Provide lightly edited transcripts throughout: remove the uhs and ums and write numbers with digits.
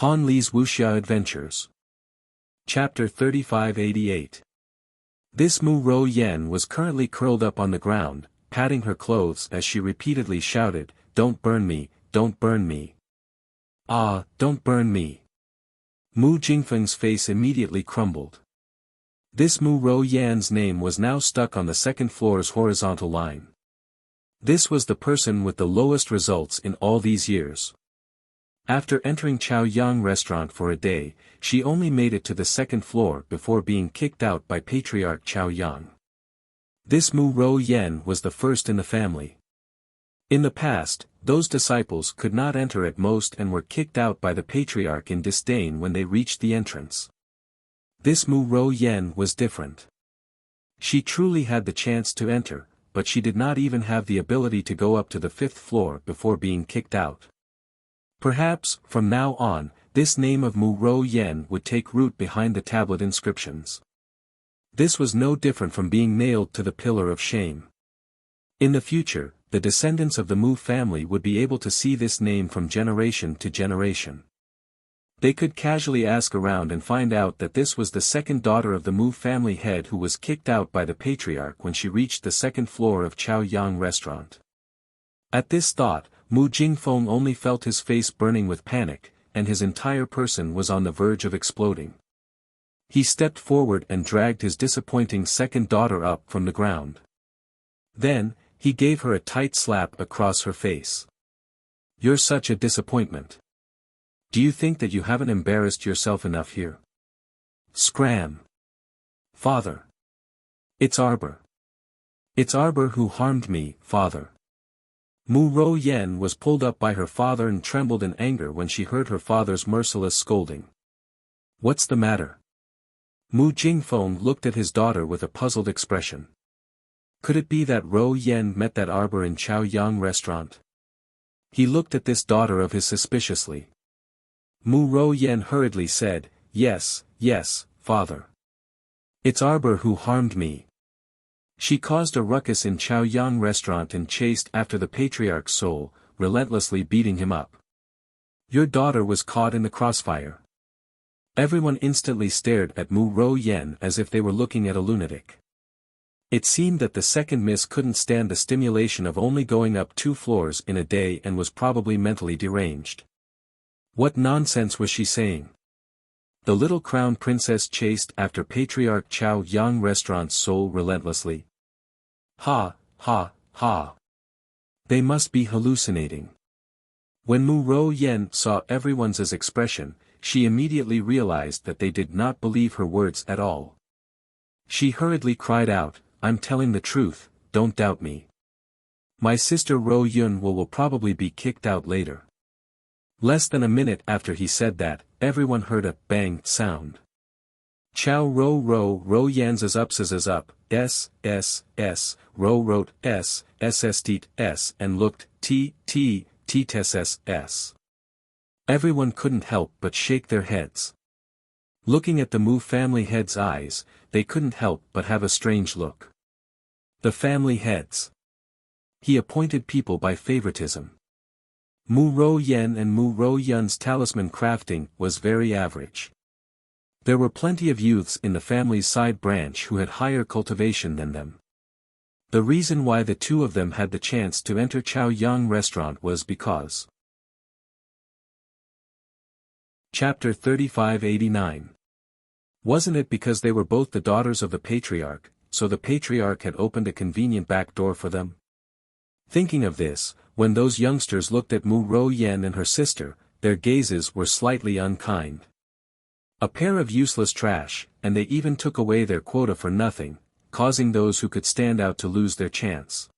Han Li's Wuxia Adventures. Chapter 3588. This Mu Rou Yen was currently curled up on the ground, patting her clothes as she repeatedly shouted, "Don't burn me, don't burn me. Ah, don't burn me." Mu Jingfeng's face immediately crumbled. This Mu Rou Yan's name was now stuck on the second floor's horizontal line. This was the person with the lowest results in all these years. After entering Chao Yang restaurant for a day, she only made it to the second floor before being kicked out by Patriarch Chao Yang. This Mu Rou Yen was the first in the family. In the past, those disciples could not enter at most and were kicked out by the Patriarch in disdain when they reached the entrance. This Mu Rou Yen was different. She truly had the chance to enter, but she did not even have the ability to go up to the fifth floor before being kicked out. Perhaps, from now on, this name of Mu Rou Yen would take root behind the tablet inscriptions. This was no different from being nailed to the pillar of shame. In the future, the descendants of the Mu family would be able to see this name from generation to generation. They could casually ask around and find out that this was the second daughter of the Mu family head who was kicked out by the Patriarch when she reached the second floor of Chao Yang restaurant. At this thought, Mu Jingfeng only felt his face burning with panic, and his entire person was on the verge of exploding. He stepped forward and dragged his disappointing second daughter up from the ground. Then, he gave her a tight slap across her face. "You're such a disappointment. Do you think that you haven't embarrassed yourself enough here? Scram! Father! It's Arbor. It's Arbor who harmed me, father." Mu Rou Yen was pulled up by her father and trembled in anger when she heard her father's merciless scolding. "What's the matter?" Mu Jingfeng looked at his daughter with a puzzled expression. Could it be that Rou Yen met that Arbor in Chao Yang restaurant? He looked at this daughter of his suspiciously. Mu Rou Yen hurriedly said, Yes, father. It's Arbor who harmed me." She caused a ruckus in Chao Yang restaurant and chased after the Patriarch's soul, relentlessly beating him up. Your daughter was caught in the crossfire. Everyone instantly stared at Mu Rou Yen as if they were looking at a lunatic. It seemed that the second miss couldn't stand the stimulation of only going up 2 floors in a day and was probably mentally deranged. What nonsense was she saying? The little crown princess chased after Patriarch Chao Yang restaurant's soul relentlessly. Ha, ha, ha. They must be hallucinating. When Mu Rou Yen saw everyone's expression, she immediately realized that they did not believe her words at all. She hurriedly cried out, "I'm telling the truth, don't doubt me. My sister Rou Yun will probably be kicked out later." Less than a minute after he said that, everyone heard a bang sound. Chao Rou Yan's up, Rou wrote S, and looked S. Everyone couldn't help but shake their heads. Looking at the Mu family head's eyes, they couldn't help but have a strange look. The family heads. He appointed people by favoritism. Mu Rou Yen and Mu Rou Yun's talisman crafting was very average. There were plenty of youths in the family's side branch who had higher cultivation than them. The reason why the two of them had the chance to enter Chao Yang restaurant was because. Chapter 3589. Wasn't it because they were both the daughters of the Patriarch, so the Patriarch had opened a convenient back door for them? Thinking of this, when those youngsters looked at Mu Rou Yen and her sister, their gazes were slightly unkind. A pair of useless trash, and they even took away their quota for nothing, causing those who could stand out to lose their chance.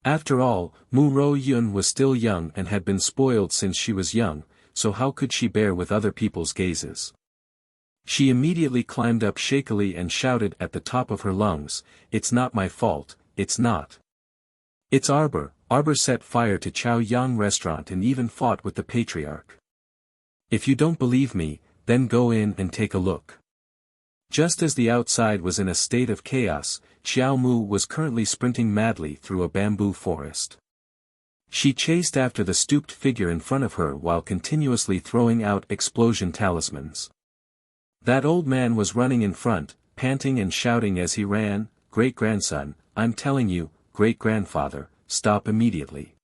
After all, Mu Rou Yun was still young and had been spoiled since she was young, so how could she bear with other people's gazes? She immediately climbed up shakily and shouted at the top of her lungs, "It's not my fault, it's not. It's Arbor." Arbor set fire to Chao Yang restaurant and even fought with the Patriarch. If you don't believe me, then go in and take a look. Just as the outside was in a state of chaos, Xiao Mu was currently sprinting madly through a bamboo forest. She chased after the stooped figure in front of her while continuously throwing out explosion talismans. That old man was running in front, panting and shouting as he ran, "Great-grandson, I'm telling you, great-grandfather, stop immediately.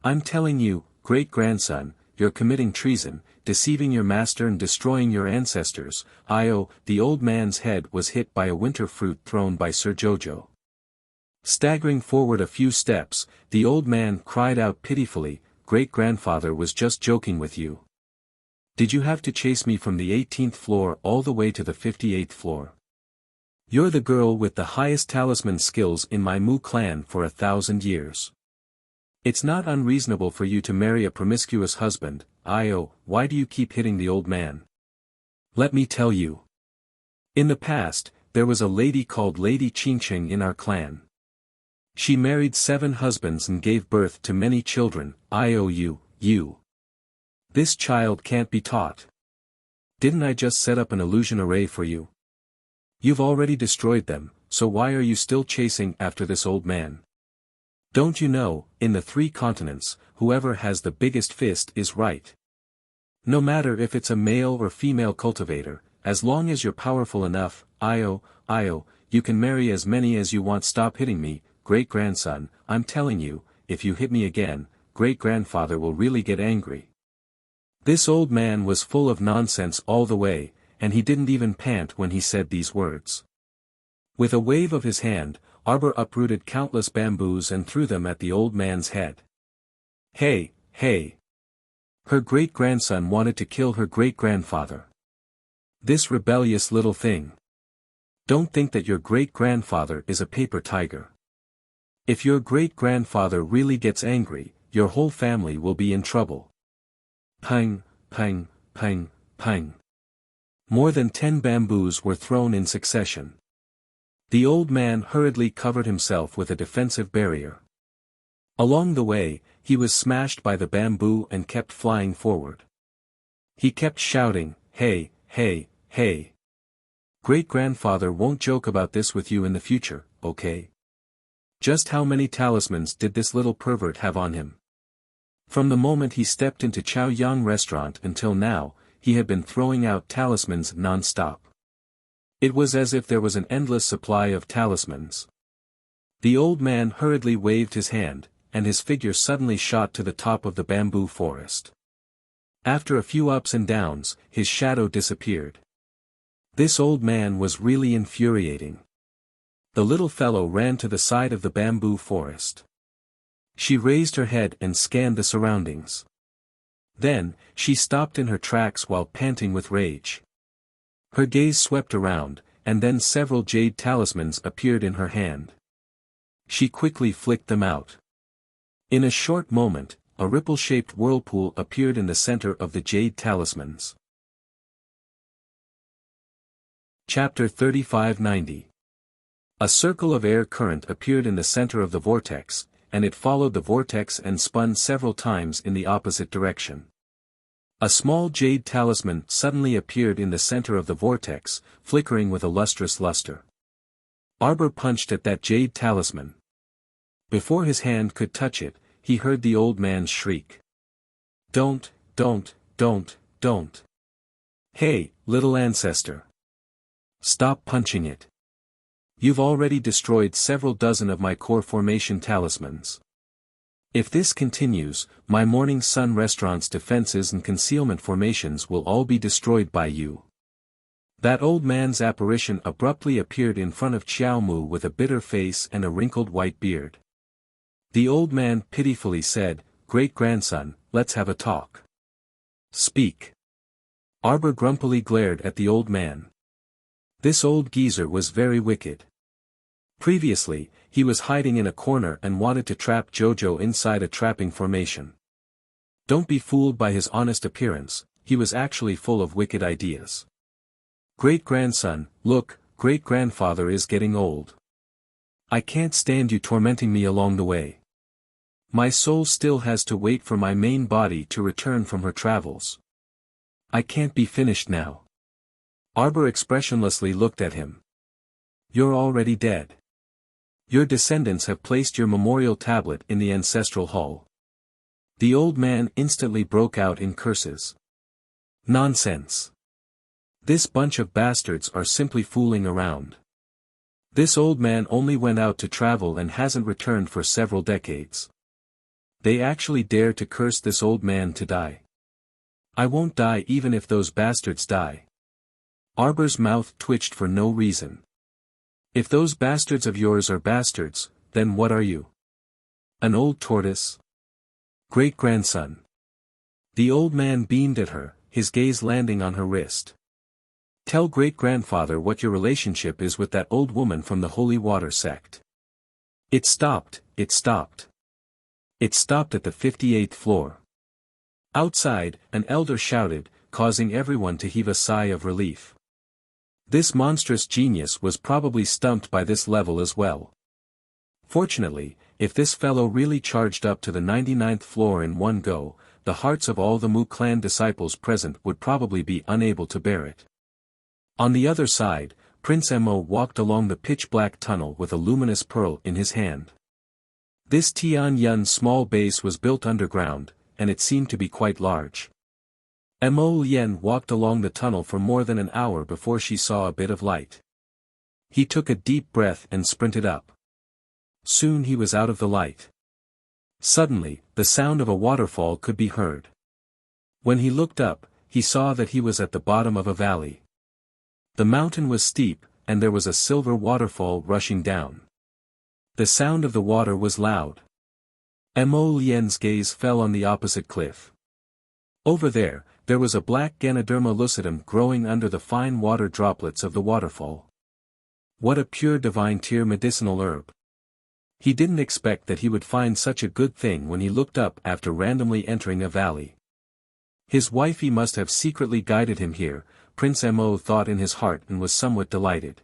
I'm telling you, great-grandson, you're committing treason, deceiving your master and destroying your ancestors." The old man's head was hit by a winter fruit thrown by Sir Jojo. Staggering forward a few steps, the old man cried out pitifully, "Great-grandfather was just joking with you. Did you have to chase me from the 18th floor all the way to the 58th floor? You're the girl with the highest talisman skills in my Mu clan for 1,000 years. It's not unreasonable for you to marry a promiscuous husband. Why do you keep hitting the old man? Let me tell you. In the past, there was a lady called Lady Qingqing in our clan. She married 7 husbands and gave birth to many children. You. This child can't be taught. Didn't I just set up an illusion array for you? You've already destroyed them, so why are you still chasing after this old man? Don't you know, in the 3 continents, whoever has the biggest fist is right. No matter if it's a male or female cultivator, as long as you're powerful enough, you can marry as many as you want. Stop hitting me, great-grandson, I'm telling you, if you hit me again, great-grandfather will really get angry. This old man was full of nonsense all the way, and he didn't even pant when he said these words. With a wave of his hand, Arbor uprooted countless bamboos and threw them at the old man's head. Hey! Her great-grandson wanted to kill her great-grandfather. This rebellious little thing. Don't think that your great-grandfather is a paper tiger. If your great-grandfather really gets angry, your whole family will be in trouble. Pang. More than 10 bamboos were thrown in succession. The old man hurriedly covered himself with a defensive barrier. Along the way, he was smashed by the bamboo and kept flying forward. He kept shouting, "Hey! Great-grandfather won't joke about this with you in the future, okay? Just how many talismans did this little pervert have on him? From the moment he stepped into Chow Yang restaurant until now, he had been throwing out talismans non-stop. It was as if there was an endless supply of talismans. The old man hurriedly waved his hand, and his figure suddenly shot to the top of the bamboo forest. After a few ups and downs, his shadow disappeared. This old man was really infuriating. The little fellow ran to the side of the bamboo forest. She raised her head and scanned the surroundings. Then, she stopped in her tracks while panting with rage. Her gaze swept around, and then several jade talismans appeared in her hand. She quickly flicked them out. In a short moment, a ripple-shaped whirlpool appeared in the center of the jade talismans. Chapter 3590. A circle of air current appeared in the center of the vortex, and it followed the vortex and spun several times in the opposite direction. A small jade talisman suddenly appeared in the center of the vortex, flickering with a lustrous luster. Arbor punched at that jade talisman. Before his hand could touch it, he heard the old man's shriek. Don't. Hey, little ancestor. Stop punching it. You've already destroyed several dozen of my core formation talismans. If this continues, my Morning Sun restaurant's defenses and concealment formations will all be destroyed by you. That old man's apparition abruptly appeared in front of Xiao Mu with a bitter face and a wrinkled white beard. The old man pitifully said, "Great-grandson, let's have a talk." "Speak." Arbor grumpily glared at the old man. This old geezer was very wicked. Previously, he was hiding in a corner and wanted to trap Jojo inside a trapping formation. Don't be fooled by his honest appearance, he was actually full of wicked ideas. "Great-grandson, look, great-grandfather is getting old. I can't stand you tormenting me along the way. My soul still has to wait for my main body to return from her travels. I can't be finished now." Arbor expressionlessly looked at him. "You're already dead. Your descendants have placed your memorial tablet in the ancestral hall. The old man instantly broke out in curses. Nonsense. This bunch of bastards are simply fooling around. This old man only went out to travel and hasn't returned for several decades. They actually dare to curse this old man to die. I won't die even if those bastards die. Arbor's mouth twitched for no reason. If those bastards of yours are bastards, then what are you? An old tortoise? Great-grandson. The old man beamed at her, his gaze landing on her wrist. Tell great-grandfather what your relationship is with that old woman from the holy water sect. It stopped. It stopped at the 58th floor. Outside, an elder shouted, causing everyone to heave a sigh of relief. This monstrous genius was probably stumped by this level as well. Fortunately, if this fellow really charged up to the 99th floor in one go, the hearts of all the Mu clan disciples present would probably be unable to bear it. On the other side, Prince Mo walked along the pitch-black tunnel with a luminous pearl in his hand. This Tian Yun small base was built underground, and it seemed to be quite large. Mo Lien walked along the tunnel for more than an hour before she saw a bit of light. He took a deep breath and sprinted up. Soon he was out of the light. Suddenly, the sound of a waterfall could be heard. When he looked up, he saw that he was at the bottom of a valley. The mountain was steep, and there was a silver waterfall rushing down. The sound of the water was loud. Mo Lien's gaze fell on the opposite cliff. Over there was a black Ganoderma lucidum growing under the fine water droplets of the waterfall. What a pure divine tier medicinal herb. He didn't expect that he would find such a good thing when he looked up after randomly entering a valley. His wifey must have secretly guided him here, Prince Mo thought in his heart and was somewhat delighted.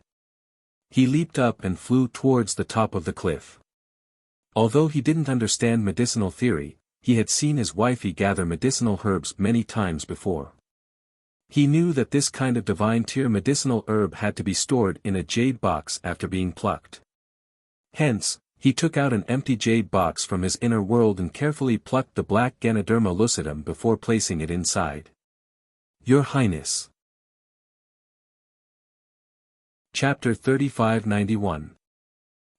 He leaped up and flew towards the top of the cliff. Although he didn't understand medicinal theory, he had seen his wifey gather medicinal herbs many times before. He knew that this kind of divine tier medicinal herb had to be stored in a jade box after being plucked. Hence, he took out an empty jade box from his inner world and carefully plucked the black Ganoderma lucidum before placing it inside. Your Highness. Chapter 3591.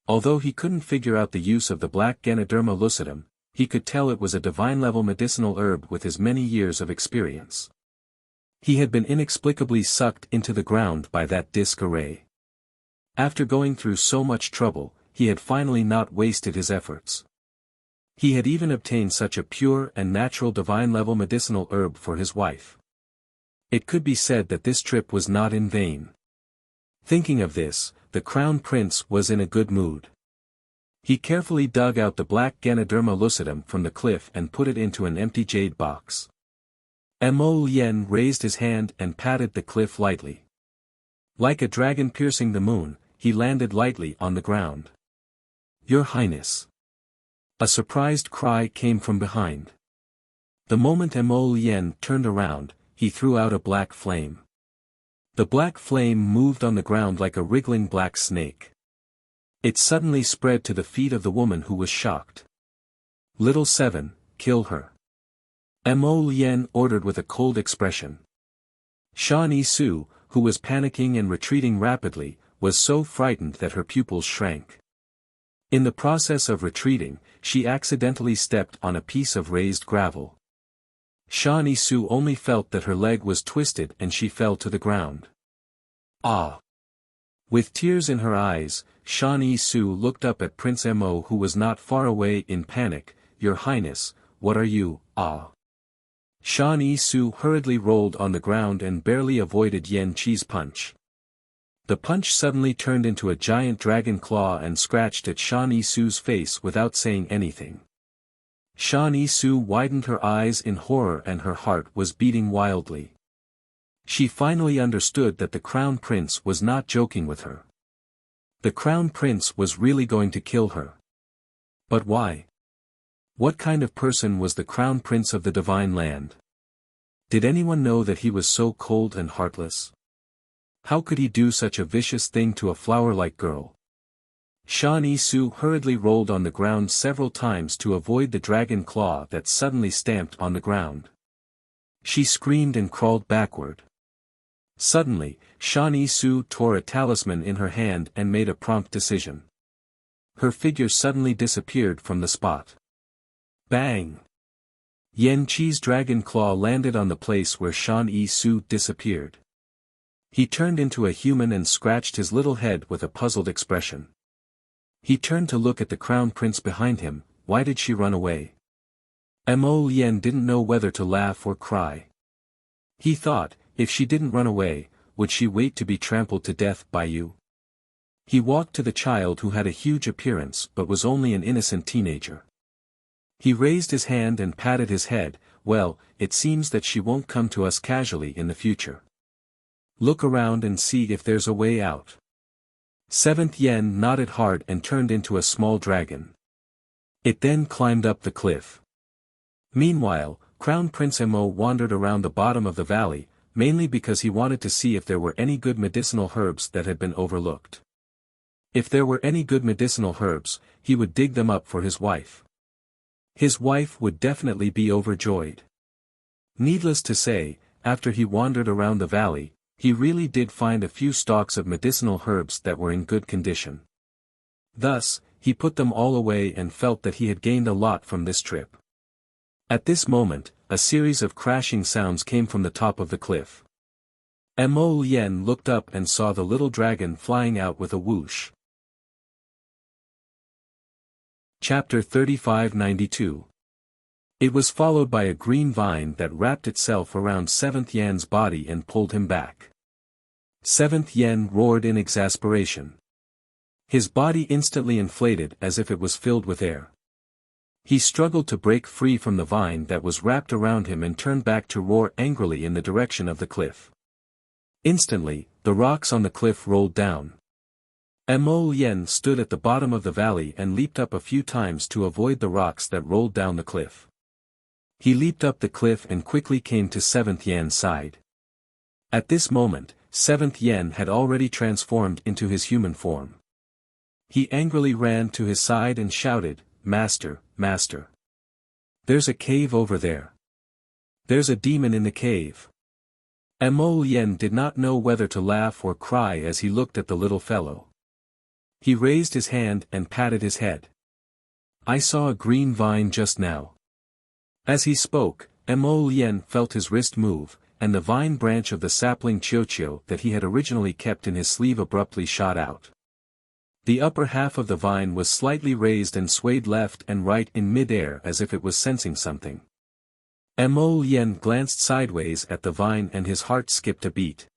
Although he couldn't figure out the use of the black Ganoderma lucidum, he could tell it was a divine-level medicinal herb with his many years of experience. He had been inexplicably sucked into the ground by that disc array. After going through so much trouble, he had finally not wasted his efforts. He had even obtained such a pure and natural divine-level medicinal herb for his wife. It could be said that this trip was not in vain. Thinking of this, the Crown Prince was in a good mood. He carefully dug out the black Ganoderma lucidum from the cliff and put it into an empty jade box. Mo Lien raised his hand and patted the cliff lightly. Like a dragon piercing the moon, he landed lightly on the ground. Your Highness. A surprised cry came from behind. The moment Mo Lien turned around, he threw out a black flame. The black flame moved on the ground like a wriggling black snake. It suddenly spread to the feet of the woman who was shocked. Little Seven, kill her. Mo Lien ordered with a cold expression. Shan Yi-su, who was panicking and retreating rapidly, was so frightened that her pupils shrank. In the process of retreating, she accidentally stepped on a piece of raised gravel. Shan Yi-su only felt that her leg was twisted and she fell to the ground. Ah! With tears in her eyes, Shan Yi-su looked up at Prince Mo who was not far away in panic. Your Highness, what are you, ah? Shan Yi-su hurriedly rolled on the ground and barely avoided Yan Qi's punch. The punch suddenly turned into a giant dragon claw and scratched at Shan Yi-su's face without saying anything. Shan Yi-su widened her eyes in horror and her heart was beating wildly. She finally understood that the Crown Prince was not joking with her. The Crown Prince was really going to kill her. But why? What kind of person was the Crown Prince of the Divine Land? Did anyone know that he was so cold and heartless? How could he do such a vicious thing to a flower-like girl? Shan Yi-su hurriedly rolled on the ground several times to avoid the dragon claw that suddenly stamped on the ground. She screamed and crawled backward. Suddenly, Shan Yi-su tore a talisman in her hand and made a prompt decision. Her figure suddenly disappeared from the spot. Bang! Yan Qi's dragon claw landed on the place where Shan Yi-su disappeared. He turned into a human and scratched his little head with a puzzled expression. He turned to look at the crown prince behind him. Why did she run away? Mo Lien didn't know whether to laugh or cry. He thought, if she didn't run away, would she wait to be trampled to death by you? He walked to the child who had a huge appearance but was only an innocent teenager. He raised his hand and patted his head. Well, it seems that she won't come to us casually in the future. Look around and see if there's a way out. Seventh Yen nodded hard and turned into a small dragon. It then climbed up the cliff. Meanwhile, Crown Prince Mo wandered around the bottom of the valley, mainly because he wanted to see if there were any good medicinal herbs that had been overlooked. If there were any good medicinal herbs, he would dig them up for his wife. His wife would definitely be overjoyed. Needless to say, after he wandered around the valley, he really did find a few stalks of medicinal herbs that were in good condition. Thus, he put them all away and felt that he had gained a lot from this trip. At this moment, a series of crashing sounds came from the top of the cliff. Mo Lien looked up and saw the little dragon flying out with a whoosh. Chapter 3592. It was followed by a green vine that wrapped itself around Seventh Yan's body and pulled him back. Seventh Yan roared in exasperation. His body instantly inflated as if it was filled with air. He struggled to break free from the vine that was wrapped around him and turned back to roar angrily in the direction of the cliff. Instantly, the rocks on the cliff rolled down. Mo Lien stood at the bottom of the valley and leaped up a few times to avoid the rocks that rolled down the cliff. He leaped up the cliff and quickly came to Seventh Yan's side. At this moment, Seventh Yan had already transformed into his human form. He angrily ran to his side and shouted, "Master, Master! There's a cave over there. There's a demon in the cave." Mo Lien did not know whether to laugh or cry as he looked at the little fellow. He raised his hand and patted his head. "I saw a green vine just now." As he spoke, Mo Lien felt his wrist move, and the vine branch of the sapling Chiochio that he had originally kept in his sleeve abruptly shot out. The upper half of the vine was slightly raised and swayed left and right in mid-air as if it was sensing something. Mo Lien glanced sideways at the vine and his heart skipped a beat.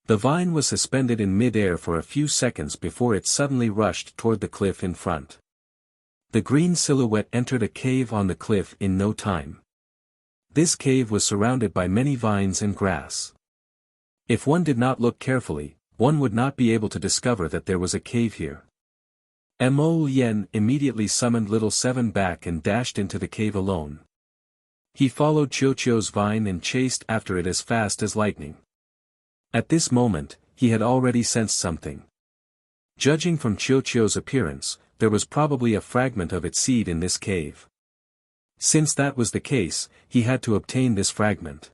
The vine was suspended in mid-air for a few seconds before it suddenly rushed toward the cliff in front. The green silhouette entered a cave on the cliff in no time. This cave was surrounded by many vines and grass. If one did not look carefully, one would not be able to discover that there was a cave here. Mo Lien immediately summoned Little Seven back and dashed into the cave alone. He followed Chiochio's vine and chased after it as fast as lightning. At this moment, he had already sensed something. Judging from Chiochio's appearance, there was probably a fragment of its seed in this cave. Since that was the case, he had to obtain this fragment.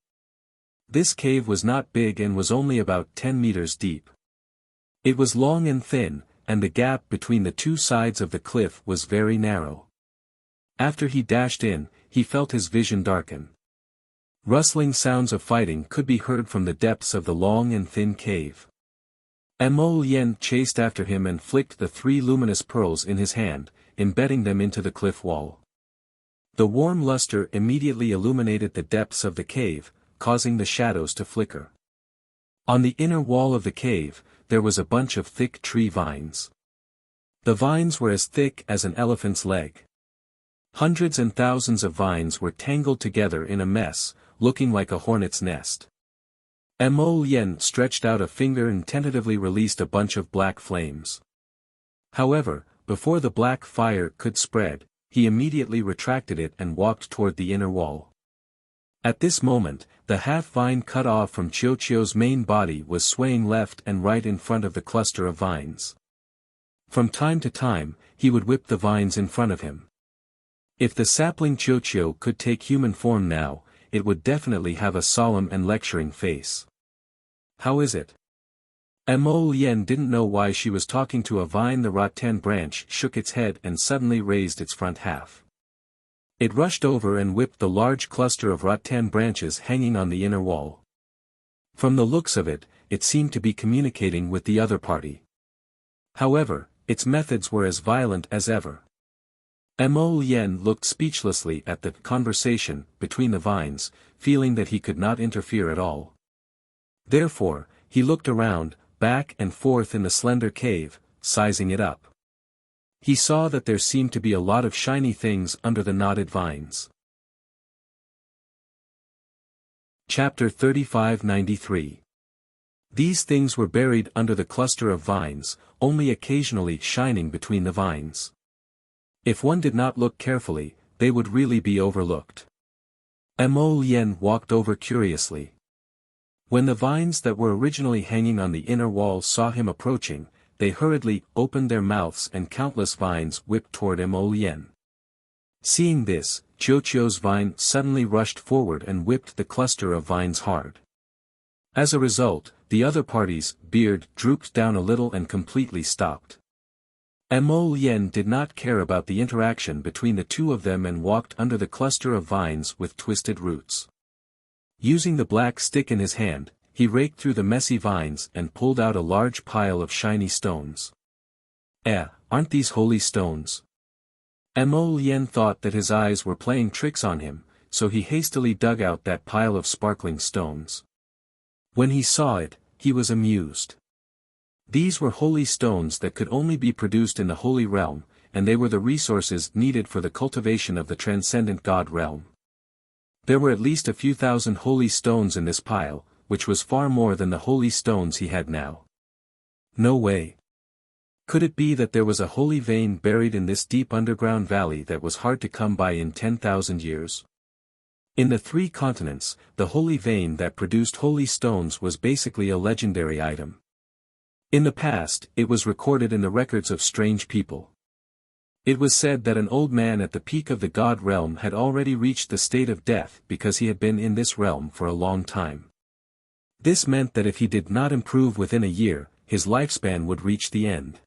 This cave was not big and was only about 10 meters deep. It was long and thin, and the gap between the two sides of the cliff was very narrow. After he dashed in, he felt his vision darken. Rustling sounds of fighting could be heard from the depths of the long and thin cave. Mo Lien chased after him and flicked the 3 luminous pearls in his hand, embedding them into the cliff wall. The warm luster immediately illuminated the depths of the cave, causing the shadows to flicker. On the inner wall of the cave, there was a bunch of thick tree vines. The vines were as thick as an elephant's leg. Hundreds and thousands of vines were tangled together in a mess, looking like a hornet's nest. Mo Lien stretched out a finger and tentatively released a bunch of black flames. However, before the black fire could spread, he immediately retracted it and walked toward the inner wall. At this moment, the half-vine cut off from Chiochio's main body was swaying left and right in front of the cluster of vines. From time to time, he would whip the vines in front of him. If the sapling Chiuchiu could take human form now, it would definitely have a solemn and lecturing face. How is it? Mo Lien didn't know why she was talking to a vine. The rattan branch shook its head and suddenly raised its front half. It rushed over and whipped the large cluster of rattan branches hanging on the inner wall. From the looks of it, it seemed to be communicating with the other party. However, its methods were as violent as ever. Mo Lien looked speechlessly at the conversation between the vines, feeling that he could not interfere at all. Therefore, he looked around, back and forth in the slender cave, sizing it up. He saw that there seemed to be a lot of shiny things under the knotted vines. Chapter 3593. These things were buried under the cluster of vines, only occasionally shining between the vines. If one did not look carefully, they would really be overlooked. Mo Lien walked over curiously. When the vines that were originally hanging on the inner wall saw him approaching, they hurriedly opened their mouths and countless vines whipped toward Mo Lien. Seeing this, Chiuchiu's vine suddenly rushed forward and whipped the cluster of vines hard. As a result, the other party's beard drooped down a little and completely stopped. Mo Lien did not care about the interaction between the two of them and walked under the cluster of vines with twisted roots. Using the black stick in his hand, he raked through the messy vines and pulled out a large pile of shiny stones. Aren't these holy stones? Mo Lien thought that his eyes were playing tricks on him, so he hastily dug out that pile of sparkling stones. When he saw it, he was amused. These were holy stones that could only be produced in the Holy Realm, and they were the resources needed for the cultivation of the transcendent God realm. There were at least a few thousand holy stones in this pile, which was far more than the holy stones he had now. No way. Could it be that there was a holy vein buried in this deep underground valley that was hard to come by in 10,000 years? In the 3 continents, the holy vein that produced holy stones was basically a legendary item. In the past, it was recorded in the records of strange people. It was said that an old man at the peak of the God realm had already reached the state of death because he had been in this realm for a long time. This meant that if he did not improve within a year, his lifespan would reach the end.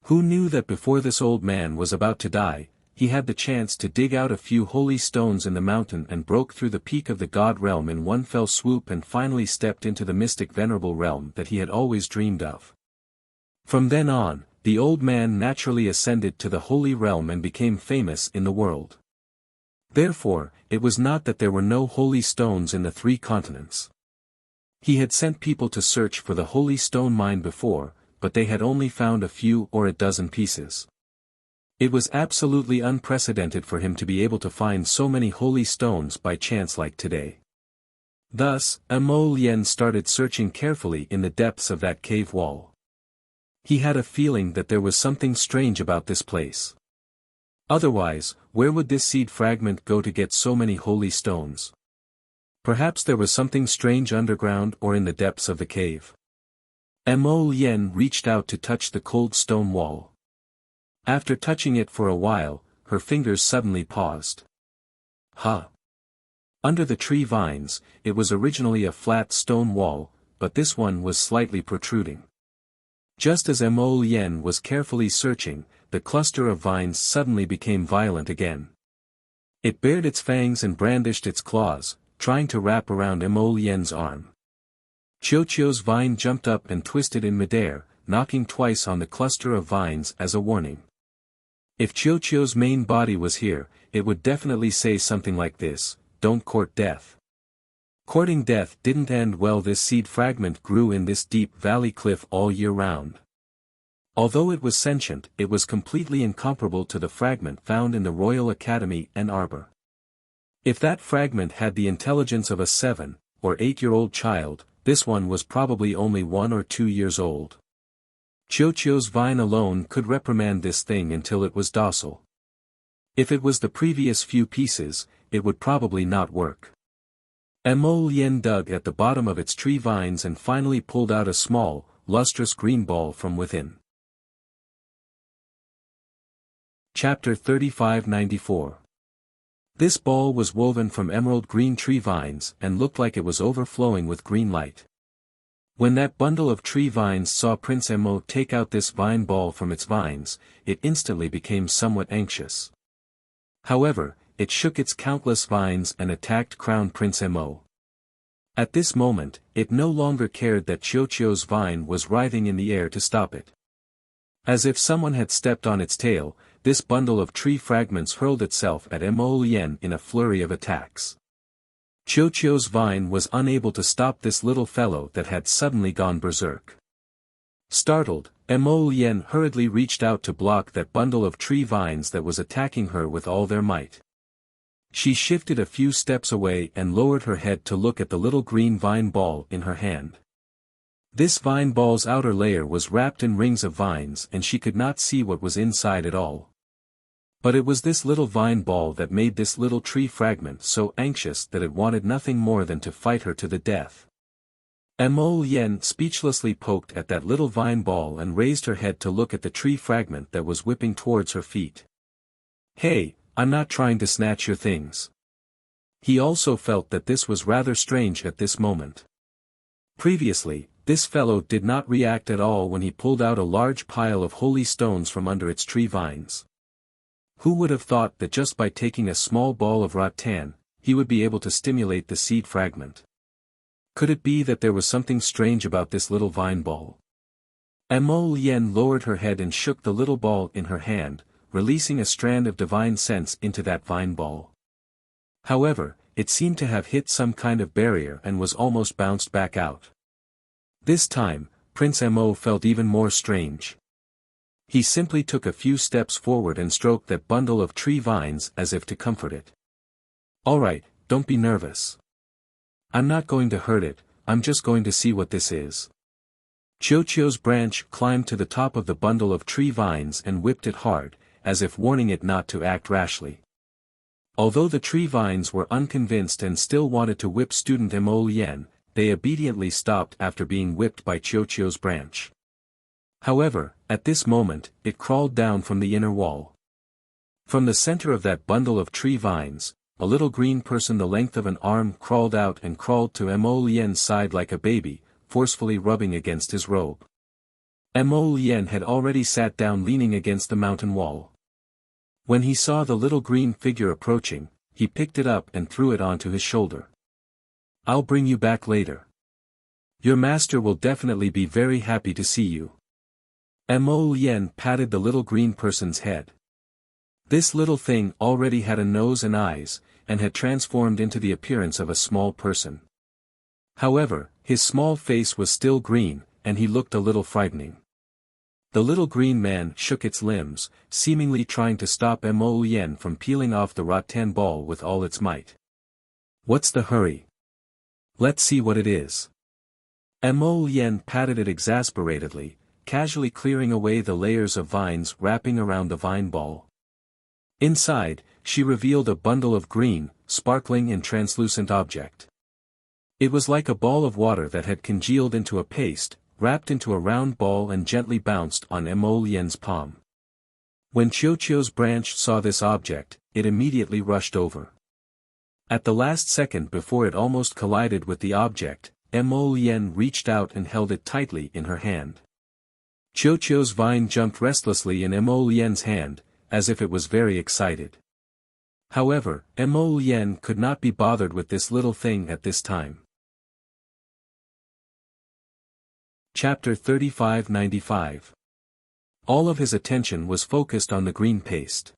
Who knew that before this old man was about to die, he had the chance to dig out a few holy stones in the mountain and broke through the peak of the God realm in one fell swoop and finally stepped into the mystic venerable realm that he had always dreamed of. From then on, the old man naturally ascended to the holy realm and became famous in the world. Therefore, it was not that there were no holy stones in the 3 continents. He had sent people to search for the holy stone mine before, but they had only found a few or a dozen pieces. It was absolutely unprecedented for him to be able to find so many holy stones by chance like today. Thus, Mo Lien started searching carefully in the depths of that cave wall. He had a feeling that there was something strange about this place. Otherwise, where would this seed fragment go to get so many holy stones? Perhaps there was something strange underground or in the depths of the cave. Mo Lien reached out to touch the cold stone wall. After touching it for a while, her fingers suddenly paused. Under the tree vines, it was originally a flat stone wall, but this one was slightly protruding. Just as Mo Lien was carefully searching, the cluster of vines suddenly became violent again. It bared its fangs and brandished its claws, trying to wrap around Mo Lien's arm. Chiuchiu's vine jumped up and twisted in midair, knocking twice on the cluster of vines as a warning. If Chiuchiu's main body was here, it would definitely say something like this: "Don't court death." Courting death didn't end well. This seed fragment grew in this deep valley cliff all year round. Although it was sentient, it was completely incomparable to the fragment found in the Royal Academy and Arbor. If that fragment had the intelligence of a 7 or 8-year-old child, this one was probably only 1 or 2 years old. Chiuchiu's vine alone could reprimand this thing until it was docile. If it was the previous few pieces, it would probably not work. Mo Lien dug at the bottom of its tree vines and finally pulled out a small, lustrous green ball from within. Chapter 3594. This ball was woven from emerald green tree vines and looked like it was overflowing with green light. When that bundle of tree vines saw Prince Mo take out this vine ball from its vines, it instantly became somewhat anxious. However, it shook its countless vines and attacked Crown Prince Mo. At this moment, it no longer cared that Qiuqiu's vine was writhing in the air to stop it. As if someone had stepped on its tail, this bundle of tree fragments hurled itself at Mo Lien in a flurry of attacks. Qiuqiu's vine was unable to stop this little fellow that had suddenly gone berserk. Startled, Mo Lien hurriedly reached out to block that bundle of tree vines that was attacking her with all their might. She shifted a few steps away and lowered her head to look at the little green vine ball in her hand. This vine ball's outer layer was wrapped in rings of vines and she could not see what was inside at all. But it was this little vine ball that made this little tree fragment so anxious that it wanted nothing more than to fight her to the death. Mo Lien speechlessly poked at that little vine ball and raised her head to look at the tree fragment that was whipping towards her feet. "Hey, I'm not trying to snatch your things." He also felt that this was rather strange at this moment. Previously, this fellow did not react at all when he pulled out a large pile of holy stones from under its tree vines. Who would have thought that just by taking a small ball of rattan, he would be able to stimulate the seed fragment? Could it be that there was something strange about this little vine ball? Mo Lien lowered her head and shook the little ball in her hand, releasing a strand of divine sense into that vine ball. However, it seemed to have hit some kind of barrier and was almost bounced back out. This time, Prince Mo felt even more strange. He simply took a few steps forward and stroked that bundle of tree vines as if to comfort it. "Alright, don't be nervous. I'm not going to hurt it, I'm just going to see what this is." Qiuqiu's branch climbed to the top of the bundle of tree vines and whipped it hard, as if warning it not to act rashly. Although the tree vines were unconvinced and still wanted to whip student Mo Lien, they obediently stopped after being whipped by Qiuqiu's branch. However, at this moment, it crawled down from the inner wall. From the center of that bundle of tree vines, a little green person the length of an arm crawled out and crawled to Mo Lien's side like a baby, forcefully rubbing against his robe. Mo Lien had already sat down leaning against the mountain wall. When he saw the little green figure approaching, he picked it up and threw it onto his shoulder. "I'll bring you back later. Your master will definitely be very happy to see you." Mo Lien patted the little green person's head. This little thing already had a nose and eyes, and had transformed into the appearance of a small person. However, his small face was still green, and he looked a little frightening. The little green man shook its limbs, seemingly trying to stop Mo Lien from peeling off the rattan ball with all its might. "What's the hurry? Let's see what it is." Mo Lien patted it exasperatedly, casually clearing away the layers of vines wrapping around the vine ball. Inside, she revealed a bundle of green, sparkling and translucent object. It was like a ball of water that had congealed into a paste, wrapped into a round ball and gently bounced on Mo Lien's palm. When Qiuqiu's branch saw this object, it immediately rushed over. At the last second before it almost collided with the object, Mo Lien reached out and held it tightly in her hand. Qiuqiu's vine jumped restlessly in Mo Lien's hand, as if it was very excited. However, Mo Lien could not be bothered with this little thing at this time. Chapter 3595. All of his attention was focused on the green paste.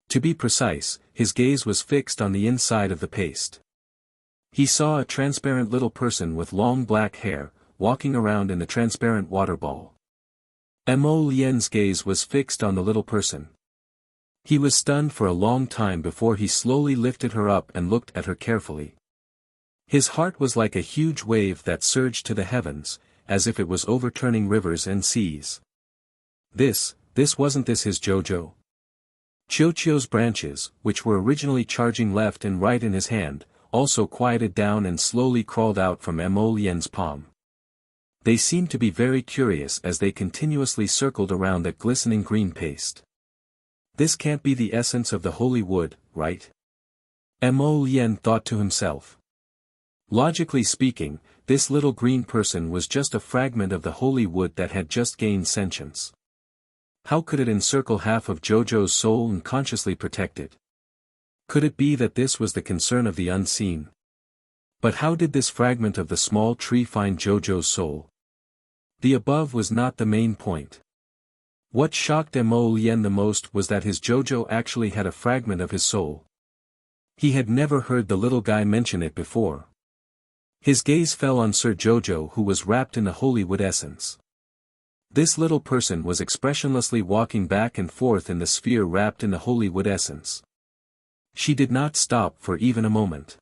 To be precise, his gaze was fixed on the inside of the paste. He saw a transparent little person with long black hair, walking around in the transparent water ball. Mo Lien's gaze was fixed on the little person. He was stunned for a long time before he slowly lifted her up and looked at her carefully. His heart was like a huge wave that surged to the heavens, as if it was overturning rivers and seas. This wasn't this his Jojo? Qiuqiu's branches, which were originally charging left and right in his hand, also quieted down and slowly crawled out from Mo Lien's palm. They seemed to be very curious as they continuously circled around that glistening green paste. This can't be the essence of the holy wood, right? Mo Lien thought to himself. Logically speaking, this little green person was just a fragment of the holy wood that had just gained sentience. How could it encircle half of Jojo's soul and consciously protect it? Could it be that this was the concern of the unseen? But how did this fragment of the small tree find Jojo's soul? The above was not the main point. What shocked Mo Lien the most was that his Jojo actually had a fragment of his soul. He had never heard the little guy mention it before. His gaze fell on Sir Jojo, who was wrapped in the holy wood essence. This little person was expressionlessly walking back and forth in the sphere wrapped in the holy wood essence. She did not stop for even a moment.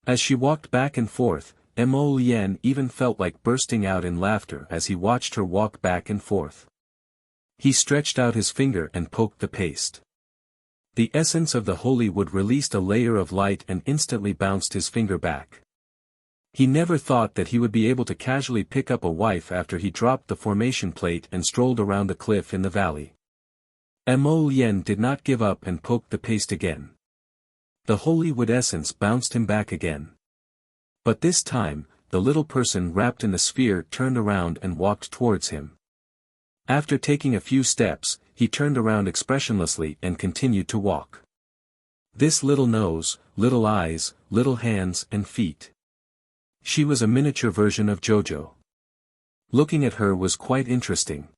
As she walked back and forth, Mo Lien even felt like bursting out in laughter as he watched her walk back and forth. He stretched out his finger and poked the paste. The essence of the holy wood released a layer of light and instantly bounced his finger back. He never thought that he would be able to casually pick up a wife after he dropped the formation plate and strolled around the cliff in the valley. Mo Lien did not give up and poked the paste again. The holy wood essence bounced him back again. But this time, the little person wrapped in the sphere turned around and walked towards him. After taking a few steps, he turned around expressionlessly and continued to walk. This little nose, little eyes, little hands and feet. She was a miniature version of Jojo. Looking at her was quite interesting.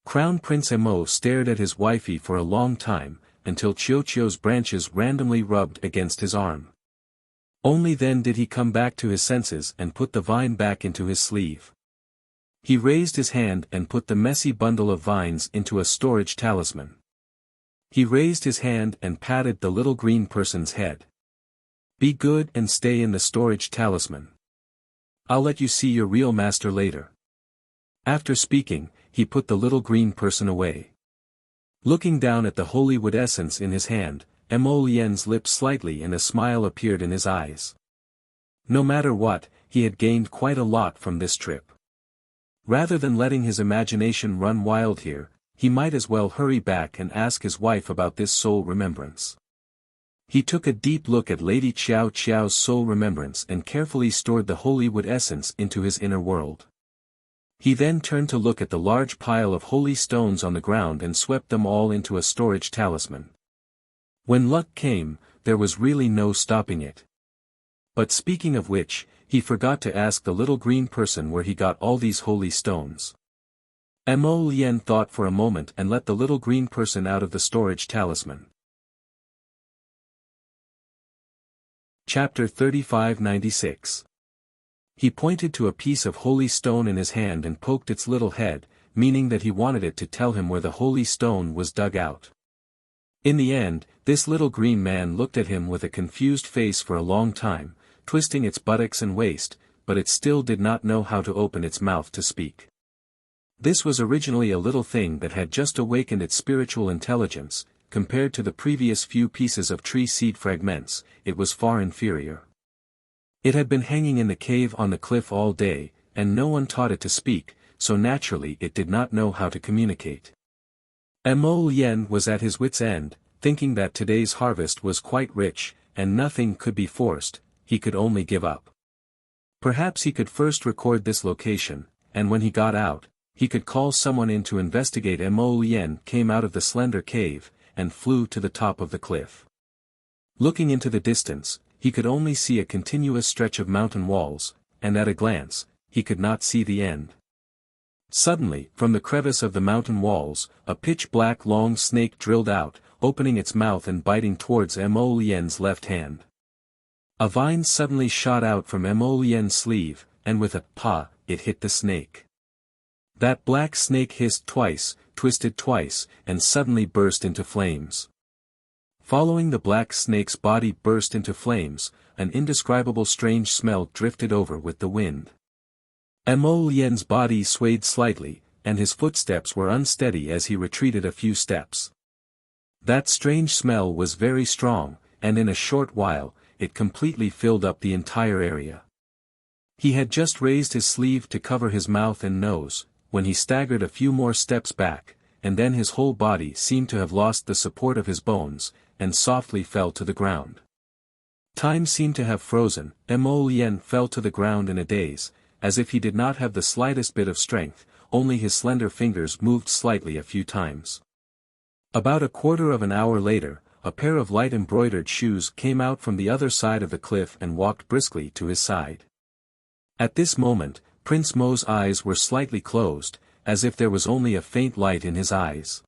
Crown Prince Mo stared at his wifey for a long time, until Chiochio's branches randomly rubbed against his arm. Only then did he come back to his senses and put the vine back into his sleeve. He raised his hand and put the messy bundle of vines into a storage talisman. He raised his hand and patted the little green person's head. Be good and stay in the storage talisman. I'll let you see your real master later. After speaking, he put the little green person away. Looking down at the holy wood essence in his hand, Mo Lien's lips slightly and a smile appeared in his eyes. No matter what, he had gained quite a lot from this trip. Rather than letting his imagination run wild here, he might as well hurry back and ask his wife about this soul remembrance. He took a deep look at Lady Qiao Qiao's soul remembrance and carefully stored the holy wood essence into his inner world. He then turned to look at the large pile of holy stones on the ground and swept them all into a storage talisman. When luck came, there was really no stopping it. But speaking of which, he forgot to ask the little green person where he got all these holy stones. Mo Lien thought for a moment and let the little green person out of the storage talisman. Chapter 3596. He pointed to a piece of holy stone in his hand and poked its little head, meaning that he wanted it to tell him where the holy stone was dug out. In the end, this little green man looked at him with a confused face for a long time, twisting its buttocks and waist, but it still did not know how to open its mouth to speak. This was originally a little thing that had just awakened its spiritual intelligence. Compared to the previous few pieces of tree seed fragments, it was far inferior. It had been hanging in the cave on the cliff all day, and no one taught it to speak, so naturally it did not know how to communicate. Mo Lien was at his wit's end, thinking that today's harvest was quite rich, and nothing could be forced, he could only give up. Perhaps he could first record this location, and when he got out, he could call someone in to investigate. Mo Lien came out of the slender cave, and flew to the top of the cliff. Looking into the distance, he could only see a continuous stretch of mountain walls, and at a glance, he could not see the end. Suddenly, from the crevice of the mountain walls, a pitch-black long snake drilled out, opening its mouth and biting towards Mo Lien's left hand. A vine suddenly shot out from Mo Lien's sleeve, and with a "pa," it hit the snake. That black snake hissed twice, twisted twice, and suddenly burst into flames. Following the black snake's body burst into flames, an indescribable strange smell drifted over with the wind. Mo Lien's body swayed slightly, and his footsteps were unsteady as he retreated a few steps. That strange smell was very strong, and in a short while, it completely filled up the entire area. He had just raised his sleeve to cover his mouth and nose, when he staggered a few more steps back, and then his whole body seemed to have lost the support of his bones, and softly fell to the ground. Time seemed to have frozen. Mo Yen fell to the ground in a daze, as if he did not have the slightest bit of strength, only his slender fingers moved slightly a few times. About a quarter of an hour later, a pair of light embroidered shoes came out from the other side of the cliff and walked briskly to his side. At this moment, Prince Mo's eyes were slightly closed, as if there was only a faint light in his eyes.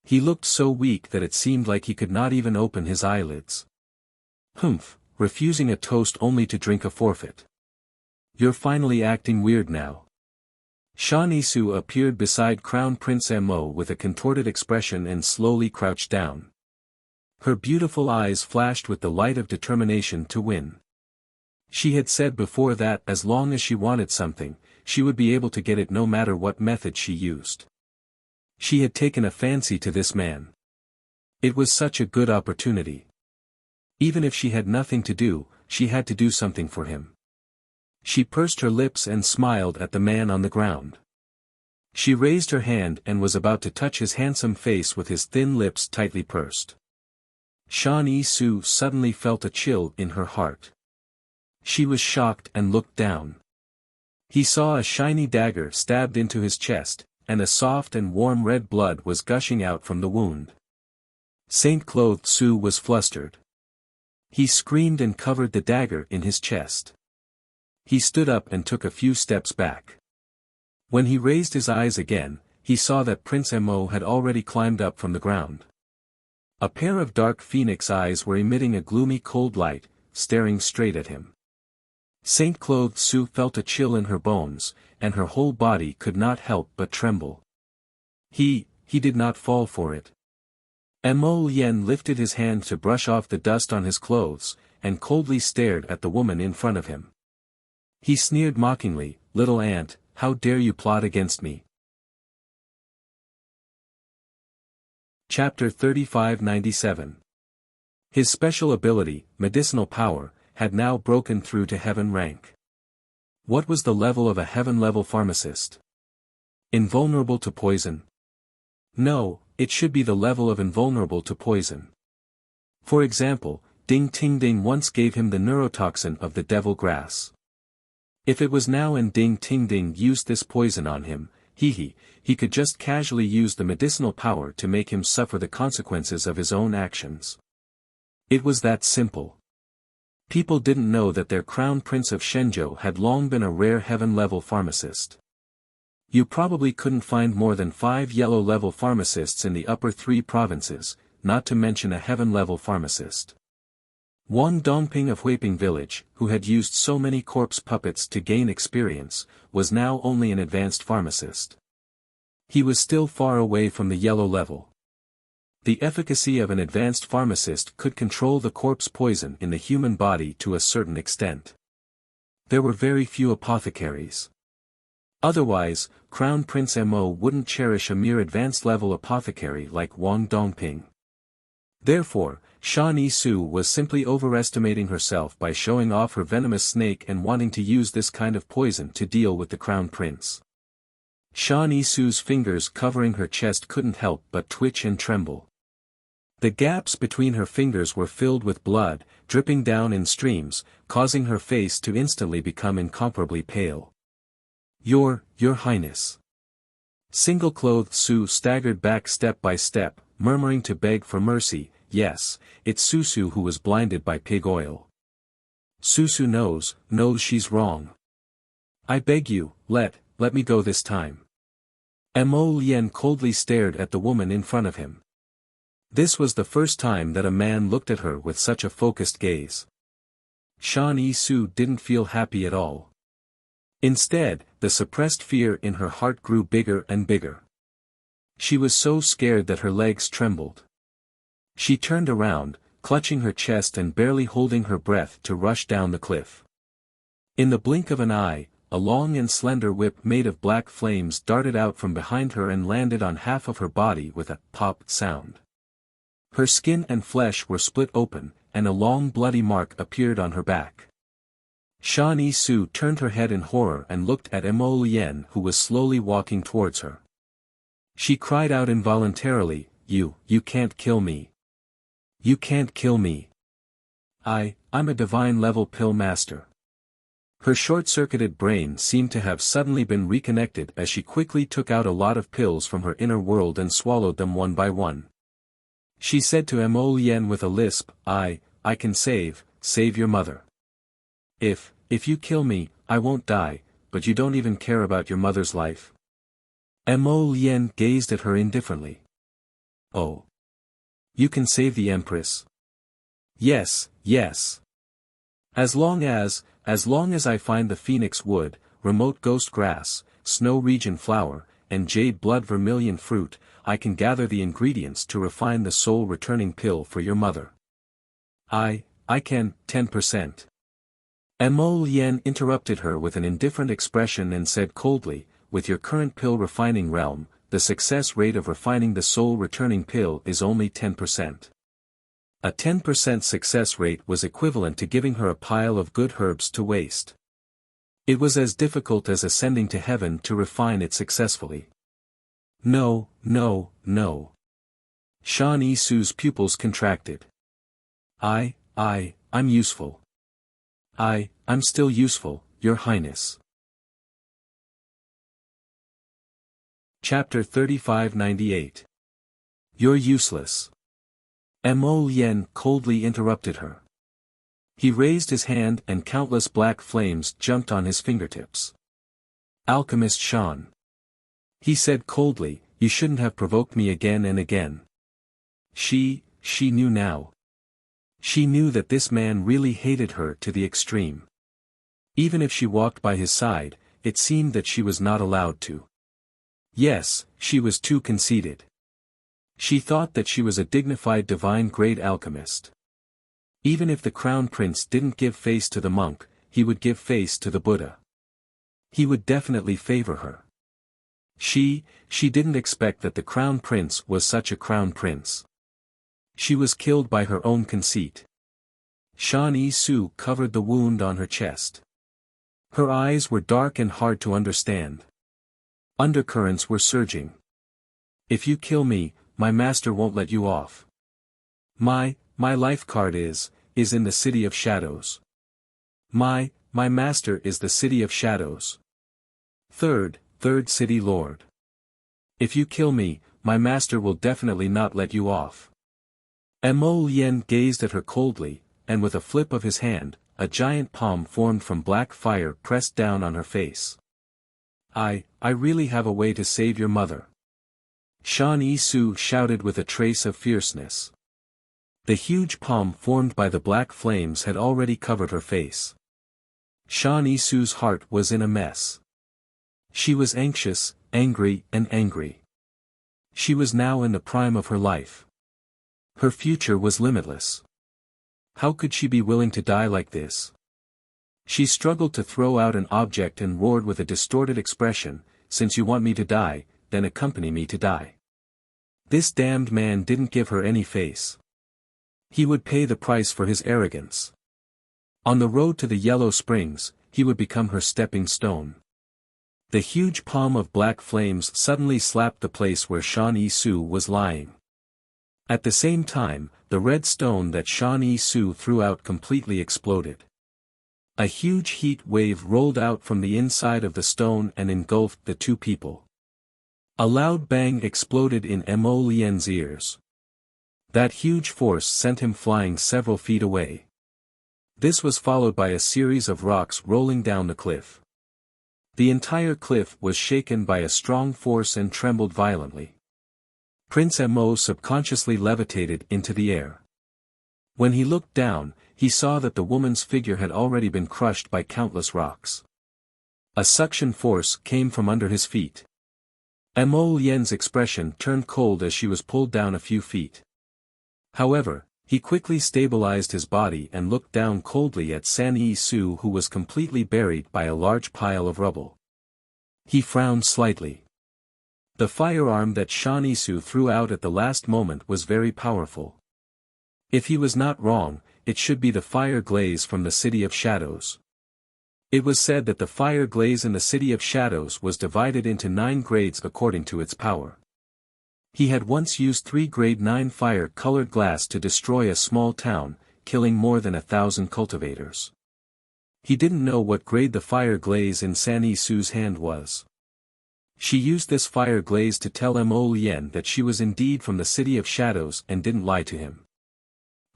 He looked so weak that it seemed like he could not even open his eyelids. Humph, refusing a toast only to drink a forfeit. You're finally acting weird now. Sha Nisu appeared beside Crown Prince Mo with a contorted expression and slowly crouched down. Her beautiful eyes flashed with the light of determination to win. She had said before that as long as she wanted something, she would be able to get it no matter what method she used. She had taken a fancy to this man. It was such a good opportunity. Even if she had nothing to do, she had to do something for him. She pursed her lips and smiled at the man on the ground. She raised her hand and was about to touch his handsome face with his thin lips tightly pursed. Sha Nisu suddenly felt a chill in her heart. She was shocked and looked down. He saw a shiny dagger stabbed into his chest, and a soft and warm red blood was gushing out from the wound. Saint-clothed Su was flustered. He screamed and covered the dagger in his chest. He stood up and took a few steps back. When he raised his eyes again, he saw that Prince Mo had already climbed up from the ground. A pair of dark phoenix eyes were emitting a gloomy cold light, staring straight at him. Saint-clothed Su felt a chill in her bones, and her whole body could not help but tremble. He did not fall for it. Mo Yen lifted his hand to brush off the dust on his clothes, and coldly stared at the woman in front of him. He sneered mockingly, "Little ant, how dare you plot against me?" Chapter 3597. His special ability, medicinal power, had now broken through to heaven rank. What was the level of a heaven-level pharmacist? Invulnerable to poison? No, it should be the level of invulnerable to poison. For example, Ding Ting Ding once gave him the neurotoxin of the devil grass. If it was now and Ding Ting Ding used this poison on him, he could just casually use the medicinal power to make him suffer the consequences of his own actions. It was that simple. People didn't know that their crown prince of Shenzhou had long been a rare heaven-level pharmacist. You probably couldn't find more than 5 yellow-level pharmacists in the upper 3 provinces, not to mention a heaven-level pharmacist. Wang Dongping of Huiping village, who had used so many corpse puppets to gain experience, was now only an advanced pharmacist. He was still far away from the yellow level. The efficacy of an advanced pharmacist could control the corpse poison in the human body to a certain extent. There were very few apothecaries. Otherwise, Crown Prince Mo wouldn't cherish a mere advanced-level apothecary like Wang Dongping. Therefore, Sha Nisu was simply overestimating herself by showing off her venomous snake and wanting to use this kind of poison to deal with the Crown Prince. Sha Nisu's fingers covering her chest couldn't help but twitch and tremble. The gaps between her fingers were filled with blood, dripping down in streams, causing her face to instantly become incomparably pale. Your Highness. Single-clothed Su staggered back step by step, murmuring to beg for mercy. Yes, it's Susu who was blinded by pig oil. Susu knows she's wrong. I beg you, let me go this time. Mo Lien coldly stared at the woman in front of him. This was the first time that a man looked at her with such a focused gaze. Sha Nisu didn't feel happy at all. Instead, the suppressed fear in her heart grew bigger and bigger. She was so scared that her legs trembled. She turned around, clutching her chest and barely holding her breath to rush down the cliff. In the blink of an eye, a long and slender whip made of black flames darted out from behind her and landed on half of her body with a pop sound. Her skin and flesh were split open, and a long bloody mark appeared on her back. Sha Nisu turned her head in horror and looked at Mo Lien who was slowly walking towards her. She cried out involuntarily, You can't kill me. You can't kill me. I'm a divine-level pill master. Her short-circuited brain seemed to have suddenly been reconnected as she quickly took out a lot of pills from her inner world and swallowed them one by one. She said to Mo Lien with a lisp, I can save your mother. If you kill me, I won't die, but you don't even care about your mother's life. Mo Lien gazed at her indifferently. Oh. You can save the Empress? Yes. As long as I find the phoenix wood, remote ghost grass, snow region flower, and jade blood vermilion fruit, I can gather the ingredients to refine the soul-returning pill for your mother. I can, 10%. Mo Lien interrupted her with an indifferent expression and said coldly, with your current pill refining realm, the success rate of refining the soul-returning pill is only 10%. A 10% success rate was equivalent to giving her a pile of good herbs to waste. It was as difficult as ascending to heaven to refine it successfully. No. Shan Yi Su's pupils contracted. I'm useful. I'm still useful, Your Highness. Chapter 3598. You're useless. Mo Lien coldly interrupted her. He raised his hand and countless black flames jumped on his fingertips. Alchemist Shan. He said coldly, you shouldn't have provoked me again and again. She knew now. She knew that this man really hated her to the extreme. Even if she walked by his side, it seemed that she was not allowed to. Yes, she was too conceited. She thought that she was a dignified divine-grade alchemist. Even if the crown prince didn't give face to the monk, he would give face to the Buddha. He would definitely favor her. She didn't expect that the crown prince was such a crown prince. She was killed by her own conceit. Shan Yi Su covered the wound on her chest. Her eyes were dark and hard to understand. Undercurrents were surging. If you kill me, my master won't let you off. My life card is in the City of Shadows. My master is the City of Shadows. Third City Lord. If you kill me, my master will definitely not let you off. Mo Lien gazed at her coldly, and with a flip of his hand, a giant palm formed from black fire pressed down on her face. I really have a way to save your mother. Shan Yi Su shouted with a trace of fierceness. The huge palm formed by the black flames had already covered her face. Shan Yi Su's heart was in a mess. She was anxious, angry. She was now in the prime of her life. Her future was limitless. How could she be willing to die like this? She struggled to throw out an object and roared with a distorted expression, since you want me to die, then accompany me to die. This damned man didn't give her any face. He would pay the price for his arrogance. On the road to the Yellow Springs, he would become her stepping stone. The huge palm of black flames suddenly slapped the place where Shan Yi Su was lying. At the same time, the red stone that Shan Yi Su threw out completely exploded. A huge heat wave rolled out from the inside of the stone and engulfed the two people. A loud bang exploded in Mo Lien's ears. That huge force sent him flying several feet away. This was followed by a series of rocks rolling down the cliff. The entire cliff was shaken by a strong force and trembled violently. Prince Mo subconsciously levitated into the air. When he looked down, he saw that the woman's figure had already been crushed by countless rocks. A suction force came from under his feet. Mo Lien's expression turned cold as she was pulled down a few feet. However, he quickly stabilized his body and looked down coldly at Shan Yi Su, who was completely buried by a large pile of rubble. He frowned slightly. The firearm that Shan Yi Su threw out at the last moment was very powerful. If he was not wrong, it should be the fire glaze from the City of Shadows. It was said that the fire glaze in the City of Shadows was divided into 9 grades according to its power. He had once used 3 grade 9 fire-colored glass to destroy a small town, killing more than 1,000 cultivators. He didn't know what grade the fire glaze in Sanyi Su's hand was. She used this fire glaze to tell Mo Lien that she was indeed from the City of Shadows and didn't lie to him.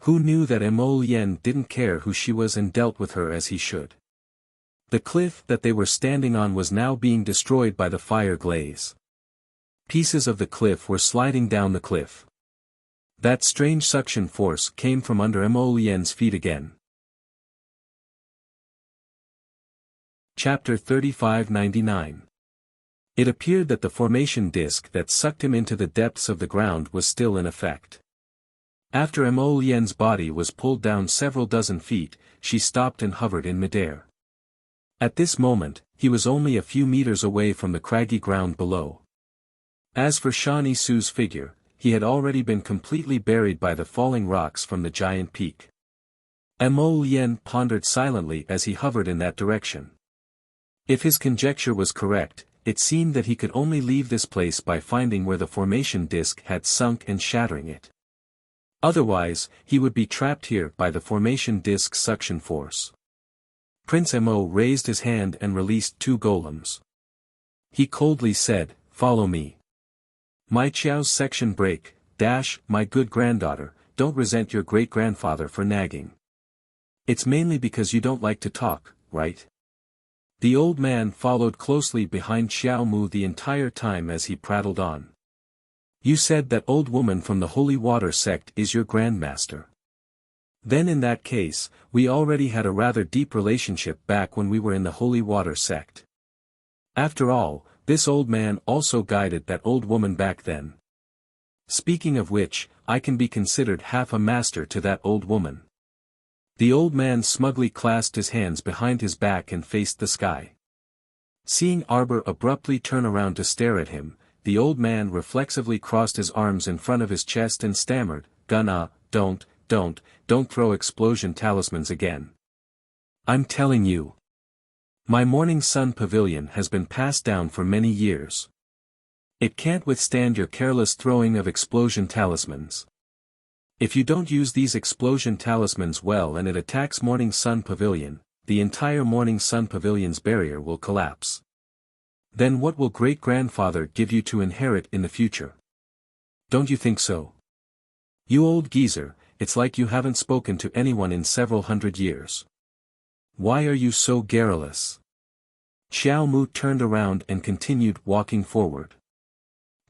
Who knew that Mo Lien didn't care who she was and dealt with her as he should? The cliff that they were standing on was now being destroyed by the fire glaze. Pieces of the cliff were sliding down the cliff. That strange suction force came from under Mo Lien's feet again. Chapter 3599. It appeared that the formation disk that sucked him into the depths of the ground was still in effect. After Mo Lien's body was pulled down several dozen feet, she stopped and hovered in midair. At this moment, he was only a few meters away from the craggy ground below. As for Sanyi Su's figure, he had already been completely buried by the falling rocks from the giant peak. Mo Lien pondered silently as he hovered in that direction. If his conjecture was correct, it seemed that he could only leave this place by finding where the formation disk had sunk and shattering it. Otherwise, he would be trapped here by the formation disk's suction force. Prince Mo raised his hand and released 2 golems. He coldly said, "Follow me. My Qiao's section break, my good granddaughter, don't resent your great-grandfather for nagging. It's mainly because you don't like to talk, right?" The old man followed closely behind Xiao Mu the entire time as he prattled on. "You said that old woman from the Holy Water sect is your grandmaster. Then in that case, we already had a rather deep relationship back when we were in the Holy Water sect. After all, this old man also guided that old woman back then. Speaking of which, I can be considered half a master to that old woman." The old man smugly clasped his hands behind his back and faced the sky. Seeing Arbor abruptly turn around to stare at him, the old man reflexively crossed his arms in front of his chest and stammered, Don't throw explosion talismans again. I'm telling you. My Morning Sun Pavilion has been passed down for many years. It can't withstand your careless throwing of explosion talismans. If you don't use these explosion talismans well and it attacks Morning Sun Pavilion, the entire Morning Sun Pavilion's barrier will collapse. Then what will great-grandfather give you to inherit in the future? Don't you think so? You old geezer, it's like you haven't spoken to anyone in several hundred years. Why are you so garrulous? Xiao Mu turned around and continued walking forward.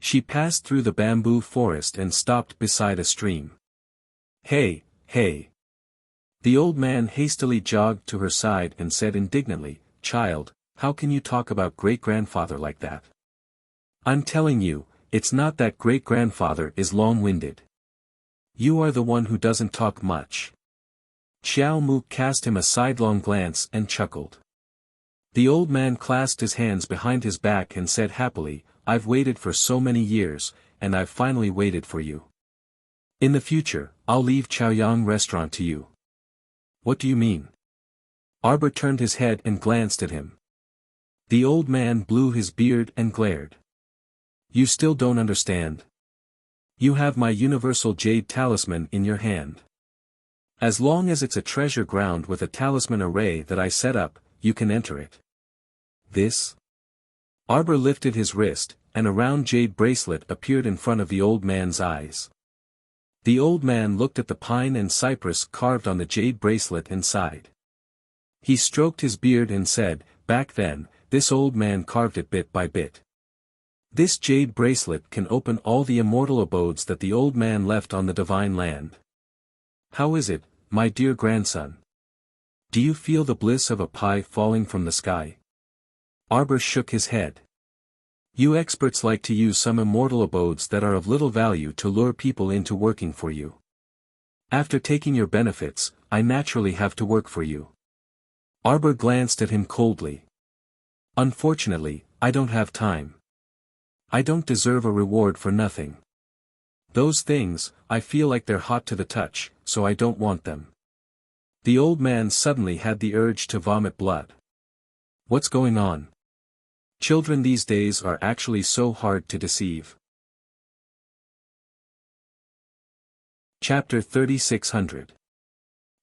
She passed through the bamboo forest and stopped beside a stream. Hey. The old man hastily jogged to her side and said indignantly, "Child, how can you talk about great-grandfather like that? I'm telling you, it's not that great-grandfather is long-winded. You are the one who doesn't talk much." Xiao Mu cast him a sidelong glance and chuckled. The old man clasped his hands behind his back and said happily, "I've waited for so many years, and I've finally waited for you. In the future, I'll leave Chaoyang restaurant to you." "What do you mean?" Arbor turned his head and glanced at him. The old man blew his beard and glared. "You still don't understand? You have my universal jade talisman in your hand. As long as it's a treasure ground with a talisman array that I set up, you can enter it. This?" Arbor lifted his wrist, and a round jade bracelet appeared in front of the old man's eyes. The old man looked at the pine and cypress carved on the jade bracelet and sighed. He stroked his beard and said, "Back then, this old man carved it bit by bit. This jade bracelet can open all the immortal abodes that the old man left on the divine land. How is it, my dear grandson? Do you feel the bliss of a pie falling from the sky?" Arbor shook his head. "You experts like to use some immortal abodes that are of little value to lure people into working for you. After taking your benefits, I naturally have to work for you." Arbor glanced at him coldly. "Unfortunately, I don't have time. I don't deserve a reward for nothing. Those things, I feel like they're hot to the touch, so I don't want them." The old man suddenly had the urge to vomit blood. What's going on? Children these days are actually so hard to deceive. Chapter 3600.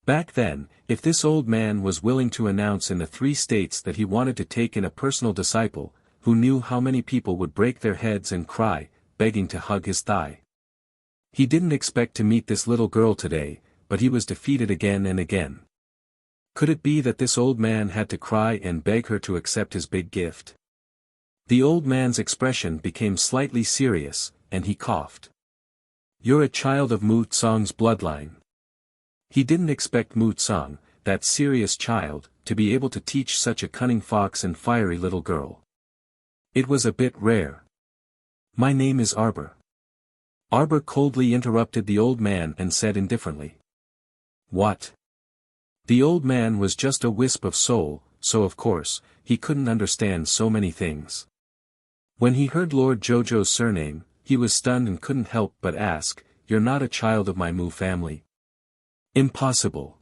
Back then, if this old man was willing to announce in the 3 states that he wanted to take in a personal disciple, who knew how many people would break their heads and cry, begging to hug his thigh. He didn't expect to meet this little girl today, but he was defeated again and again. Could it be that this old man had to cry and beg her to accept his big gift? The old man's expression became slightly serious, and he coughed. "You're a child of Mu Tsang's bloodline." He didn't expect Mu Tsang, that serious child, to be able to teach such a cunning fox and fiery little girl. It was a bit rare. "My name is Arbor." Arbor coldly interrupted the old man and said indifferently. "What?" The old man was just a wisp of soul, so of course, he couldn't understand so many things. When he heard Lord Jojo's surname, he was stunned and couldn't help but ask, "You're not a child of my Mu family?" "Impossible."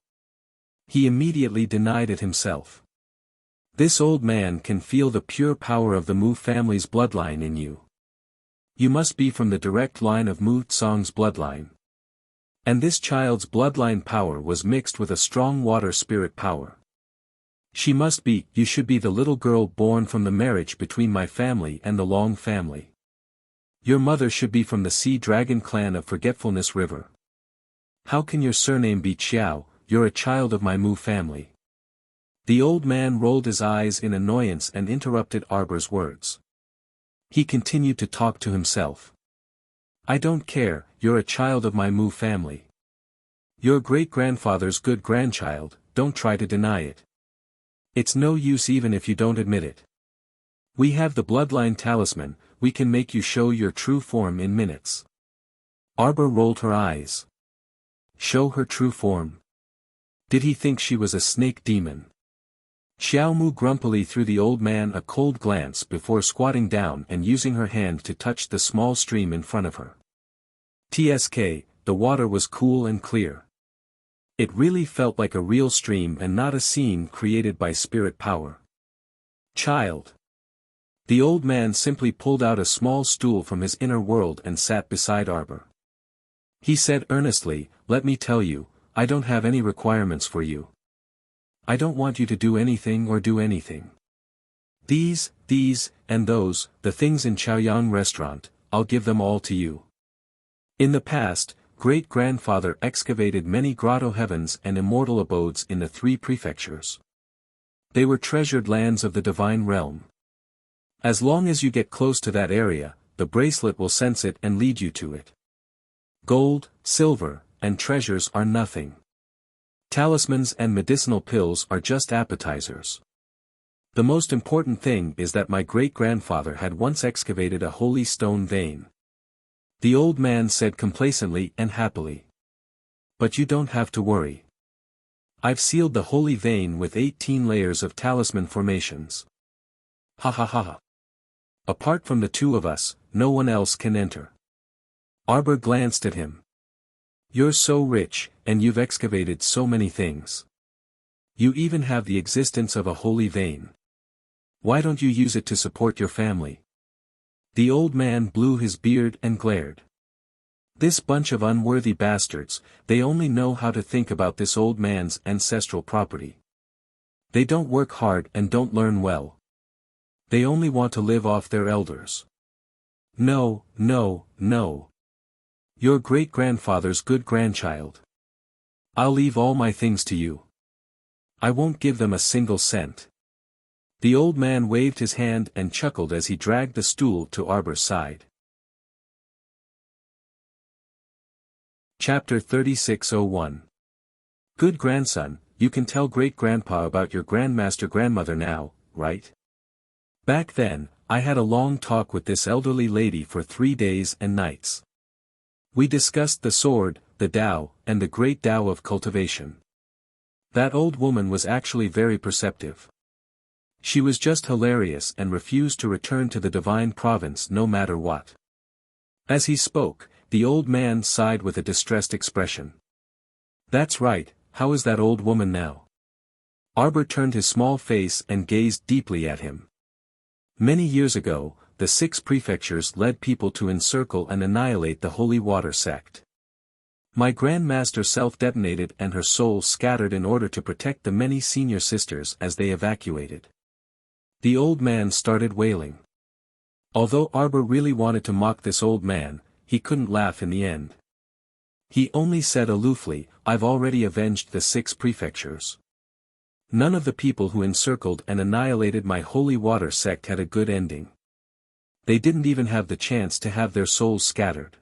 He immediately denied it himself. "This old man can feel the pure power of the Mu family's bloodline in you. You must be from the direct line of Mu Tsang's bloodline. And this child's bloodline power was mixed with a strong water spirit power. You should be the little girl born from the marriage between my family and the Long family. Your mother should be from the Sea Dragon clan of Forgetfulness River. How can your surname be Xiao? You're a child of my Mu family." The old man rolled his eyes in annoyance and interrupted Arbor's words. He continued to talk to himself. "I don't care, you're a child of my Mu family. Your great-grandfather's good grandchild, don't try to deny it. It's no use even if you don't admit it. We have the bloodline talisman, we can make you show your true form in minutes." Arbor rolled her eyes. Show her true form? Did he think she was a snake demon? Xiao Mu grumpily threw the old man a cold glance before squatting down and using her hand to touch the small stream in front of her. TSK, the water was cool and clear. It really felt like a real stream and not a scene created by spirit power. "Child." The old man simply pulled out a small stool from his inner world and sat beside Arbor. He said earnestly, "Let me tell you, I don't have any requirements for you. I don't want you to do anything or do anything. These, and those, the things in Chaoyang restaurant, I'll give them all to you." In the past, great-grandfather excavated many grotto heavens and immortal abodes in the 3 prefectures. They were treasured lands of the divine realm. As long as you get close to that area, the bracelet will sense it and lead you to it. Gold, silver, and treasures are nothing. Talismans and medicinal pills are just appetizers. The most important thing is that my great-grandfather had once excavated a holy stone vein. The old man said complacently and happily. "But you don't have to worry. I've sealed the holy vein with 18 layers of talisman formations. Ha ha ha ha. Apart from the 2 of us, no one else can enter." Arbor glanced at him. "You're so rich, and you've excavated so many things. You even have the existence of a holy vein. Why don't you use it to support your family?" The old man blew his beard and glared. This bunch of unworthy bastards, they only know how to think about this old man's ancestral property. They don't work hard and don't learn well. They only want to live off their elders. No, no, no. Your great-grandfather's good grandchild. I'll leave all my things to you. I won't give them a single cent. The old man waved his hand and chuckled as he dragged the stool to Arbor's side. Chapter 3601. Good grandson, you can tell great-grandpa about your grandmaster-grandmother now, right? Back then, I had a long talk with this elderly lady for 3 days and nights. We discussed the sword, the Tao, and the great Tao of cultivation. That old woman was actually very perceptive. She was just hilarious and refused to return to the divine province no matter what. As he spoke, the old man sighed with a distressed expression. That's right, how is that old woman now? Arbor turned his small face and gazed deeply at him. Many years ago, the 6 prefectures led people to encircle and annihilate the holy water sect. My grandmaster self-detonated and her soul scattered in order to protect the many senior sisters as they evacuated. The old man started wailing. Although Arbor really wanted to mock this old man, he couldn't laugh in the end. He only said aloofly, "I've already avenged the 6 prefectures. None of the people who encircled and annihilated my holy water sect had a good ending. They didn't even have the chance to have their souls scattered."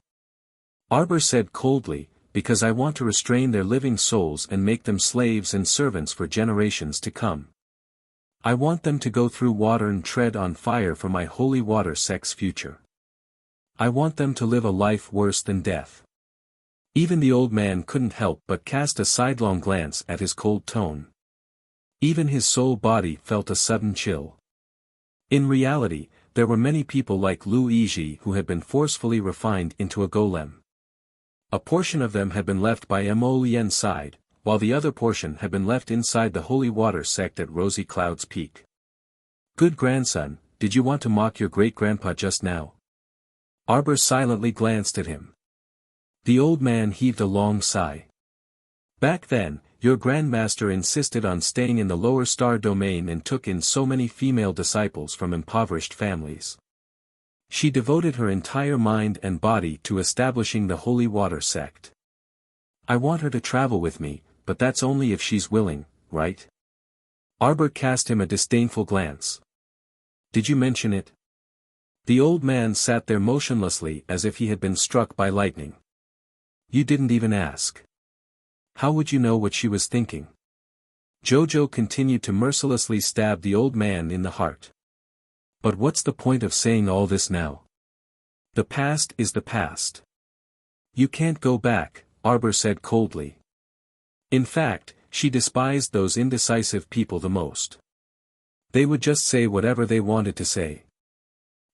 Arbor said coldly, "Because I want to restrain their living souls and make them slaves and servants for generations to come. I want them to go through water and tread on fire for my holy water sect's future. I want them to live a life worse than death." Even the old man couldn't help but cast a sidelong glance at his cold tone. Even his soul body felt a sudden chill. In reality, there were many people like Lu Yizhi who had been forcefully refined into a golem. A portion of them had been left by Mo Lian's side, while the other portion had been left inside the holy water sect at Rosy Cloud's Peak. "Good grandson, did you want to mock your great-grandpa just now?" Arbor silently glanced at him. The old man heaved a long sigh. "Back then, your grandmaster insisted on staying in the lower star domain and took in so many female disciples from impoverished families. She devoted her entire mind and body to establishing the holy water sect. I want her to travel with me, but that's only if she's willing, right?" Arbor cast him a disdainful glance. "Did you mention it?" The old man sat there motionlessly as if he had been struck by lightning. "You didn't even ask. How would you know what she was thinking?" Jojo continued to mercilessly stab the old man in the heart. "But what's the point of saying all this now? The past is the past. You can't go back," Arbor said coldly. In fact, she despised those indecisive people the most. They would just say whatever they wanted to say.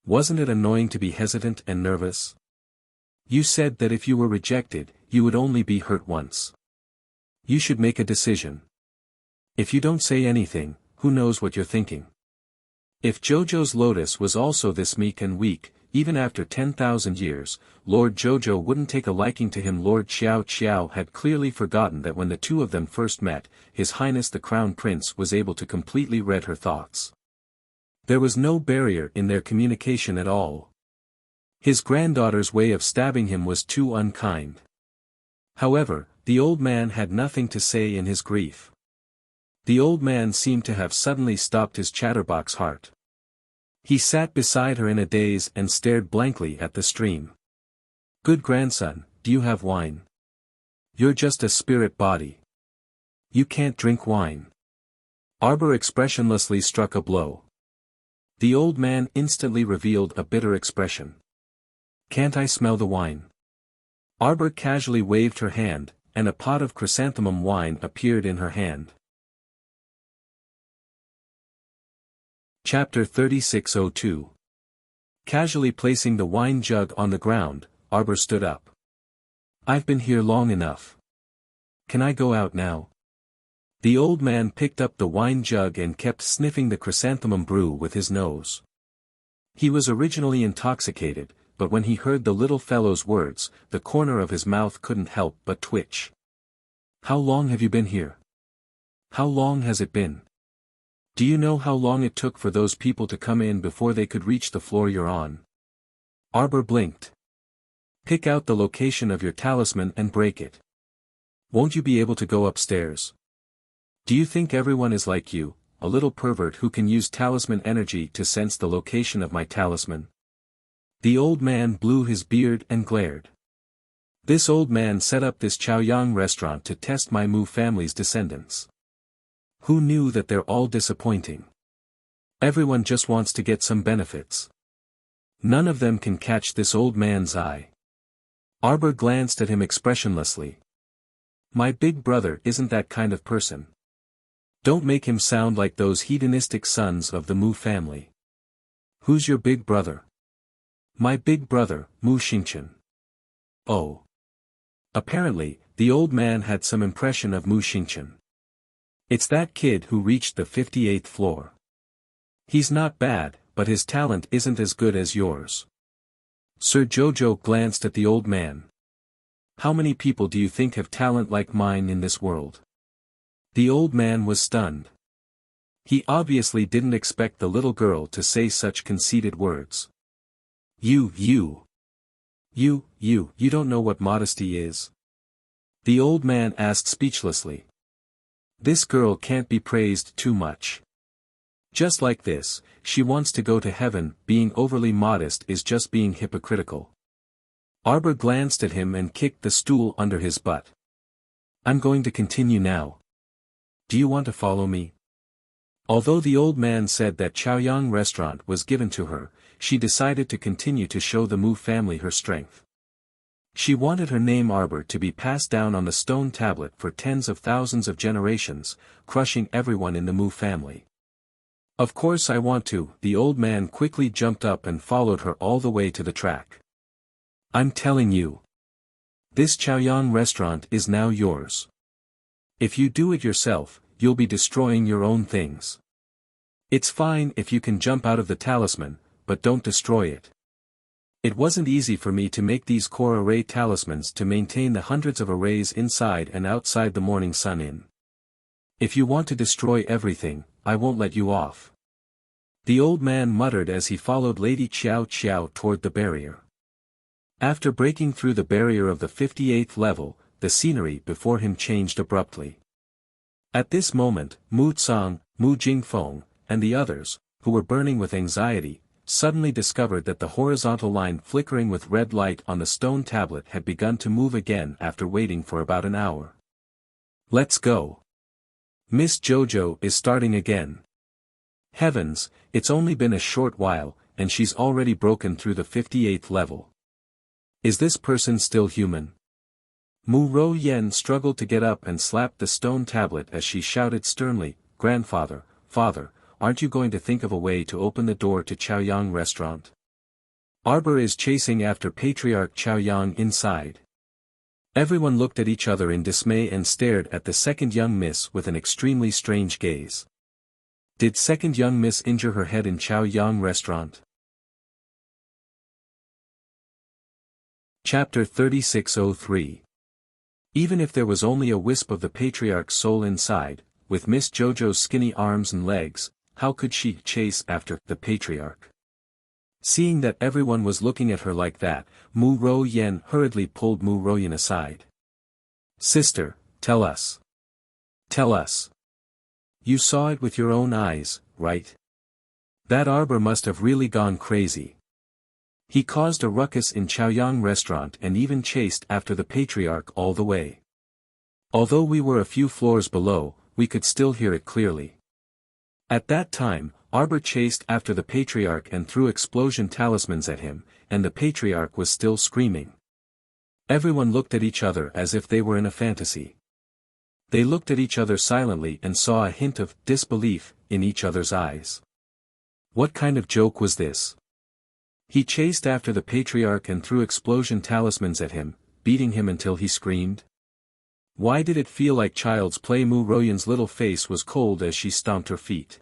Wasn't it annoying to be hesitant and nervous? You said that if you were rejected, you would only be hurt once. You should make a decision. If you don't say anything, who knows what you're thinking? If Jojo's lotus was also this meek and weak, even after 10,000 years, Lord Jojo wouldn't take a liking to him. Lord Xiao Xiao had clearly forgotten that when the two of them first met, His Highness the Crown Prince was able to completely read her thoughts. There was no barrier in their communication at all. His granddaughter's way of stabbing him was too unkind. However, the old man had nothing to say in his grief. The old man seemed to have suddenly stopped his chatterbox heart. He sat beside her in a daze and stared blankly at the stream. "Good grandson, do you have wine? You're just a spirit body. You can't drink wine." Arbor expressionlessly struck a blow. The old man instantly revealed a bitter expression. "Can't I smell the wine?" Arbor casually waved her hand, and a pot of chrysanthemum wine appeared in her hand. Chapter 3602. Casually placing the wine jug on the ground, Arbor stood up. "I've been here long enough. Can I go out now?" The old man picked up the wine jug and kept sniffing the chrysanthemum brew with his nose. He was originally intoxicated, but when he heard the little fellow's words, the corner of his mouth couldn't help but twitch. "How long have you been here? How long has it been? Do you know how long it took for those people to come in before they could reach the floor you're on?" Arbor blinked. "Pick out the location of your talisman and break it. Won't you be able to go upstairs? Do you think everyone is like you, a little pervert who can use talisman energy to sense the location of my talisman?" The old man blew his beard and glared. "This old man set up this Chaoyang restaurant to test my Mu family's descendants. Who knew that they're all disappointing? Everyone just wants to get some benefits. None of them can catch this old man's eye." Arbor glanced at him expressionlessly. "My big brother isn't that kind of person. Don't make him sound like those hedonistic sons of the Mu family." "Who's your big brother?" "My big brother, Mu Xingqian." "Oh." Apparently, the old man had some impression of Mu Xingqian. "It's that kid who reached the 58th floor. He's not bad, but his talent isn't as good as yours." Sir Jojo glanced at the old man. How many people do you think have talent like mine in this world? The old man was stunned. He obviously didn't expect the little girl to say such conceited words. You don't know what modesty is? The old man asked speechlessly. This girl can't be praised too much. Just like this, she wants to go to heaven. Being overly modest is just being hypocritical. Arbor glanced at him and kicked the stool under his butt. I'm going to continue now. Do you want to follow me? Although the old man said that Chaoyang restaurant was given to her, she decided to continue to show the Mu family her strength. She wanted her name Arbor to be passed down on the stone tablet for tens of thousands of generations, crushing everyone in the Mu family. Of course I want to. The old man quickly jumped up and followed her all the way to the track. I'm telling you. This Chaoyang restaurant is now yours. If you do it yourself, you'll be destroying your own things. It's fine if you can jump out of the talisman, but don't destroy it. It wasn't easy for me to make these core array talismans to maintain the hundreds of arrays inside and outside the morning sun in. If you want to destroy everything, I won't let you off. The old man muttered as he followed Lady Qiao Qiao toward the barrier. After breaking through the barrier of the 58th level, the scenery before him changed abruptly. At this moment, Mu Tsang, Mu Jingfeng, and the others, who were burning with anxiety, suddenly discovered that the horizontal line flickering with red light on the stone tablet had begun to move again after waiting for about an hour. Let's go. Miss Jojo is starting again. Heavens, it's only been a short while, and she's already broken through the 58th level. Is this person still human? Mu Ro Yen struggled to get up and slapped the stone tablet as she shouted sternly, Grandfather, Father, aren't you going to think of a way to open the door to Chaoyang restaurant? Arbor is chasing after Patriarch Chaoyang inside. Everyone looked at each other in dismay and stared at the second young miss with an extremely strange gaze. Did second young miss injure her head in Chaoyang restaurant? Chapter 3603. Even if there was only a wisp of the patriarch's soul inside, with Miss Jojo's skinny arms and legs, how could she chase after the patriarch? Seeing that everyone was looking at her like that, Mu Ro Yen hurriedly pulled Mu Ro Yen aside. Sister, tell us. Tell us. You saw it with your own eyes, right? That Arbor must have really gone crazy. He caused a ruckus in Chaoyang restaurant and even chased after the patriarch all the way. Although we were a few floors below, we could still hear it clearly. At that time, Arbor chased after the patriarch and threw explosion talismans at him, and the patriarch was still screaming. Everyone looked at each other as if they were in a fantasy. They looked at each other silently and saw a hint of disbelief in each other's eyes. What kind of joke was this? He chased after the patriarch and threw explosion talismans at him, beating him until he screamed. Why did it feel like child's play? Mu Royan's little face was cold as she stomped her feet.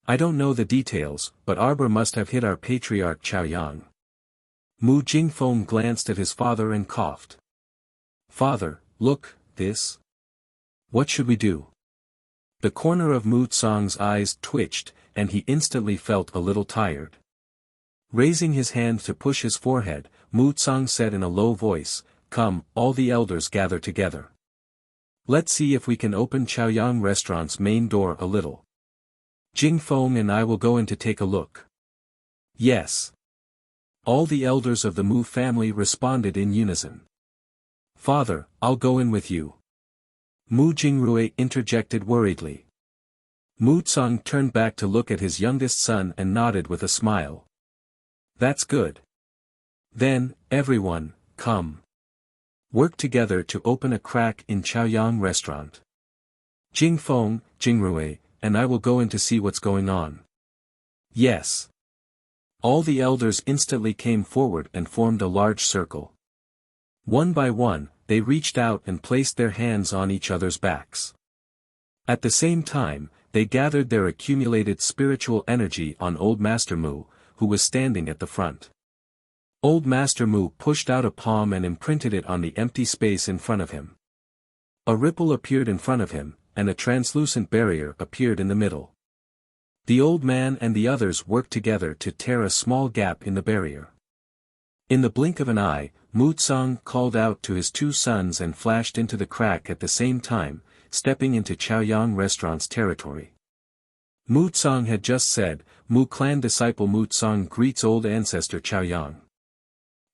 I don't know the details, but Arbor must have hit our patriarch Chaoyang. Mu Jingfeng glanced at his father and coughed. Father, look, this? What should we do? The corner of Mu Tsang's eyes twitched, and he instantly felt a little tired. Raising his hand to push his forehead, Mu Tsang said in a low voice, Come, all the elders gather together. Let's see if we can open Chaoyang restaurant's main door a little. Jingfeng and I will go in to take a look. Yes. All the elders of the Mu family responded in unison. Father, I'll go in with you. Mu Jingrui interjected worriedly. Mu Tsang turned back to look at his youngest son and nodded with a smile. That's good. Then, everyone, come. Work together to open a crack in Chaoyang restaurant. Jingfeng, Jingrui, and I will go in to see what's going on. Yes. All the elders instantly came forward and formed a large circle. One by one, they reached out and placed their hands on each other's backs. At the same time, they gathered their accumulated spiritual energy on Old Master Mu, who was standing at the front. Old Master Mu pushed out a palm and imprinted it on the empty space in front of him. A ripple appeared in front of him, and a translucent barrier appeared in the middle. The old man and the others worked together to tear a small gap in the barrier. In the blink of an eye, Mu Tsang called out to his two sons and flashed into the crack at the same time, stepping into Chaoyang Restaurant's territory. Mu Tsang had just said, Mu clan disciple Mu Tsang greets old ancestor Chaoyang.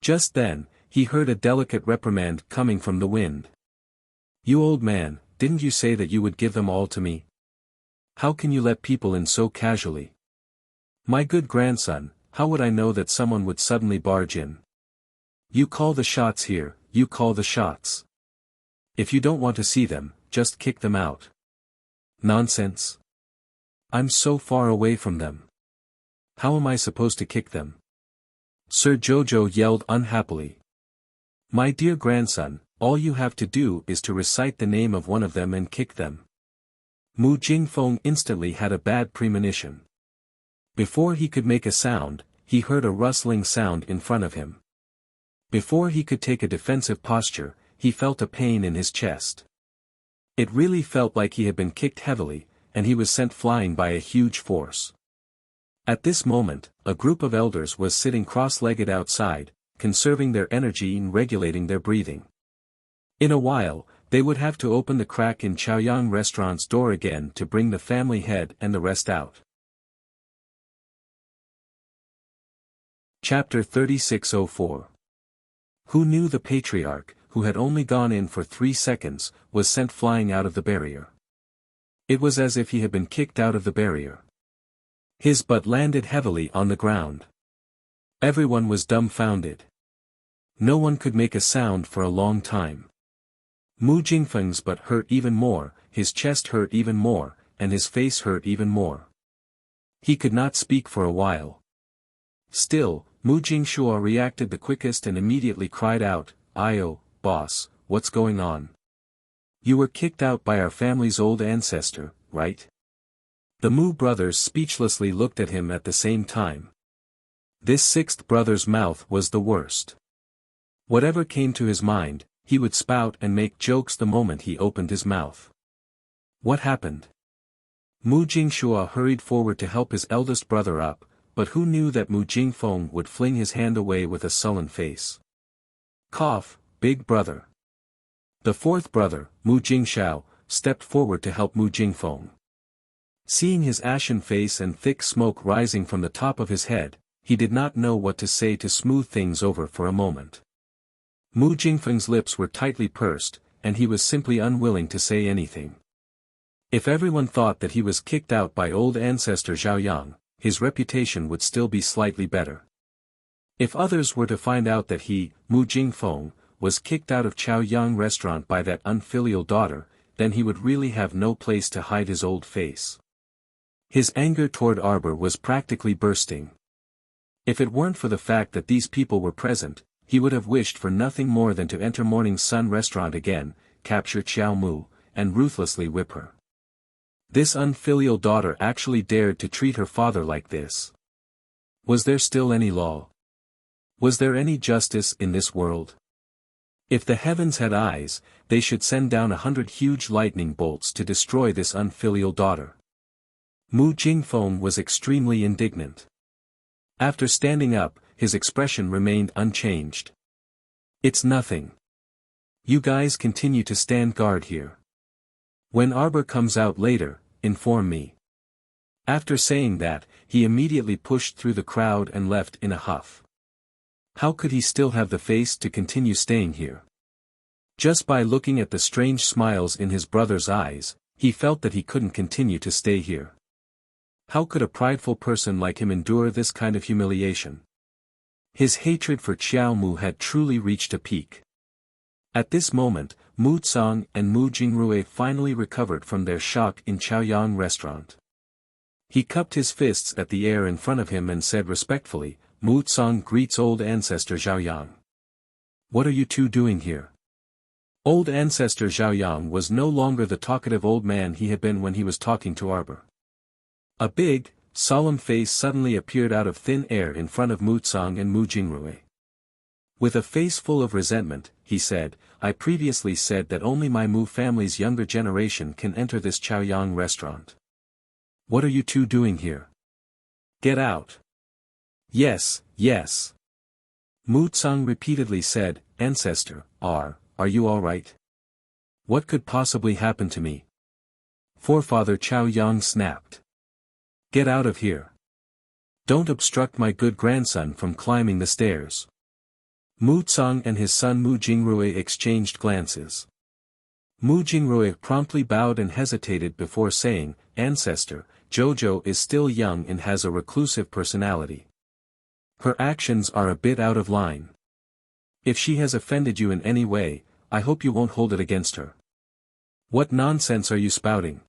Just then, he heard a delicate reprimand coming from the wind. You old man, didn't you say that you would give them all to me? How can you let people in so casually? My good grandson, how would I know that someone would suddenly barge in? You call the shots here, you call the shots. If you don't want to see them, just kick them out. Nonsense. I'm so far away from them. How am I supposed to kick them? Sir Jojo yelled unhappily. My dear grandson, all you have to do is to recite the name of one of them and kick them. Mu Jingfeng instantly had a bad premonition. Before he could make a sound, he heard a rustling sound in front of him. Before he could take a defensive posture, he felt a pain in his chest. It really felt like he had been kicked heavily, and he was sent flying by a huge force. At this moment, a group of elders was sitting cross-legged outside, conserving their energy and regulating their breathing. In a while, they would have to open the crack in Chaoyang Restaurant's door again to bring the family head and the rest out. Chapter 3604. Who knew the patriarch, who had only gone in for 3 seconds, was sent flying out of the barrier. It was as if he had been kicked out of the barrier. His butt landed heavily on the ground. Everyone was dumbfounded. No one could make a sound for a long time. Mu Jingfeng's butt hurt even more, his chest hurt even more, and his face hurt even more. He could not speak for a while. Still, Mu Jingshua reacted the quickest and immediately cried out, "Ayo, boss, what's going on? You were kicked out by our family's old ancestor, right?" The Mu brothers speechlessly looked at him at the same time. This sixth brother's mouth was the worst. Whatever came to his mind, he would spout and make jokes the moment he opened his mouth. What happened? Mu Jingshua hurried forward to help his eldest brother up, but who knew that Mu Jingfeng would fling his hand away with a sullen face. Cough, big brother. The fourth brother, Mu Jingshao, stepped forward to help Mu Jingfeng. Seeing his ashen face and thick smoke rising from the top of his head, he did not know what to say to smooth things over for a moment. Mu Jingfeng's lips were tightly pursed, and he was simply unwilling to say anything. If everyone thought that he was kicked out by old ancestor Zhaoyang, his reputation would still be slightly better. If others were to find out that he, Mu Jingfeng, was kicked out of Chaoyang Restaurant by that unfilial daughter, then he would really have no place to hide his old face. His anger toward Arbor was practically bursting. If it weren't for the fact that these people were present, he would have wished for nothing more than to enter Morning Sun Restaurant again, capture Xiao Mu, and ruthlessly whip her. This unfilial daughter actually dared to treat her father like this. Was there still any law? Was there any justice in this world? If the heavens had eyes, they should send down 100 huge lightning bolts to destroy this unfilial daughter. Mu Jingfeng was extremely indignant. After standing up, his expression remained unchanged. It's nothing. You guys continue to stand guard here. When Arbor comes out later, inform me. After saying that, he immediately pushed through the crowd and left in a huff. How could he still have the face to continue staying here? Just by looking at the strange smiles in his brother's eyes, he felt that he couldn't continue to stay here. How could a prideful person like him endure this kind of humiliation? His hatred for Xiao Mu had truly reached a peak. At this moment, Mu Tsang and Mu Jingrui finally recovered from their shock in Chaoyang Restaurant. He cupped his fists at the air in front of him and said respectfully, "Mu Tsang greets old ancestor Zhaoyang. What are you two doing here?" Old ancestor Zhaoyang was no longer the talkative old man he had been when he was talking to Arbor. A big, solemn face suddenly appeared out of thin air in front of Mu Tsang and Mu Jingrui. With a face full of resentment, he said, I previously said that only my Mu family's younger generation can enter this Chaoyang restaurant. What are you two doing here? Get out. Yes, yes. Mu Tsang repeatedly said, Ancestor, are you alright? What could possibly happen to me? Forefather Chaoyang snapped. Get out of here. Don't obstruct my good grandson from climbing the stairs. Mu Tsang and his son Mu Jingrui exchanged glances. Mu Jingrui promptly bowed and hesitated before saying, Ancestor, Jojo is still young and has a reclusive personality. Her actions are a bit out of line. If she has offended you in any way, I hope you won't hold it against her. What nonsense are you spouting?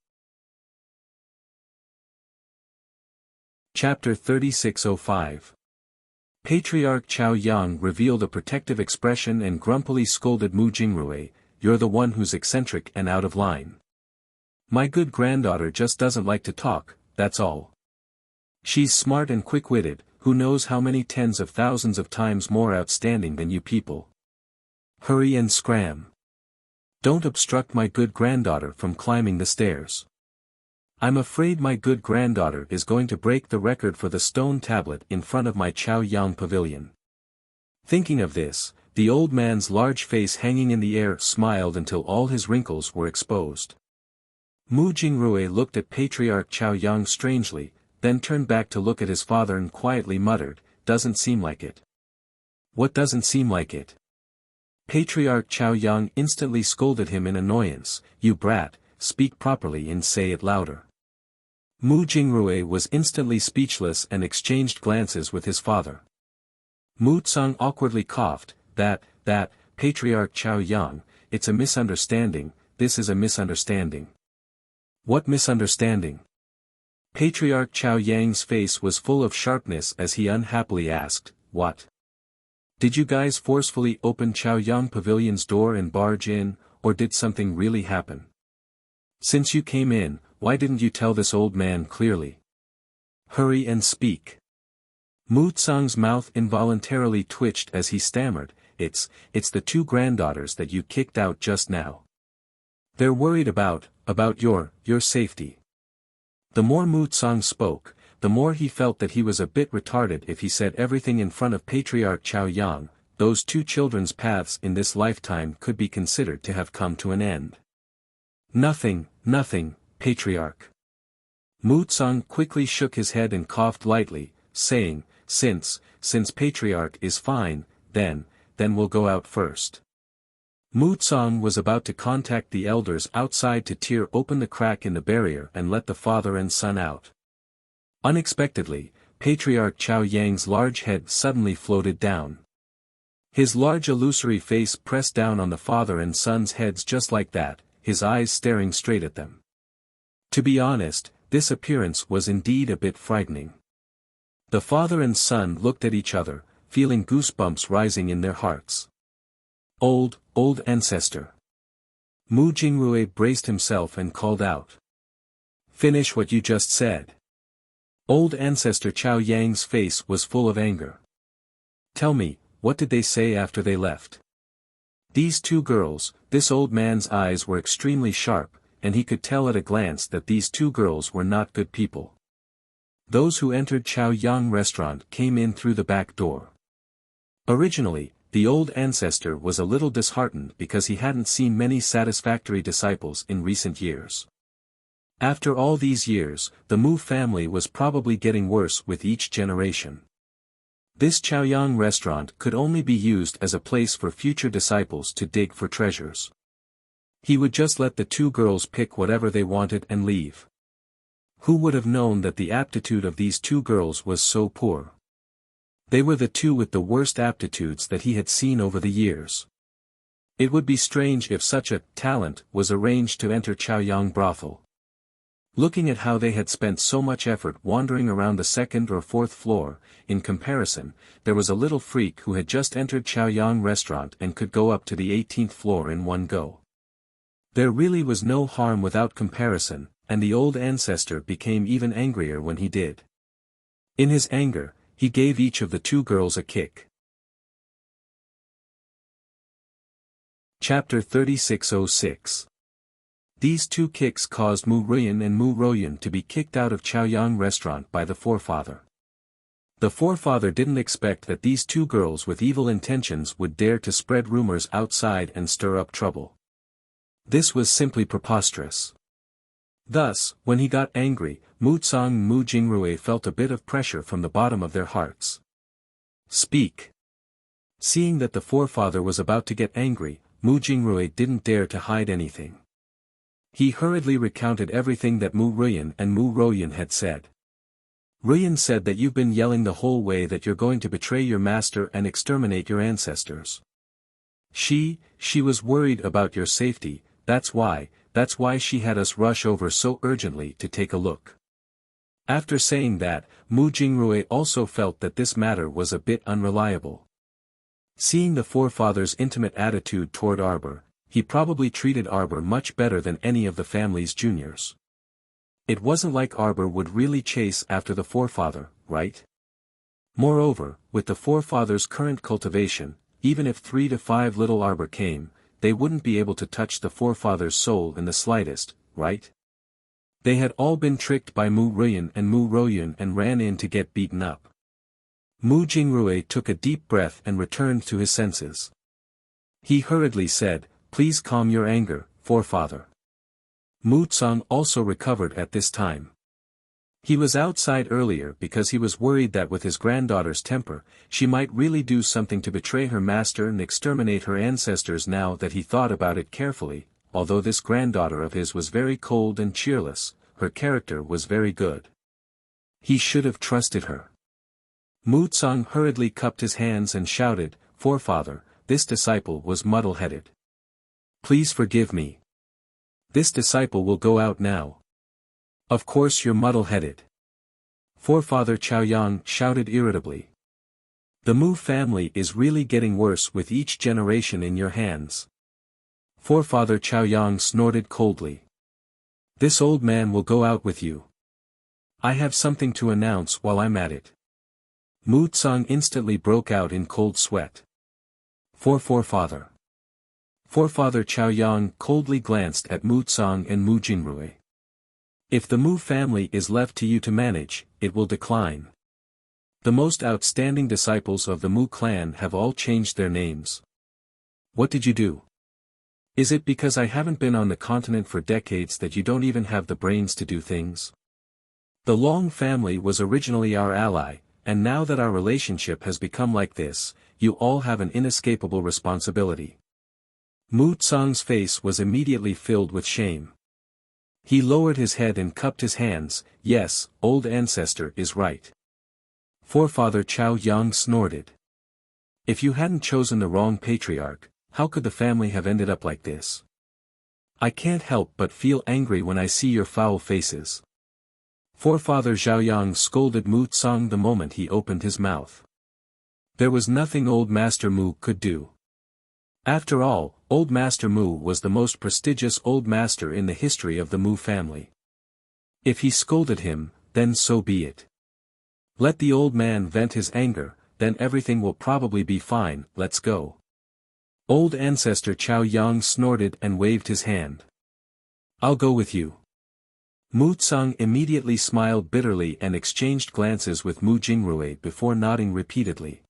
Chapter 3605. Patriarch Chaoyang revealed a protective expression and grumpily scolded Mu Jingrui, you're the one who's eccentric and out of line. My good granddaughter just doesn't like to talk, that's all. She's smart and quick-witted, who knows how many tens of thousands of times more outstanding than you people. Hurry and scram. Don't obstruct my good granddaughter from climbing the stairs. I'm afraid my good granddaughter is going to break the record for the stone tablet in front of my Chaoyang pavilion. Thinking of this, the old man's large face hanging in the air smiled until all his wrinkles were exposed. Mu Jingrui looked at Patriarch Chaoyang strangely, then turned back to look at his father and quietly muttered, doesn't seem like it. What doesn't seem like it? Patriarch Chaoyang instantly scolded him in annoyance, you brat, speak properly and say it louder. Mu Jingrui was instantly speechless and exchanged glances with his father. Mu Tsang awkwardly coughed, that, Patriarch Chaoyang, it's a misunderstanding, this is a misunderstanding. What misunderstanding? Patriarch Chaoyang's face was full of sharpness as he unhappily asked, what? Did you guys forcefully open Chaoyang Pavilion's door and barge in, or did something really happen? Since you came in, why didn't you tell this old man clearly? Hurry and speak. Mu Tsang's mouth involuntarily twitched as he stammered, it's the two granddaughters that you kicked out just now. They're worried about your safety. The more Mu Tsang spoke, the more he felt that he was a bit retarded if he said everything in front of Patriarch Chaoyang, those two children's paths in this lifetime could be considered to have come to an end. Nothing, Patriarch. Mu Tsang quickly shook his head and coughed lightly, saying, since Patriarch is fine, then we'll go out first. Mu Tsang was about to contact the elders outside to tear open the crack in the barrier and let the father and son out. Unexpectedly, Patriarch Chaoyang's large head suddenly floated down. His large illusory face pressed down on the father and son's heads just like that, his eyes staring straight at them. To be honest, this appearance was indeed a bit frightening. The father and son looked at each other, feeling goosebumps rising in their hearts. Old ancestor. Mu Jingrui braced himself and called out. Finish what you just said. Old ancestor Chaoyang's face was full of anger. Tell me, what did they say after they left? These two girls, this old man's eyes were extremely sharp, and he could tell at a glance that these two girls were not good people. Those who entered Chaoyang restaurant came in through the back door. Originally, the old ancestor was a little disheartened because he hadn't seen many satisfactory disciples in recent years. After all these years, the Mu family was probably getting worse with each generation. This Chaoyang restaurant could only be used as a place for future disciples to dig for treasures. He would just let the two girls pick whatever they wanted and leave. Who would have known that the aptitude of these two girls was so poor? They were the two with the worst aptitudes that he had seen over the years. It would be strange if such a talent was arranged to enter Chaoyang brothel. Looking at how they had spent so much effort wandering around the second or fourth floor, in comparison, there was a little freak who had just entered Chaoyang restaurant and could go up to the 18th floor in one go. There really was no harm without comparison, and the old ancestor became even angrier when he did. In his anger, he gave each of the two girls a kick. Chapter 3606. These two kicks caused Mu Ruyan and Mu Royun to be kicked out of Chaoyang restaurant by the forefather. The forefather didn't expect that these two girls with evil intentions would dare to spread rumors outside and stir up trouble. This was simply preposterous. Thus, when he got angry, Mu Tsang and Mu Jingrui felt a bit of pressure from the bottom of their hearts. Speak. Seeing that the forefather was about to get angry, Mu Jingrui didn't dare to hide anything. He hurriedly recounted everything that Mu Ruyan and Mu Royun had said. Ruyan said that you've been yelling the whole way that you're going to betray your master and exterminate your ancestors. She was worried about your safety, that's why she had us rush over so urgently to take a look. After saying that, Mu Jingrui also felt that this matter was a bit unreliable. Seeing the forefather's intimate attitude toward Arbor, he probably treated Arbor much better than any of the family's juniors. It wasn't like Arbor would really chase after the forefather, right? Moreover, with the forefather's current cultivation, even if 3 to 5 little Arbor came, they wouldn't be able to touch the forefather's soul in the slightest, right? They had all been tricked by Mu Ruyan and Mu Royun and ran in to get beaten up. Mu Jingrui took a deep breath and returned to his senses. He hurriedly said, "Please calm your anger, forefather." Mu Tsang also recovered at this time. He was outside earlier because he was worried that with his granddaughter's temper, she might really do something to betray her master and exterminate her ancestors. Now that he thought about it carefully, although this granddaughter of his was very cold and cheerless, her character was very good. He should have trusted her. Mu Tsang hurriedly cupped his hands and shouted, "Forefather, this disciple was muddle-headed. Please forgive me. This disciple will go out now." "Of course you're muddle-headed." Forefather Chaoyang shouted irritably. "The Mu family is really getting worse with each generation in your hands." Forefather Chaoyang snorted coldly. "This old man will go out with you. I have something to announce while I'm at it." Mu Tsang instantly broke out in cold sweat. Forefather. Forefather Chaoyang coldly glanced at Mu Tsang and Mu Jingrui. "If the Mu family is left to you to manage, it will decline. The most outstanding disciples of the Mu clan have all changed their names. What did you do? Is it because I haven't been on the continent for decades that you don't even have the brains to do things? The Long family was originally our ally, and now that our relationship has become like this, you all have an inescapable responsibility." Mu Tsang's face was immediately filled with shame. He lowered his head and cupped his hands. "Yes, old ancestor is right." Forefather Chaoyang snorted. "If you hadn't chosen the wrong patriarch, how could the family have ended up like this? I can't help but feel angry when I see your foul faces." Forefather Zhaoyang scolded Mu Tsang the moment he opened his mouth. There was nothing old Master Mu could do. After all, old Master Mu was the most prestigious old master in the history of the Mu family. If he scolded him, then so be it. Let the old man vent his anger, then everything will probably be fine. Let's go. Old ancestor Chaoyang snorted and waved his hand. "I'll go with you." Mu Tsang immediately smiled bitterly and exchanged glances with Mu Jingrui before nodding repeatedly.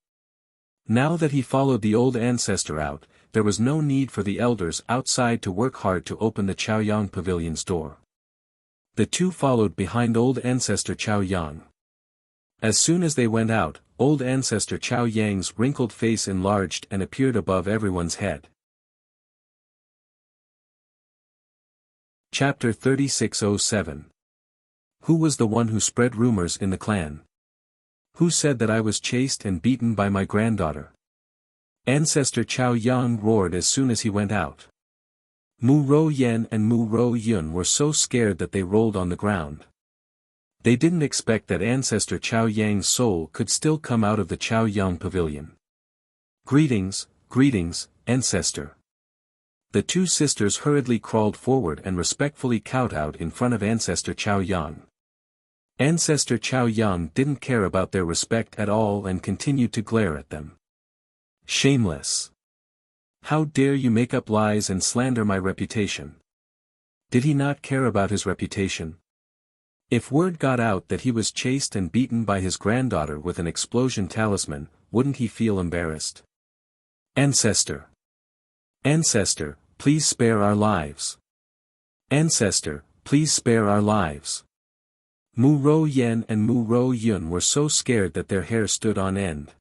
Now that he followed the old ancestor out, there was no need for the elders outside to work hard to open the Chaoyang pavilion's door. The two followed behind old ancestor Chaoyang. As soon as they went out, old ancestor Chaoyang's wrinkled face enlarged and appeared above everyone's head. Chapter 3607. Who was the one who spread rumors in the clan? Who said that I was chased and beaten by my granddaughter? Ancestor Chaoyang roared as soon as he went out. Mu Royan and Mu Royun were so scared that they rolled on the ground. They didn't expect that Ancestor Chaoyang's soul could still come out of the Chaoyang pavilion. "Greetings, greetings, Ancestor." The two sisters hurriedly crawled forward and respectfully kowtowed in front of Ancestor Chaoyang. Ancestor Chaoyang didn't care about their respect at all and continued to glare at them. Shameless. How dare you make up lies and slander my reputation? Did he not care about his reputation? If word got out that he was chased and beaten by his granddaughter with an explosion talisman, wouldn't he feel embarrassed? Ancestor! Ancestor, please spare our lives. Ancestor, please spare our lives. Mu Ro Yen and Mu Ro Yun were so scared that their hair stood on end.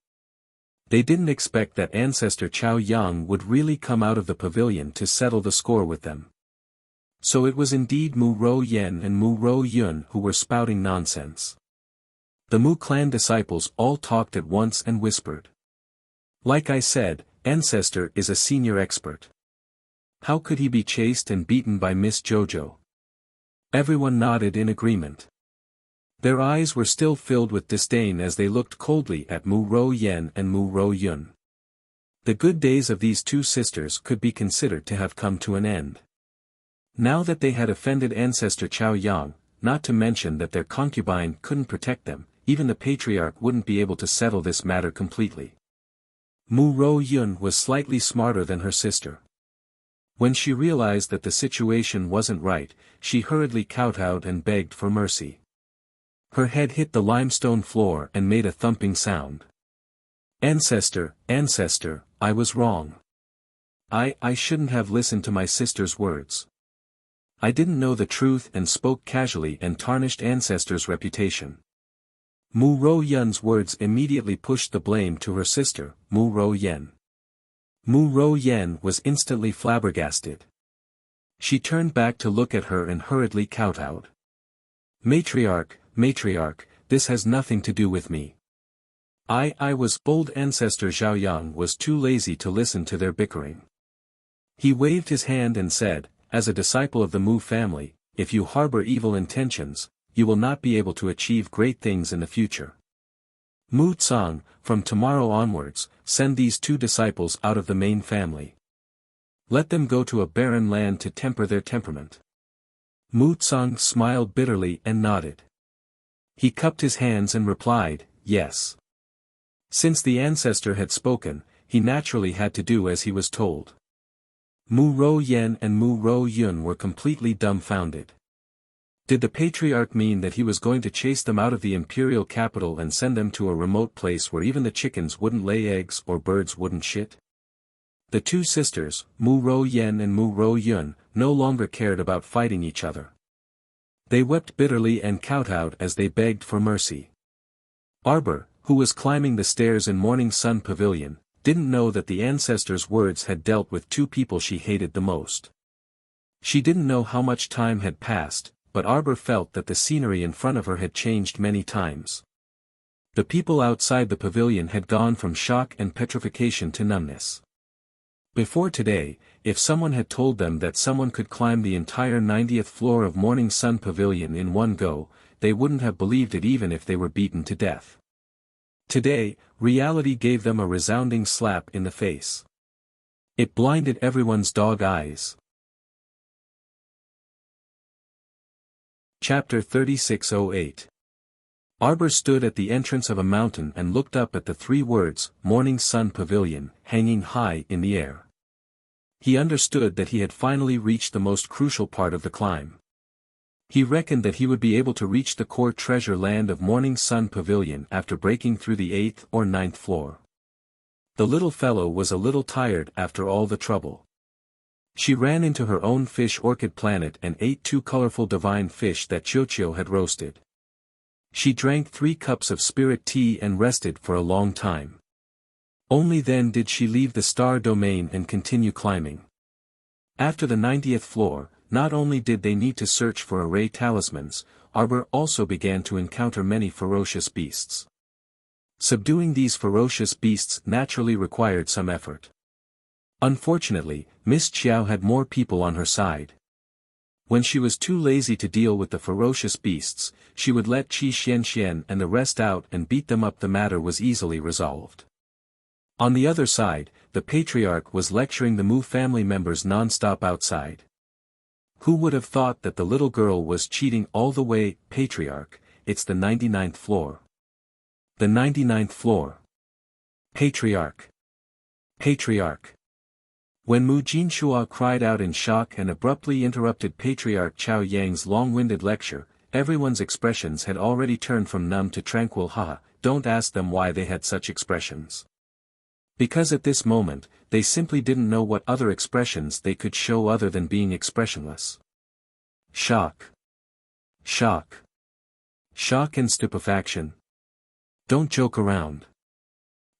They didn't expect that Ancestor Chao Yang would really come out of the pavilion to settle the score with them. So it was indeed Mu Ro Yen and Mu Ro Yun who were spouting nonsense. The Mu clan disciples all talked at once and whispered. Like I said, Ancestor is a senior expert. How could he be chased and beaten by Miss Jojo? Everyone nodded in agreement. Their eyes were still filled with disdain as they looked coldly at Mu Ro Yen and Mu Ro Yun. The good days of these two sisters could be considered to have come to an end. Now that they had offended Ancestor Chao Yang, not to mention that their concubine couldn't protect them, even the patriarch wouldn't be able to settle this matter completely. Mu Ro Yun was slightly smarter than her sister. When she realized that the situation wasn't right, she hurriedly kowtowed and begged for mercy. Her head hit the limestone floor and made a thumping sound. Ancestor, Ancestor, I was wrong. I shouldn't have listened to my sister's words. I didn't know the truth and spoke casually and tarnished Ancestor's reputation. Mu Ro Yun's words immediately pushed the blame to her sister, Mu Ro Yen. Mu Ro Yen was instantly flabbergasted. She turned back to look at her and hurriedly kowtowed. Matriarch, Matriarch, this has nothing to do with me. Old Ancestor Zhao Yang was too lazy to listen to their bickering. He waved his hand and said, as a disciple of the Mu family, if you harbor evil intentions, you will not be able to achieve great things in the future. Mu Tsang, from tomorrow onwards, send these two disciples out of the main family. Let them go to a barren land to temper their temperament. Mu Tsang smiled bitterly and nodded. He cupped his hands and replied, yes. Since the ancestor had spoken, he naturally had to do as he was told. Mu Ro Yen and Mu Ro Yun were completely dumbfounded. Did the patriarch mean that he was going to chase them out of the imperial capital and send them to a remote place where even the chickens wouldn't lay eggs or birds wouldn't shit? The two sisters, Mu Ro Yen and Mu Ro Yun, no longer cared about fighting each other. They wept bitterly and kowtowed as they begged for mercy. Arbor, who was climbing the stairs in Morning Sun Pavilion, didn't know that the ancestor's words had dealt with two people she hated the most. She didn't know how much time had passed, but Arbor felt that the scenery in front of her had changed many times. The people outside the pavilion had gone from shock and petrification to numbness. Before today, if someone had told them that someone could climb the entire 90th floor of Morning Sun Pavilion in one go, they wouldn't have believed it even if they were beaten to death. Today, reality gave them a resounding slap in the face. It blinded everyone's dog eyes. Chapter 3608. Arbor stood at the entrance of a mountain and looked up at the three words, Morning Sun Pavilion, hanging high in the air. He understood that he had finally reached the most crucial part of the climb. He reckoned that he would be able to reach the core treasure land of Morning Sun Pavilion after breaking through the 8th or 9th floor. The little fellow was a little tired after all the trouble. She ran into her own fish orchid planet and ate 2 colorful divine fish that Chiochio had roasted. She drank 3 cups of spirit tea and rested for a long time. Only then did she leave the star domain and continue climbing. After the 90th floor, not only did they need to search for array talismans, Arbor also began to encounter many ferocious beasts. Subduing these ferocious beasts naturally required some effort. Unfortunately, Miss Chiao had more people on her side. When she was too lazy to deal with the ferocious beasts, she would let Qi Xianxian and the rest out and beat them up. The matter was easily resolved. On the other side, the patriarch was lecturing the Mu family members non-stop outside. Who would have thought that the little girl was cheating all the way? Patriarch, it's the 99th floor. The 99th floor. Patriarch. Patriarch. When Mu Jinshua cried out in shock and abruptly interrupted Patriarch Chao Yang's long-winded lecture, everyone's expressions had already turned from numb to tranquil. Haha, don't ask them why they had such expressions. Because at this moment, they simply didn't know what other expressions they could show other than being expressionless. Shock. Shock. Shock and stupefaction. Don't joke around.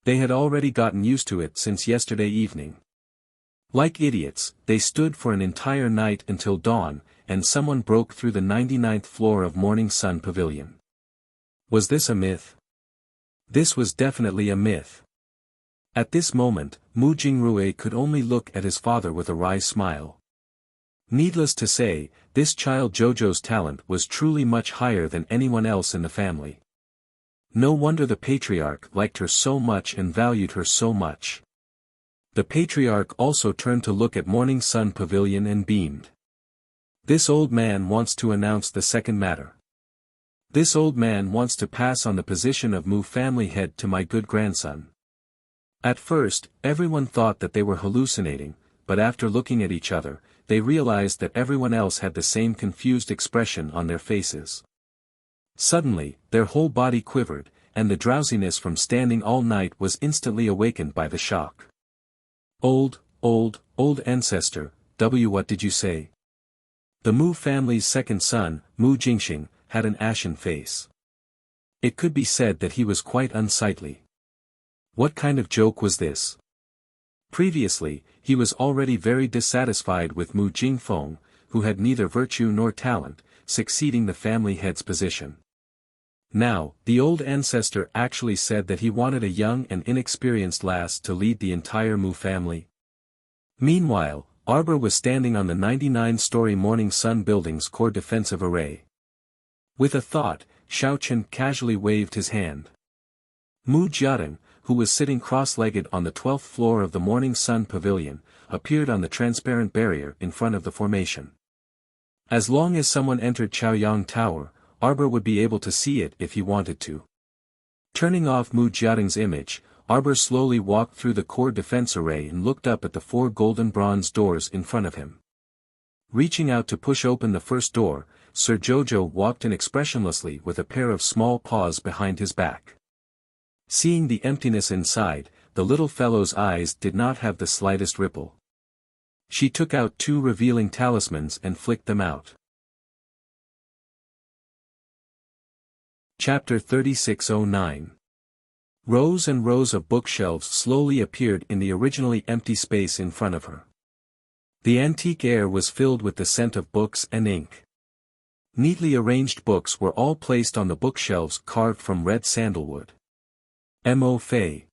They had already gotten used to it since yesterday evening. Like idiots, they stood for an entire night until dawn, and someone broke through the 99th floor of Morning Sun Pavilion. Was this a myth? This was definitely a myth. At this moment, Mu Jingrui could only look at his father with a wry smile. Needless to say, this child Jojo's talent was truly much higher than anyone else in the family. No wonder the patriarch liked her so much and valued her so much. The patriarch also turned to look at Morning Sun Pavilion and beamed. This old man wants to announce the second matter. This old man wants to pass on the position of Mu family head to my good grandson. At first, everyone thought that they were hallucinating, but after looking at each other, they realized that everyone else had the same confused expression on their faces. Suddenly, their whole body quivered, and the drowsiness from standing all night was instantly awakened by the shock. Old ancestor, what did you say? The Mu family's second son, Mu Jingxing, had an ashen face. It could be said that he was quite unsightly. What kind of joke was this? Previously, he was already very dissatisfied with Mu Jingfeng, who had neither virtue nor talent, succeeding the family head's position. Now, the old ancestor actually said that he wanted a young and inexperienced lass to lead the entire Mu family. Meanwhile, Arbor was standing on the 99-story Morning Sun building's core defensive array. With a thought, Xiaochen casually waved his hand. Mu Jiading, who was sitting cross-legged on the 12th floor of the Morning Sun Pavilion, appeared on the transparent barrier in front of the formation. As long as someone entered Chaoyang Tower, Arbor would be able to see it if he wanted to. Turning off Mu Jiading's image, Arbor slowly walked through the core defense array and looked up at the 4 golden bronze doors in front of him. Reaching out to push open the first door, Sir Jojo walked in expressionlessly with a pair of small paws behind his back. Seeing the emptiness inside, the little fellow's eyes did not have the slightest ripple. She took out 2 revealing talismans and flicked them out. Chapter 3609. Rows and rows of bookshelves slowly appeared in the originally empty space in front of her. The antique air was filled with the scent of books and ink. Neatly arranged books were all placed on the bookshelves carved from red sandalwood. Mo Fei.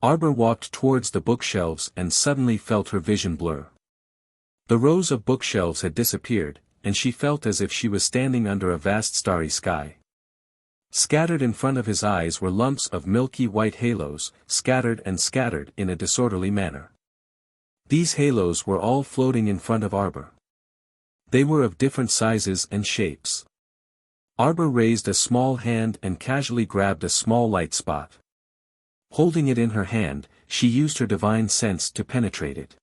Arbor walked towards the bookshelves and suddenly felt her vision blur. The rows of bookshelves had disappeared, and she felt as if she was standing under a vast starry sky. Scattered in front of his eyes were lumps of milky white halos, scattered in a disorderly manner. These halos were all floating in front of Arbor. They were of different sizes and shapes. Arbor raised a small hand and casually grabbed a small light spot. Holding it in her hand, she used her divine sense to penetrate it.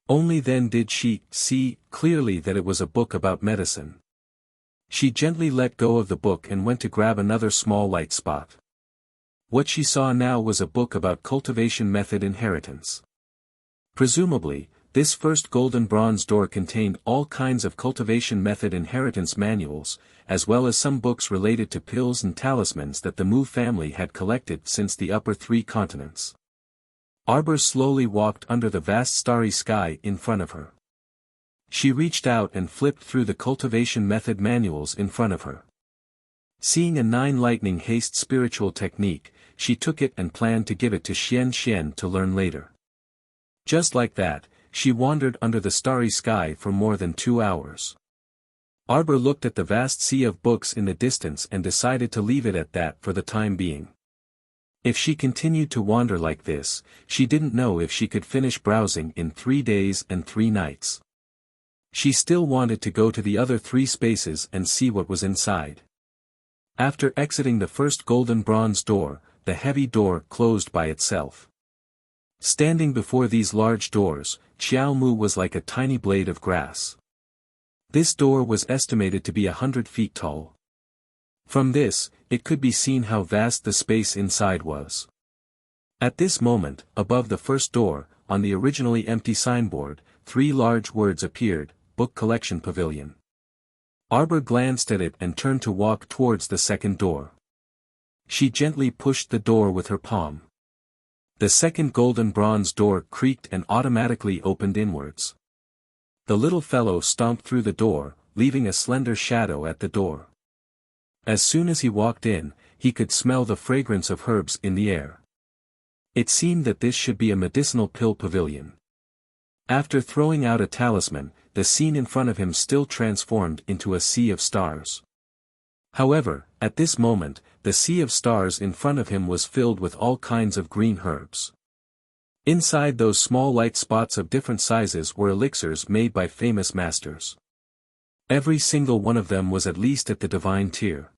Only then did she see clearly that it was a book about medicine. She gently let go of the book and went to grab another small light spot. What she saw now was a book about cultivation method inheritance. Presumably, this first golden bronze door contained all kinds of cultivation method inheritance manuals, as well as some books related to pills and talismans that the Mu family had collected since the upper 3 continents. Arbor slowly walked under the vast starry sky in front of her. She reached out and flipped through the cultivation method manuals in front of her. Seeing a 9 lightning haste spiritual technique, she took it and planned to give it to Xian to learn later. Just like that, she wandered under the starry sky for more than 2 hours. Arbor looked at the vast sea of books in the distance and decided to leave it at that for the time being. If she continued to wander like this, she didn't know if she could finish browsing in 3 days and 3 nights. She still wanted to go to the other 3 spaces and see what was inside. After exiting the first golden bronze door, the heavy door closed by itself. Standing before these large doors, Xiao Mu was like a tiny blade of grass. This door was estimated to be 100 feet tall. From this, it could be seen how vast the space inside was. At this moment, above the first door, on the originally empty signboard, 3 large words appeared: Book Collection Pavilion. Arbor glanced at it and turned to walk towards the second door. She gently pushed the door with her palm. The second golden bronze door creaked and automatically opened inwards. The little fellow stomped through the door, leaving a slender shadow at the door. As soon as he walked in, he could smell the fragrance of herbs in the air. It seemed that this should be a medicinal pill pavilion. After throwing out a talisman, the scene in front of him still transformed into a sea of stars. However, at this moment, the sea of stars in front of him was filled with all kinds of green herbs. Inside those small light spots of different sizes were elixirs made by famous masters. Every single one of them was at least at the divine tier.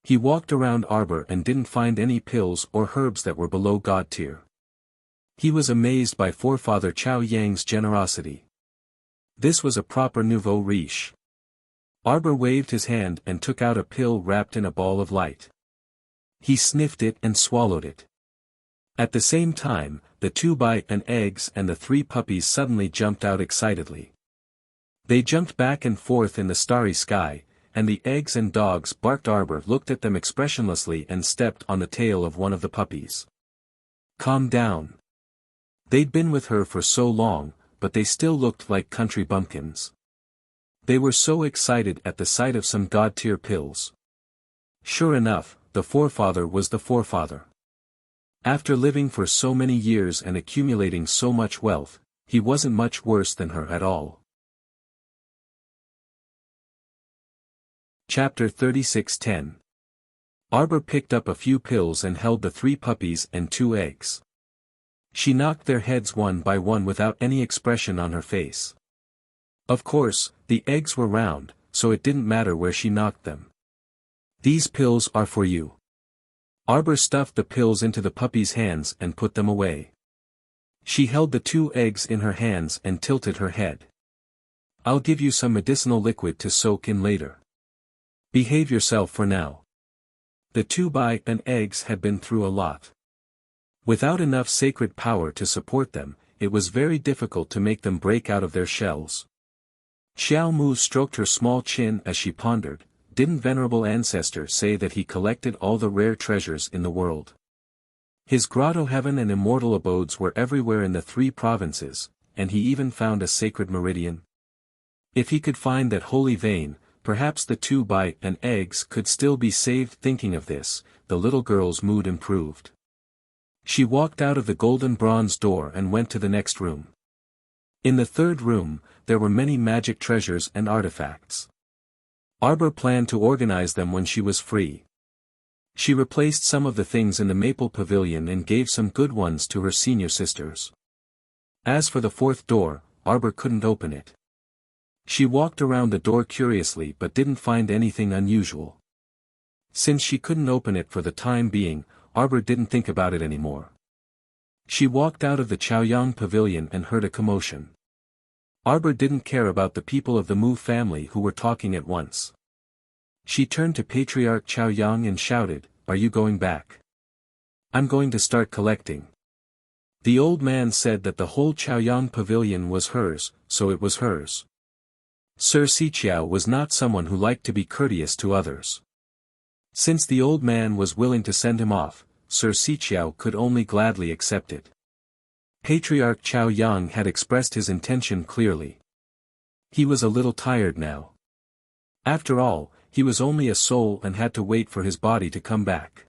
He walked around Arbor and didn't find any pills or herbs that were below God tier. He was amazed by forefather Chao Yang's generosity. This was a proper nouveau riche. Arbor waved his hand and took out a pill wrapped in a ball of light. He sniffed it and swallowed it. At the same time, the 2 and eggs and the 3 puppies suddenly jumped out excitedly. They jumped back and forth in the starry sky, and the eggs and dogs barked. Arbor looked at them expressionlessly and stepped on the tail of one of the puppies. Calm down. They'd been with her for so long, but they still looked like country bumpkins. They were so excited at the sight of some god-tier pills. Sure enough, the forefather was the forefather. After living for so many years and accumulating so much wealth, he wasn't much worse than her at all. Chapter 36:10. Arbor picked up a few pills and held the 3 puppies and 2 eggs. She knocked their heads one by one without any expression on her face. Of course, the eggs were round, so it didn't matter where she knocked them. These pills are for you. Arbor stuffed the pills into the puppy's hands and put them away. She held the 2 eggs in her hands and tilted her head. I'll give you some medicinal liquid to soak in later. Behave yourself for now. The 2 and eggs had been through a lot. Without enough sacred power to support them, it was very difficult to make them break out of their shells. Xiao Mu stroked her small chin as she pondered, didn't venerable ancestor say that he collected all the rare treasures in the world? His grotto heaven and immortal abodes were everywhere in the 3 provinces, and he even found a sacred meridian. If he could find that holy vein, perhaps the 2 and eggs could still be saved. Thinking of this, the little girl's mood improved. She walked out of the golden bronze door and went to the next room. In the 3rd room, there were many magic treasures and artifacts. Arbor planned to organize them when she was free. She replaced some of the things in the maple pavilion and gave some good ones to her senior sisters. As for the 4th door, Arbor couldn't open it. She walked around the door curiously but didn't find anything unusual. Since she couldn't open it for the time being, Arbor didn't think about it anymore. She walked out of the Chaoyang pavilion and heard a commotion. Arbor didn't care about the people of the Mu family who were talking at once. She turned to Patriarch Chaoyang and shouted, "Are you going back? I'm going to start collecting." The old man said that the whole Chaoyang pavilion was hers, so it was hers. Sir Siqiao was not someone who liked to be courteous to others. Since the old man was willing to send him off, Sir Siqiao could only gladly accept it. Patriarch Chaoyang had expressed his intention clearly. He was a little tired now. After all, he was only a soul and had to wait for his body to come back.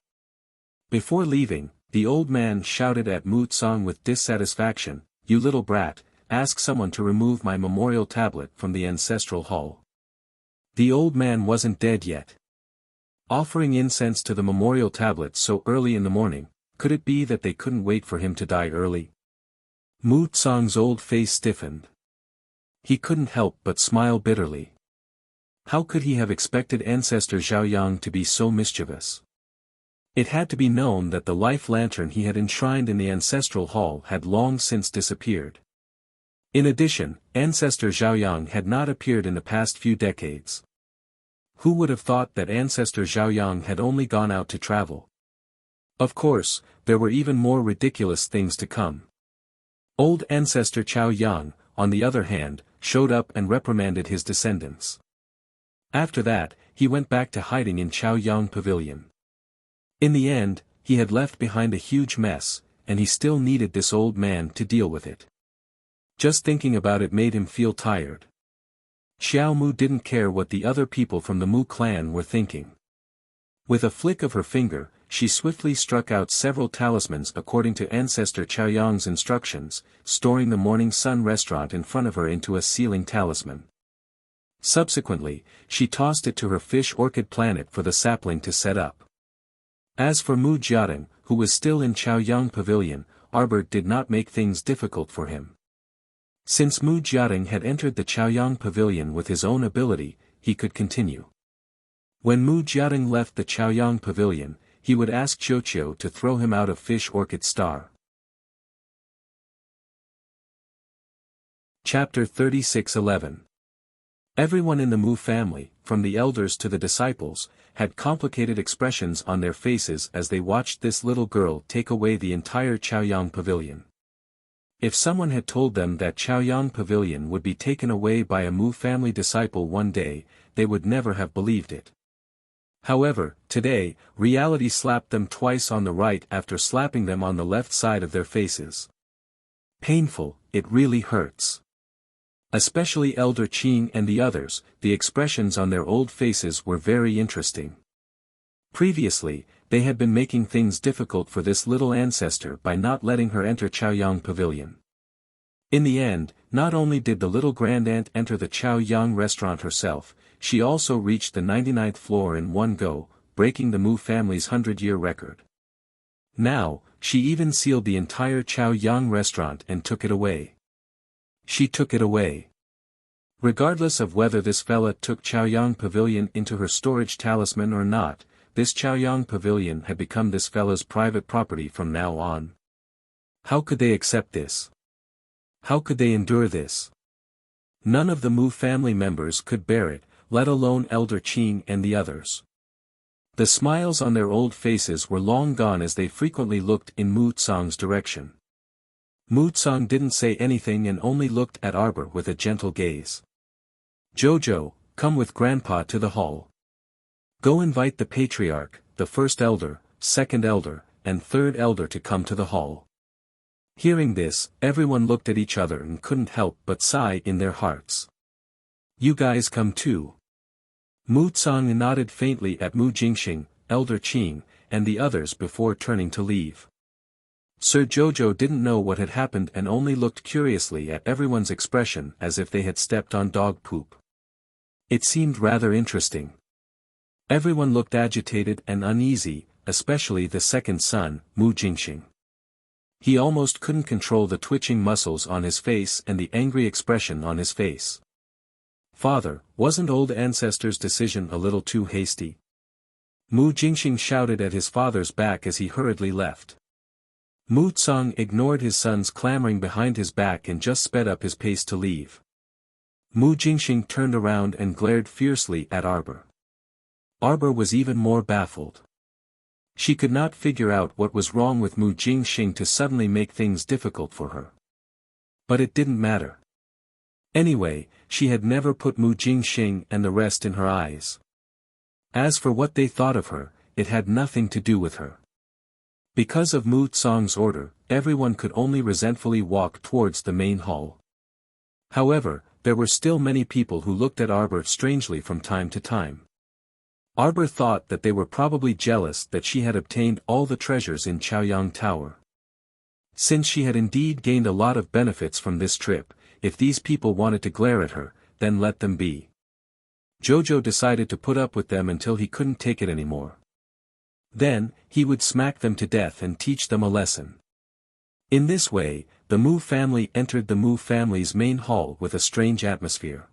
Before leaving, the old man shouted at Mu Tsang with dissatisfaction, "You little brat, ask someone to remove my memorial tablet from the ancestral hall." The old man wasn't dead yet. Offering incense to the memorial tablet so early in the morning, could it be that they couldn't wait for him to die early? Mu Tsang's old face stiffened. He couldn't help but smile bitterly. How could he have expected Ancestor Zhaoyang to be so mischievous? It had to be known that the life lantern he had enshrined in the ancestral hall had long since disappeared. In addition, Ancestor Zhaoyang had not appeared in the past few decades. Who would have thought that Ancestor Zhaoyang had only gone out to travel? Of course, there were even more ridiculous things to come. Old Ancestor Chao Yang, on the other hand, showed up and reprimanded his descendants. After that, he went back to hiding in Chao Yang Pavilion. In the end, he had left behind a huge mess, and he still needed this old man to deal with it. Just thinking about it made him feel tired. Xiao Mu didn't care what the other people from the Mu clan were thinking. With a flick of her finger, she swiftly struck out several talismans according to Ancestor Chao Yang's instructions, storing the Morning Sun restaurant in front of her into a sealing talisman. Subsequently, she tossed it to her fish orchid planet for the sapling to set up. As for Mu Jiating, who was still in Chao Yang Pavilion, Arbor did not make things difficult for him. Since Mu Jiating had entered the Chaoyang Pavilion with his own ability, he could continue. When Mu Jiating left the Chaoyang Pavilion, he would ask Qiuqiu to throw him out of Fish Orchid Star. Chapter 36:11. Everyone in the Mu family, from the elders to the disciples, had complicated expressions on their faces as they watched this little girl take away the entire Chaoyang Pavilion. If someone had told them that Chaoyang Pavilion would be taken away by a Mu family disciple one day, they would never have believed it. However, today, reality slapped them twice on the right after slapping them on the left side of their faces. Painful, it really hurts. Especially Elder Qing and the others, the expressions on their old faces were very interesting. Previously, they had been making things difficult for this little ancestor by not letting her enter Chaoyang Pavilion. In the end, not only did the little grandaunt enter the Chaoyang restaurant herself, she also reached the 99th floor in one go, breaking the Mu family's 100-year record. Now, she even sealed the entire Chaoyang restaurant and took it away. She took it away. Regardless of whether this fella took Chaoyang Pavilion into her storage talisman or not, this Chaoyang Pavilion had become this fella's private property from now on. How could they accept this? How could they endure this? None of the Mu family members could bear it, let alone Elder Qing and the others. The smiles on their old faces were long gone as they frequently looked in Mu Tsang's direction. Mu Tsang didn't say anything and only looked at Arbor with a gentle gaze. Jojo, come with Grandpa to the hall. Go invite the patriarch, the first elder, second elder, and third elder to come to the hall. Hearing this, everyone looked at each other and couldn't help but sigh in their hearts. You guys come too. Mu Tsang nodded faintly at Mu Jingxing, Elder Qing, and the others before turning to leave. Sir Jojo didn't know what had happened and only looked curiously at everyone's expression as if they had stepped on dog poop. It seemed rather interesting. Everyone looked agitated and uneasy, especially the second son, Mu Jingxing. He almost couldn't control the twitching muscles on his face and the angry expression on his face. Father, wasn't old ancestor's decision a little too hasty? Mu Jingxing shouted at his father's back as he hurriedly left. Mu Tsang ignored his son's clamoring behind his back and just sped up his pace to leave. Mu Jingxing turned around and glared fiercely at Arbor. Arbor was even more baffled. She could not figure out what was wrong with Mu Jingxing to suddenly make things difficult for her. But it didn't matter. Anyway, she had never put Mu Jingxing and the rest in her eyes. As for what they thought of her, it had nothing to do with her. Because of Mu Tsang's order, everyone could only resentfully walk towards the main hall. However, there were still many people who looked at Arbor strangely from time to time. Arbor thought that they were probably jealous that she had obtained all the treasures in Chaoyang Tower. Since she had indeed gained a lot of benefits from this trip, if these people wanted to glare at her, then let them be. Jojo decided to put up with them until he couldn't take it anymore. Then, he would smack them to death and teach them a lesson. In this way, the Mu family entered the Mu family's main hall with a strange atmosphere.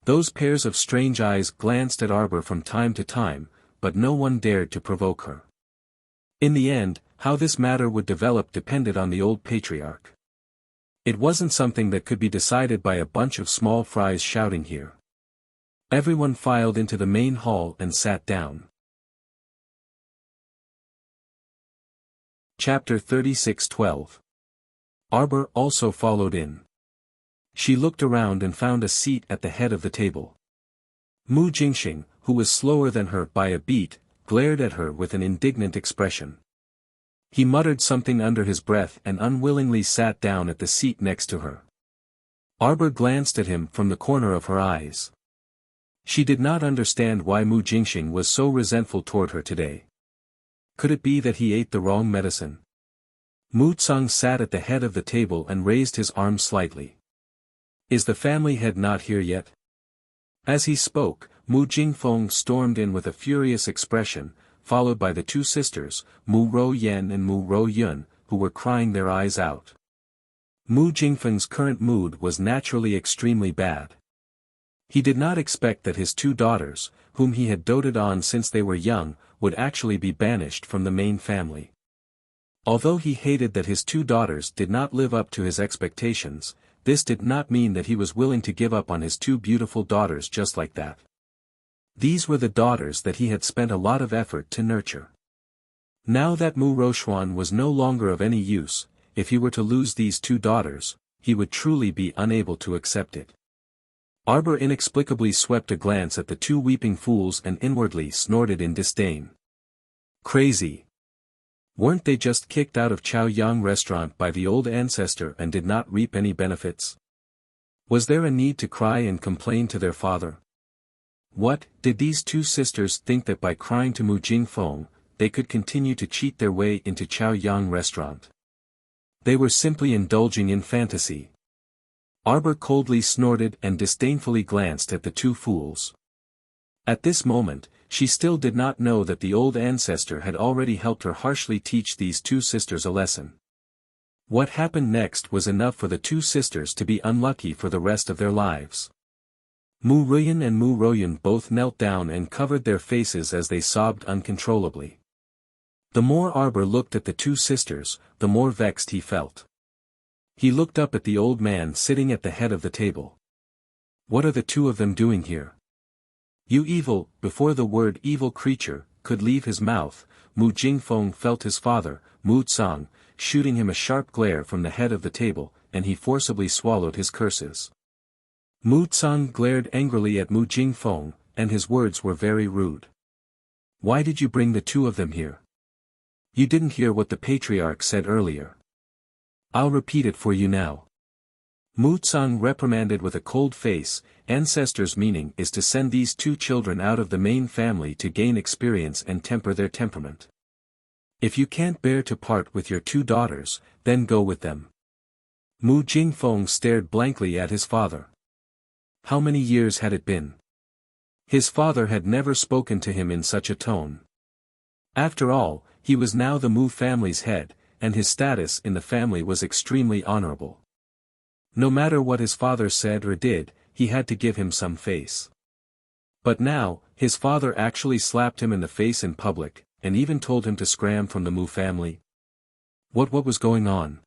Those pairs of strange eyes glanced at Arbor from time to time, but no one dared to provoke her. In the end, how this matter would develop depended on the old patriarch. It wasn't something that could be decided by a bunch of small fries shouting here. Everyone filed into the main hall and sat down. Chapter 36:12. Arbor also followed in. She looked around and found a seat at the head of the table. Mu Jingxing, who was slower than her by a beat, glared at her with an indignant expression. He muttered something under his breath and unwillingly sat down at the seat next to her. Arbor glanced at him from the corner of her eyes. She did not understand why Mu Jingxing was so resentful toward her today. Could it be that he ate the wrong medicine? Mu Tsang sat at the head of the table and raised his arm slightly. Is the family head not here yet? As he spoke, Mu Jingfeng stormed in with a furious expression, followed by the two sisters, Mu Rouyen and Mu Rouyun, who were crying their eyes out. Mu Jingfeng's current mood was naturally extremely bad. He did not expect that his two daughters, whom he had doted on since they were young, would actually be banished from the main family. Although he hated that his two daughters did not live up to his expectations, this did not mean that he was willing to give up on his two beautiful daughters just like that. These were the daughters that he had spent a lot of effort to nurture. Now that Mu Roushuan was no longer of any use, if he were to lose these two daughters, he would truly be unable to accept it. Arbor inexplicably swept a glance at the two weeping fools and inwardly snorted in disdain. Crazy. Weren't they just kicked out of Chaoyang restaurant by the old ancestor and did not reap any benefits? Was there a need to cry and complain to their father? What, did these two sisters think that by crying to Mu Jingfeng, they could continue to cheat their way into Chaoyang restaurant? They were simply indulging in fantasy. Arbor coldly snorted and disdainfully glanced at the two fools. At this moment, she still did not know that the old ancestor had already helped her harshly teach these two sisters a lesson. What happened next was enough for the two sisters to be unlucky for the rest of their lives. Mu Ruyan and Mu Royun both knelt down and covered their faces as they sobbed uncontrollably. The more Arbor looked at the two sisters, the more vexed he felt. He looked up at the old man sitting at the head of the table. What are the two of them doing here? You evil, before the word evil creature could leave his mouth, Mu Jingfeng felt his father, Mu Tsang, shooting him a sharp glare from the head of the table, and he forcibly swallowed his curses. Mu Tsang glared angrily at Mu Jingfeng, and his words were very rude. Why did you bring the two of them here? You didn't hear what the patriarch said earlier. I'll repeat it for you now. Mu Tsang reprimanded with a cold face, ancestors' meaning is to send these two children out of the main family to gain experience and temper their temperament. If you can't bear to part with your two daughters, then go with them. Mu Jingfeng stared blankly at his father. How many years had it been? His father had never spoken to him in such a tone. After all, he was now the Mu family's head, and his status in the family was extremely honorable. No matter what his father said or did, he had to give him some face. But now, his father actually slapped him in the face in public, and even told him to scram from the Mu family. What was going on?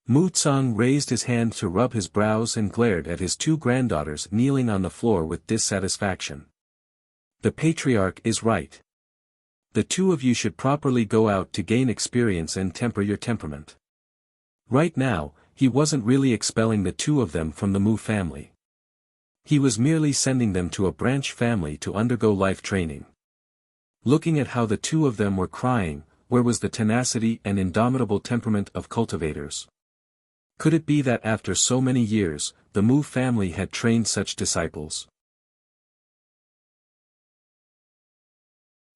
Mu Tsang raised his hand to rub his brows and glared at his two granddaughters kneeling on the floor with dissatisfaction. The patriarch is right. The two of you should properly go out to gain experience and temper your temperament. Right now, he wasn't really expelling the two of them from the Mu family. He was merely sending them to a branch family to undergo life training. Looking at how the two of them were crying, where was the tenacity and indomitable temperament of cultivators? Could it be that after so many years, the Mu family had trained such disciples?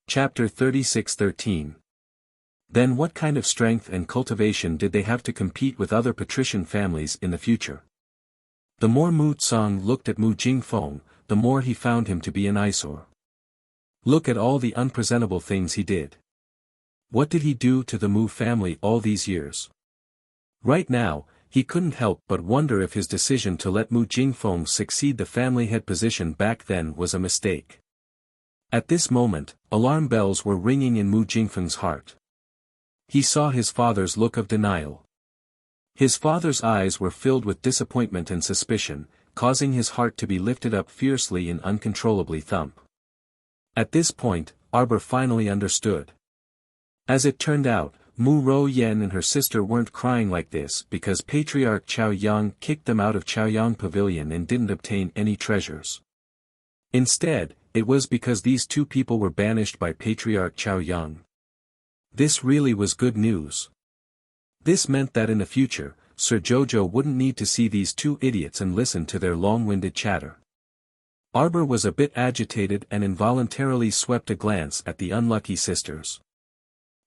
Chapter 36:13. Then what kind of strength and cultivation did they have to compete with other patrician families in the future? The more Mu Tsang looked at Mu Jingfeng, the more he found him to be an eyesore. Look at all the unpresentable things he did. What did he do to the Mu family all these years? Right now, he couldn't help but wonder if his decision to let Mu Jingfeng succeed the family head position back then was a mistake. At this moment, alarm bells were ringing in Mu Jingfeng's heart. He saw his father's look of denial. His father's eyes were filled with disappointment and suspicion, causing his heart to be lifted up fiercely and uncontrollably thump. At this point, Arbor finally understood. As it turned out, Mu Ro Yen and her sister weren't crying like this because Patriarch Chao Yang kicked them out of Chaoyang Pavilion and didn't obtain any treasures. Instead, it was because these two people were banished by Patriarch Chao Yang. This really was good news. This meant that in the future, Sir Jojo wouldn't need to see these two idiots and listen to their long-winded chatter. Arbor was a bit agitated and involuntarily swept a glance at the unlucky sisters.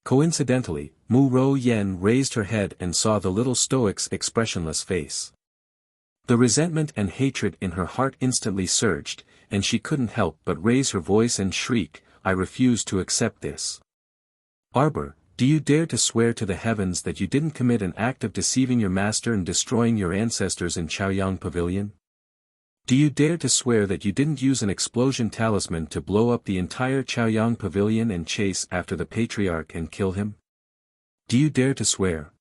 Coincidentally, Mu Ro Yen raised her head and saw the little stoic's expressionless face. The resentment and hatred in her heart instantly surged, and she couldn't help but raise her voice and shriek, "I refuse to accept this. Arbor, do you dare to swear to the heavens that you didn't commit an act of deceiving your master and destroying your ancestors in Chaoyang Pavilion? Do you dare to swear that you didn't use an explosion talisman to blow up the entire Chaoyang Pavilion and chase after the patriarch and kill him? Do you dare to swear?"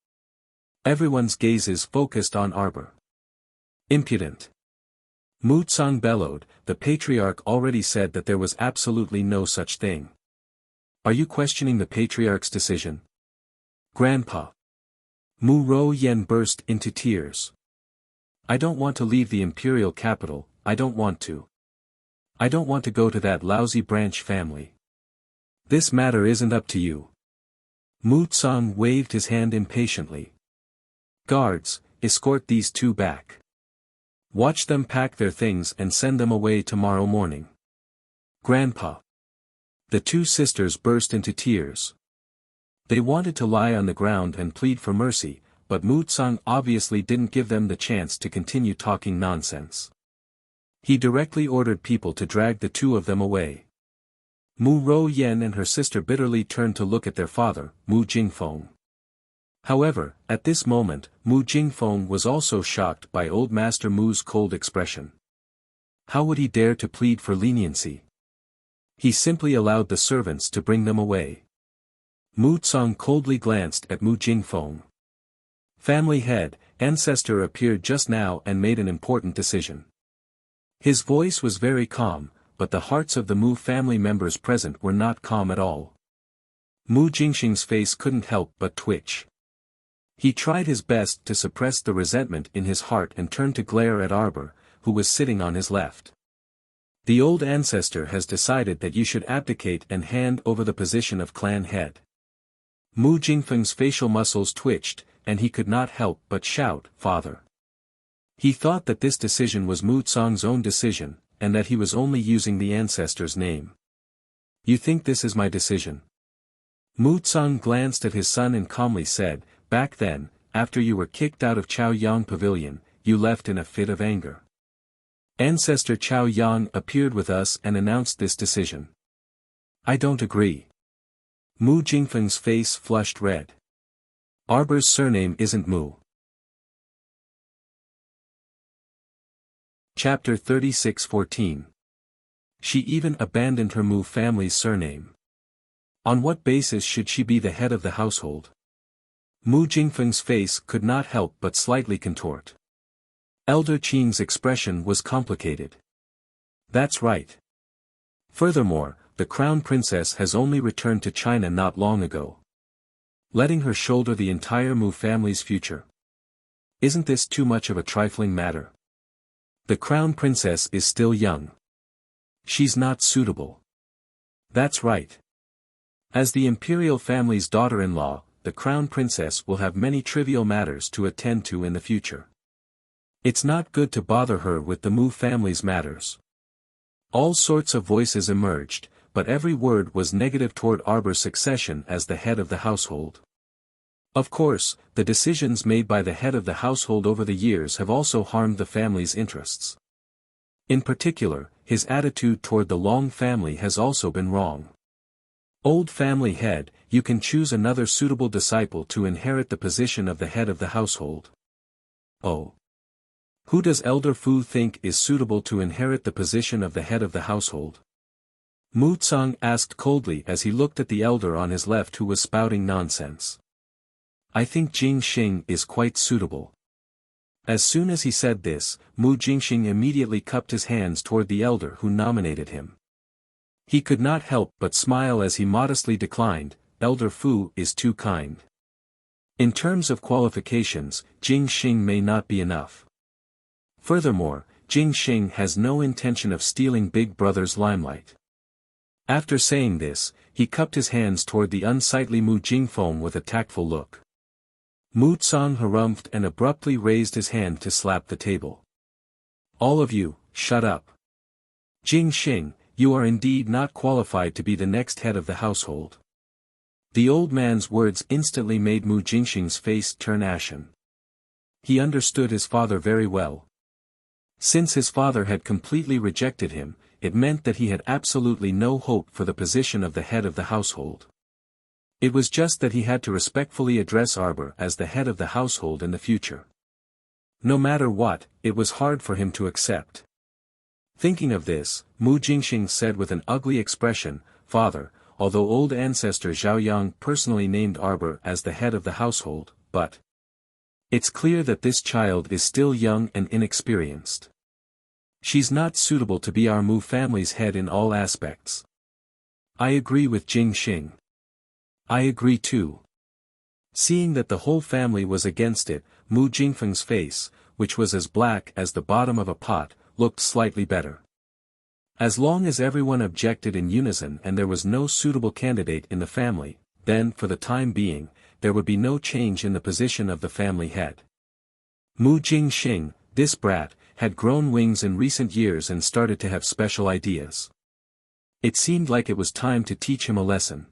Everyone's gazes focused on Arbor. "Impudent!" Mu Tsang bellowed. "The patriarch already said that there was absolutely no such thing. Are you questioning the patriarch's decision?" "Grandpa!" Mu Ro Yen burst into tears. "I don't want to leave the imperial capital, I don't want to. I don't want to go to that lousy branch family. This matter isn't up to you." Mu Tsang waved his hand impatiently. "Guards, escort these two back. Watch them pack their things and send them away tomorrow morning." "Grandpa!" The two sisters burst into tears. They wanted to lie on the ground and plead for mercy, but Mu Tsang obviously didn't give them the chance to continue talking nonsense. He directly ordered people to drag the two of them away. Mu Ro Yen and her sister bitterly turned to look at their father, Mu Jingfeng. However, at this moment, Mu Jingfeng was also shocked by old Master Mu's cold expression. How would he dare to plead for leniency? He simply allowed the servants to bring them away. Mu Tsang coldly glanced at Mu Jingfeng. Family head, ancestor appeared just now and made an important decision. His voice was very calm, but the hearts of the Mu family members present were not calm at all. Mu Jingxing's face couldn't help but twitch. He tried his best to suppress the resentment in his heart and turned to glare at Arbor, who was sitting on his left. "The old ancestor has decided that you should abdicate and hand over the position of clan head." Mu Jingfeng's facial muscles twitched, and he could not help but shout, "Father!" He thought that this decision was Mu Tsang's own decision, and that he was only using the ancestor's name. "You think this is my decision?" Mu Tsang glanced at his son and calmly said, "Back then, after you were kicked out of Chaoyang Pavilion, you left in a fit of anger. Ancestor Chao Yang appeared with us and announced this decision." "I don't agree." Mu Jingfeng's face flushed red. "Arbor's surname isn't Mu." Chapter 36:14. She even abandoned her Mu family's surname. On what basis should she be the head of the household? Mu Jingfeng's face could not help but slightly contort. Elder Qing's expression was complicated. "That's right. Furthermore, the crown princess has only returned to China not long ago. Letting her shoulder the entire Mu family's future. Isn't this too much of a trifling matter? The crown princess is still young. She's not suitable." "That's right. As the imperial family's daughter-in-law, the crown princess will have many trivial matters to attend to in the future. It's not good to bother her with the Mu family's matters." All sorts of voices emerged, but every word was negative toward Arbor's succession as the head of the household. Of course, the decisions made by the head of the household over the years have also harmed the family's interests. In particular, his attitude toward the Long family has also been wrong. "Old family head, you can choose another suitable disciple to inherit the position of the head of the household." "Oh. Who does Elder Fu think is suitable to inherit the position of the head of the household?" Mu Tsang asked coldly as he looked at the elder on his left who was spouting nonsense. I think Jing Xing is quite suitable. As soon as he said this, Mu Jingxing immediately cupped his hands toward the elder who nominated him. He could not help but smile as he modestly declined, Elder Fu is too kind. In terms of qualifications, Jing Xing may not be enough. Furthermore, Jing Xing has no intention of stealing Big Brother's limelight. After saying this, he cupped his hands toward the unsightly Mu Jingfeng with a tactful look. Mu Tsang harumphed and abruptly raised his hand to slap the table. All of you, shut up. Jing Xing, you are indeed not qualified to be the next head of the household. The old man's words instantly made Mu Jingxing's face turn ashen. He understood his father very well. Since his father had completely rejected him, it meant that he had absolutely no hope for the position of the head of the household. It was just that he had to respectfully address Arbor as the head of the household in the future. No matter what, it was hard for him to accept. Thinking of this, Mu Jingxing said with an ugly expression, Father, although old ancestor Zhao Yang personally named Arbor as the head of the household, but it's clear that this child is still young and inexperienced. She's not suitable to be our Mu family's head in all aspects. I agree with Jing Xing. I agree too. Seeing that the whole family was against it, Mu Jingfeng's face, which was as black as the bottom of a pot, looked slightly better. As long as everyone objected in unison and there was no suitable candidate in the family, then, for the time being, there would be no change in the position of the family head. Mu Jingxing, this brat, had grown wings in recent years and started to have special ideas. It seemed like it was time to teach him a lesson.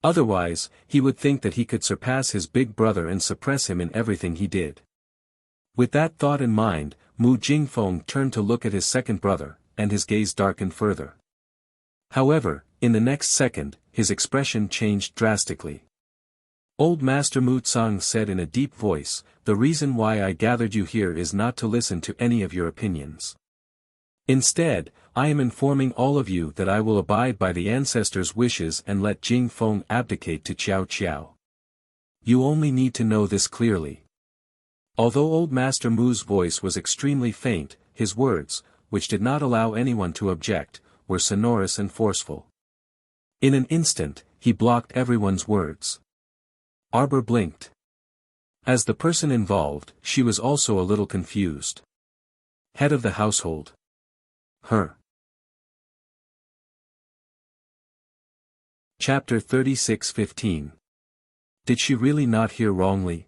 Otherwise, he would think that he could surpass his big brother and suppress him in everything he did. With that thought in mind, Mu Jingfeng turned to look at his second brother, and his gaze darkened further. However, in the next second, his expression changed drastically. Old Master Mu Tsang said in a deep voice, the reason why I gathered you here is not to listen to any of your opinions. Instead, I am informing all of you that I will abide by the ancestors' wishes and let Jing Feng abdicate to Qiao Qiao. You only need to know this clearly. Although Old Master Mu's voice was extremely faint, his words, which did not allow anyone to object, were sonorous and forceful. In an instant, he blocked everyone's words. Arbor blinked. As the person involved, she was also a little confused. Head of the household. Her. Chapter 36:15. Did she really not hear wrongly?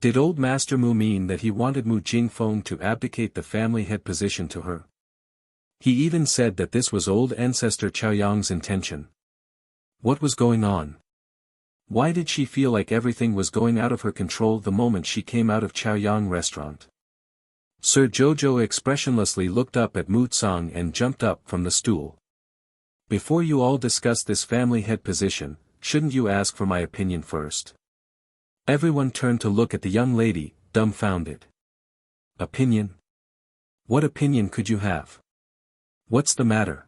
Did Old Master Mu mean that he wanted Mu Jingfeng to abdicate the family head position to her? He even said that this was old ancestor Chaoyang's intention. What was going on? Why did she feel like everything was going out of her control the moment she came out of Chaoyang restaurant? Sir Jojo expressionlessly looked up at Mu Tsang and jumped up from the stool. Before you all discuss this family head position, shouldn't you ask for my opinion first? Everyone turned to look at the young lady, dumbfounded. Opinion? What opinion could you have? What's the matter?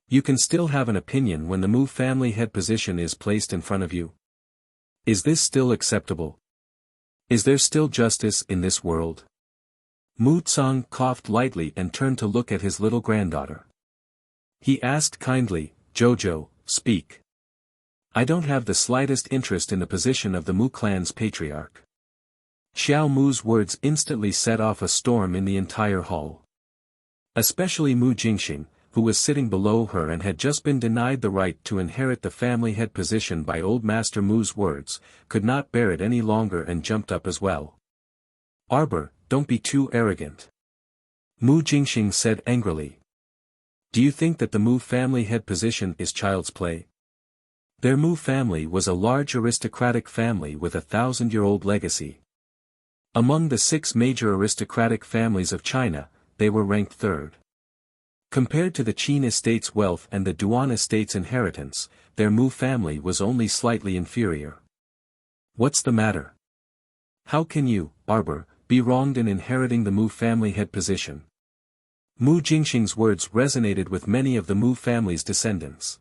You can still have an opinion when the Mu family head position is placed in front of you. Is this still acceptable? Is there still justice in this world? Mu Tsang coughed lightly and turned to look at his little granddaughter. He asked kindly, Jojo, speak. I don't have the slightest interest in the position of the Mu clan's patriarch. Xiao Mu's words instantly set off a storm in the entire hall. Especially Mu Jingxing, who was sitting below her and had just been denied the right to inherit the family head position by Old Master Mu's words, could not bear it any longer and jumped up as well. Arbor, don't be too arrogant. Mu Jingxing said angrily. Do you think that the Mu family head position is child's play? Their Mu family was a large aristocratic family with a 1,000-year-old legacy. Among the 6 major aristocratic families of China, they were ranked third. Compared to the Qin estate's wealth and the Duan estate's inheritance, their Mu family was only slightly inferior. What's the matter? How can you, Arbor, be wronged in inheriting the Mu family head position? Mu Jingxing's words resonated with many of the Mu family's descendants.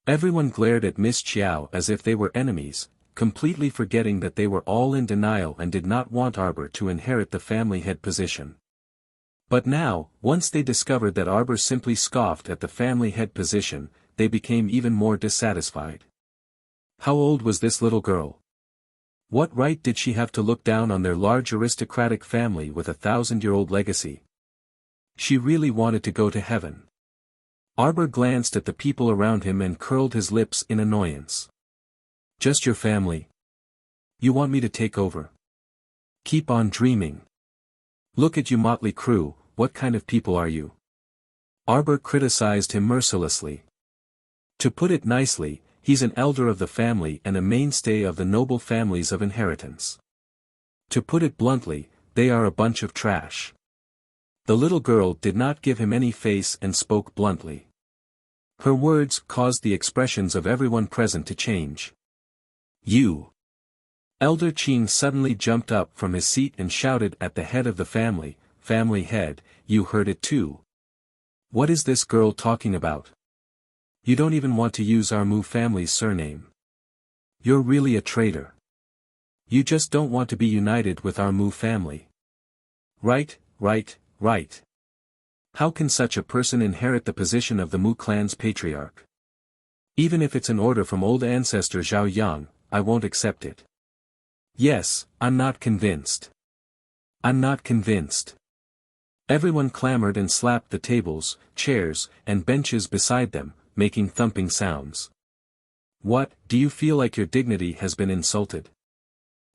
Everyone glared at Miss Qiao as if they were enemies, completely forgetting that they were all in denial and did not want Arbor to inherit the family head position. But now, once they discovered that Arbor simply scoffed at the family head position, they became even more dissatisfied. How old was this little girl? What right did she have to look down on their large aristocratic family with a 1,000-year-old legacy? She really wanted to go to heaven. Arbor glanced at the people around him and curled his lips in annoyance. Just your family? You want me to take over? Keep on dreaming. Look at you motley crew, what kind of people are you? Arbor criticized him mercilessly. To put it nicely, he's an elder of the family and a mainstay of the noble families of inheritance. To put it bluntly, they are a bunch of trash. The little girl did not give him any face and spoke bluntly. Her words caused the expressions of everyone present to change. You! Elder Qing suddenly jumped up from his seat and shouted at the head of the family, "Family head, you heard it too. What is this girl talking about? You don't even want to use our Mu family's surname. You're really a traitor. You just don't want to be united with our Mu family. Right. How can such a person inherit the position of the Mu clan's patriarch? Even if it's an order from old ancestor Zhao Yang, I won't accept it. Yes, I'm not convinced. I'm not convinced. Everyone clamored and slapped the tables, chairs, and benches beside them, making thumping sounds. What, do you feel like your dignity has been insulted?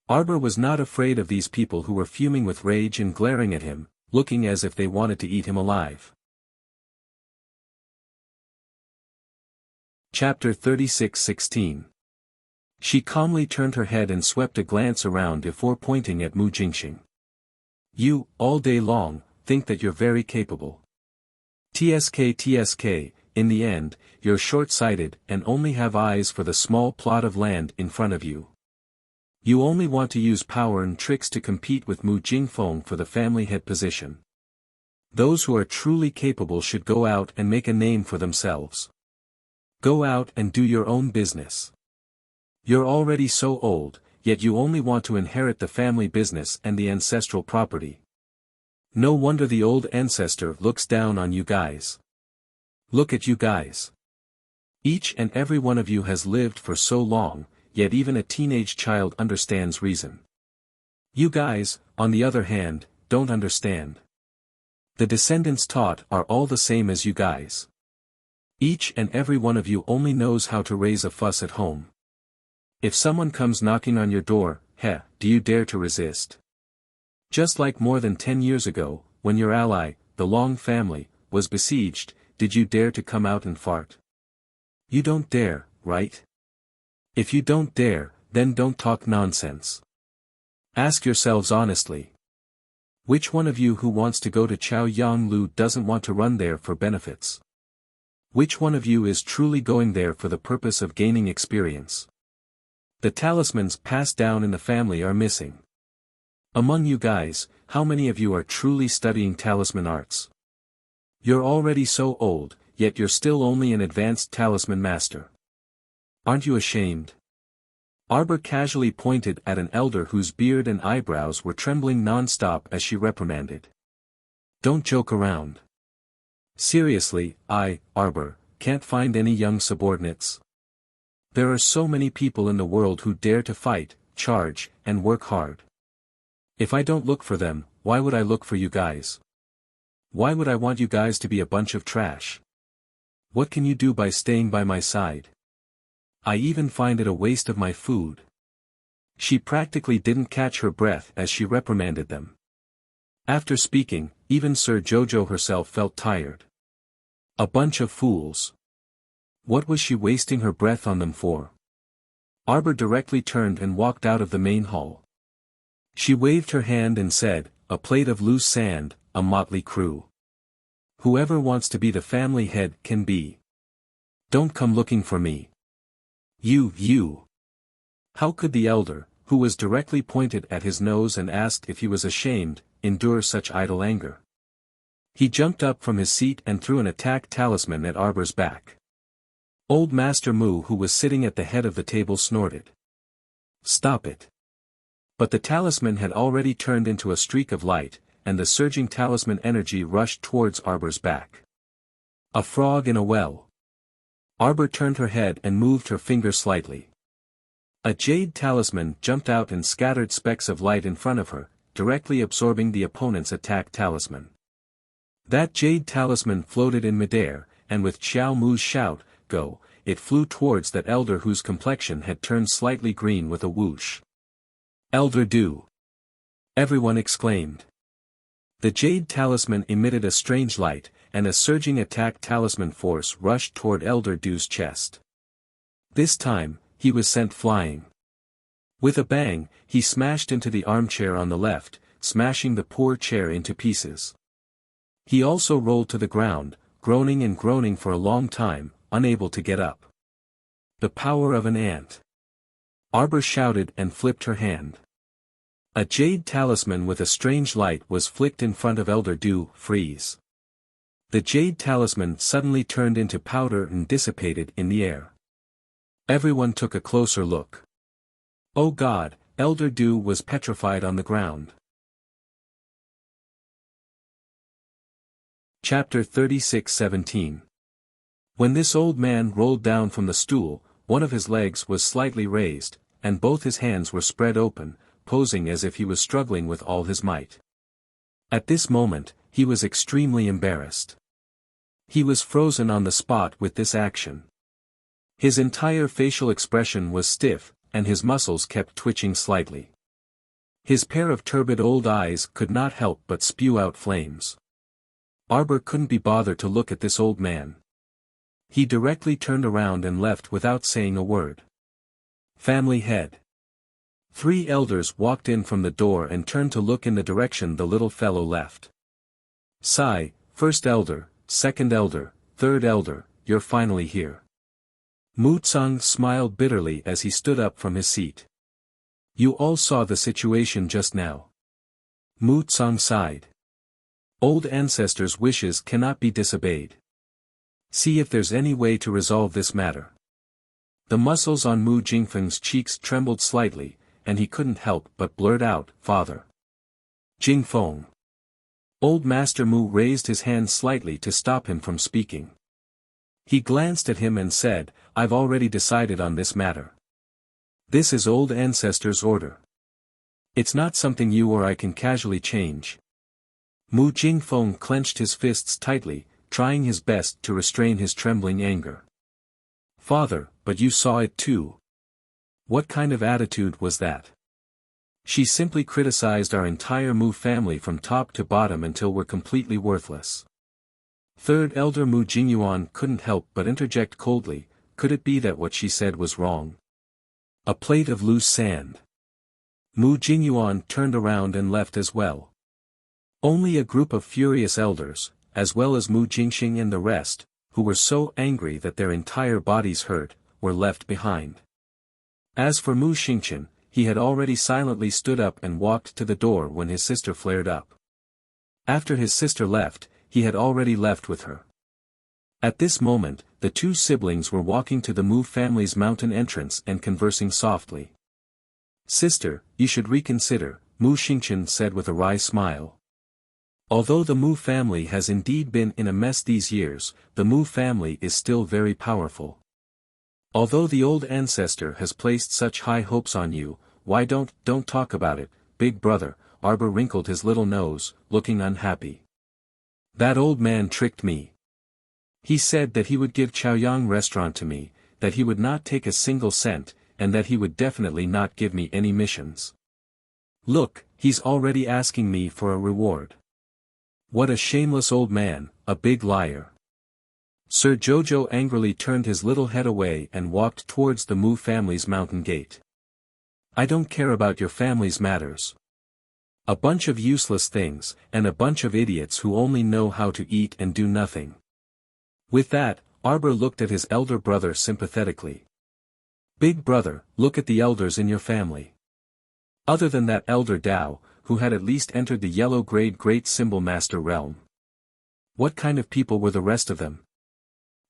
Arbor was not afraid of these people who were fuming with rage and glaring at him, looking as if they wanted to eat him alive. Chapter 36:16. She calmly turned her head and swept a glance around before pointing at Mu Jingxing. You, all day long, think that you're very capable. TSK, in the end, you're short-sighted and only have eyes for the small plot of land in front of you. You only want to use power and tricks to compete with Mu Jingfeng for the family head position. Those who are truly capable should go out and make a name for themselves. Go out and do your own business. You're already so old, yet you only want to inherit the family business and the ancestral property. No wonder the old ancestor looks down on you guys. Look at you guys. Each and every one of you has lived for so long, yet even a teenage child understands reason. You guys, on the other hand, don't understand. The descendants taught are all the same as you guys. Each and every one of you only knows how to raise a fuss at home. If someone comes knocking on your door, do you dare to resist? Just like more than 10 years ago, when your ally, the Long family, was besieged, did you dare to come out and fart? You don't dare, right? If you don't dare, then don't talk nonsense. Ask yourselves honestly. Which one of you who wants to go to Chaoyanglu doesn't want to run there for benefits? Which one of you is truly going there for the purpose of gaining experience? The talismans passed down in the family are missing. Among you guys, how many of you are truly studying talisman arts? You're already so old, yet you're still only an advanced talisman master. Aren't you ashamed? Arbor casually pointed at an elder whose beard and eyebrows were trembling non-stop as she reprimanded. Don't joke around. Seriously, Arbor, can't find any young subordinates. There are so many people in the world who dare to fight, charge, and work hard. If I don't look for them, why would I look for you guys? Why would I want you guys to be a bunch of trash? What can you do by staying by my side? I even find it a waste of my food. She practically didn't catch her breath as she reprimanded them. After speaking, even Sir Jojo herself felt tired. A bunch of fools. What was she wasting her breath on them for? Arbor directly turned and walked out of the main hall. She waved her hand and said, "A plate of loose sand, a motley crew. Whoever wants to be the family head can be. Don't come looking for me. You. How could the elder, who was directly pointed at his nose and asked if he was ashamed, endure such idle anger? He jumped up from his seat and threw an attack talisman at Arbor's back. Old Master Mu, who was sitting at the head of the table, snorted. Stop it. But the talisman had already turned into a streak of light, and the surging talisman energy rushed towards Arbor's back. A frog in a well. Arbor turned her head and moved her finger slightly. A jade talisman jumped out and scattered specks of light in front of her, directly absorbing the opponent's attack talisman. That jade talisman floated in midair, and with Xiao Mu's shout, "Go!" it flew towards that elder whose complexion had turned slightly green with a whoosh. "Elder Du!" everyone exclaimed. The jade talisman emitted a strange light, and a surging attack talisman force rushed toward Elder Du's chest. This time, he was sent flying. With a bang, he smashed into the armchair on the left, smashing the poor chair into pieces. He also rolled to the ground, groaning and groaning for a long time, unable to get up. The power of an ant. Arbor shouted and flipped her hand. A jade talisman with a strange light was flicked in front of Elder Du. Freeze. The jade talisman suddenly turned into powder and dissipated in the air. Everyone took a closer look. Oh God, Elder Du was petrified on the ground. Chapter 36:17. When this old man rolled down from the stool, one of his legs was slightly raised, and both his hands were spread open, posing as if he was struggling with all his might. At this moment, he was extremely embarrassed. He was frozen on the spot with this action. His entire facial expression was stiff, and his muscles kept twitching slightly. His pair of turbid old eyes could not help but spew out flames. Arbor couldn't be bothered to look at this old man. He directly turned around and left without saying a word. Family head. 3 elders walked in from the door and turned to look in the direction the little fellow left. Sigh, first elder, second elder, third elder, you're finally here. Mu Tsang smiled bitterly as he stood up from his seat. You all saw the situation just now. Mu Tsang sighed. Old ancestors' wishes cannot be disobeyed. See if there's any way to resolve this matter. The muscles on Mu Jingfeng's cheeks trembled slightly, and he couldn't help but blurt out, Father. Jingfeng. Old Master Mu raised his hand slightly to stop him from speaking. He glanced at him and said, I've already decided on this matter. This is old ancestors' order. It's not something you or I can casually change. Mu Jingfeng clenched his fists tightly, trying his best to restrain his trembling anger. Father, but you saw it too. What kind of attitude was that? She simply criticized our entire Mu family from top to bottom until we're completely worthless. Third elder Mu Jingyuan couldn't help but interject coldly, could it be that what she said was wrong? A plate of loose sand. Mu Jingyuan turned around and left as well. Only a group of furious elders, as well as Mu Jingxing and the rest, who were so angry that their entire bodies hurt, were left behind. As for Mu Xingqian, he had already silently stood up and walked to the door when his sister flared up. After his sister left, he had already left with her. At this moment, the 2 siblings were walking to the Mu family's mountain entrance and conversing softly. Sister, you should reconsider, Mu Xingqian said with a wry smile. Although the Mu family has indeed been in a mess these years, the Mu family is still very powerful. Although the old ancestor has placed such high hopes on you, why don't talk about it, big brother, Arbor wrinkled his little nose, looking unhappy. That old man tricked me. He said that he would give Chaoyang restaurant to me, that he would not take a single cent, and that he would definitely not give me any missions. Look, he's already asking me for a reward. What a shameless old man, a big liar. Sir Jojo angrily turned his little head away and walked towards the Mu family's mountain gate. I don't care about your family's matters. A bunch of useless things, and a bunch of idiots who only know how to eat and do nothing. With that, Arbor looked at his elder brother sympathetically. Big brother, look at the elders in your family. Other than that elder Dao, who had at least entered the yellow-grade Great Symbol Master realm. What kind of people were the rest of them?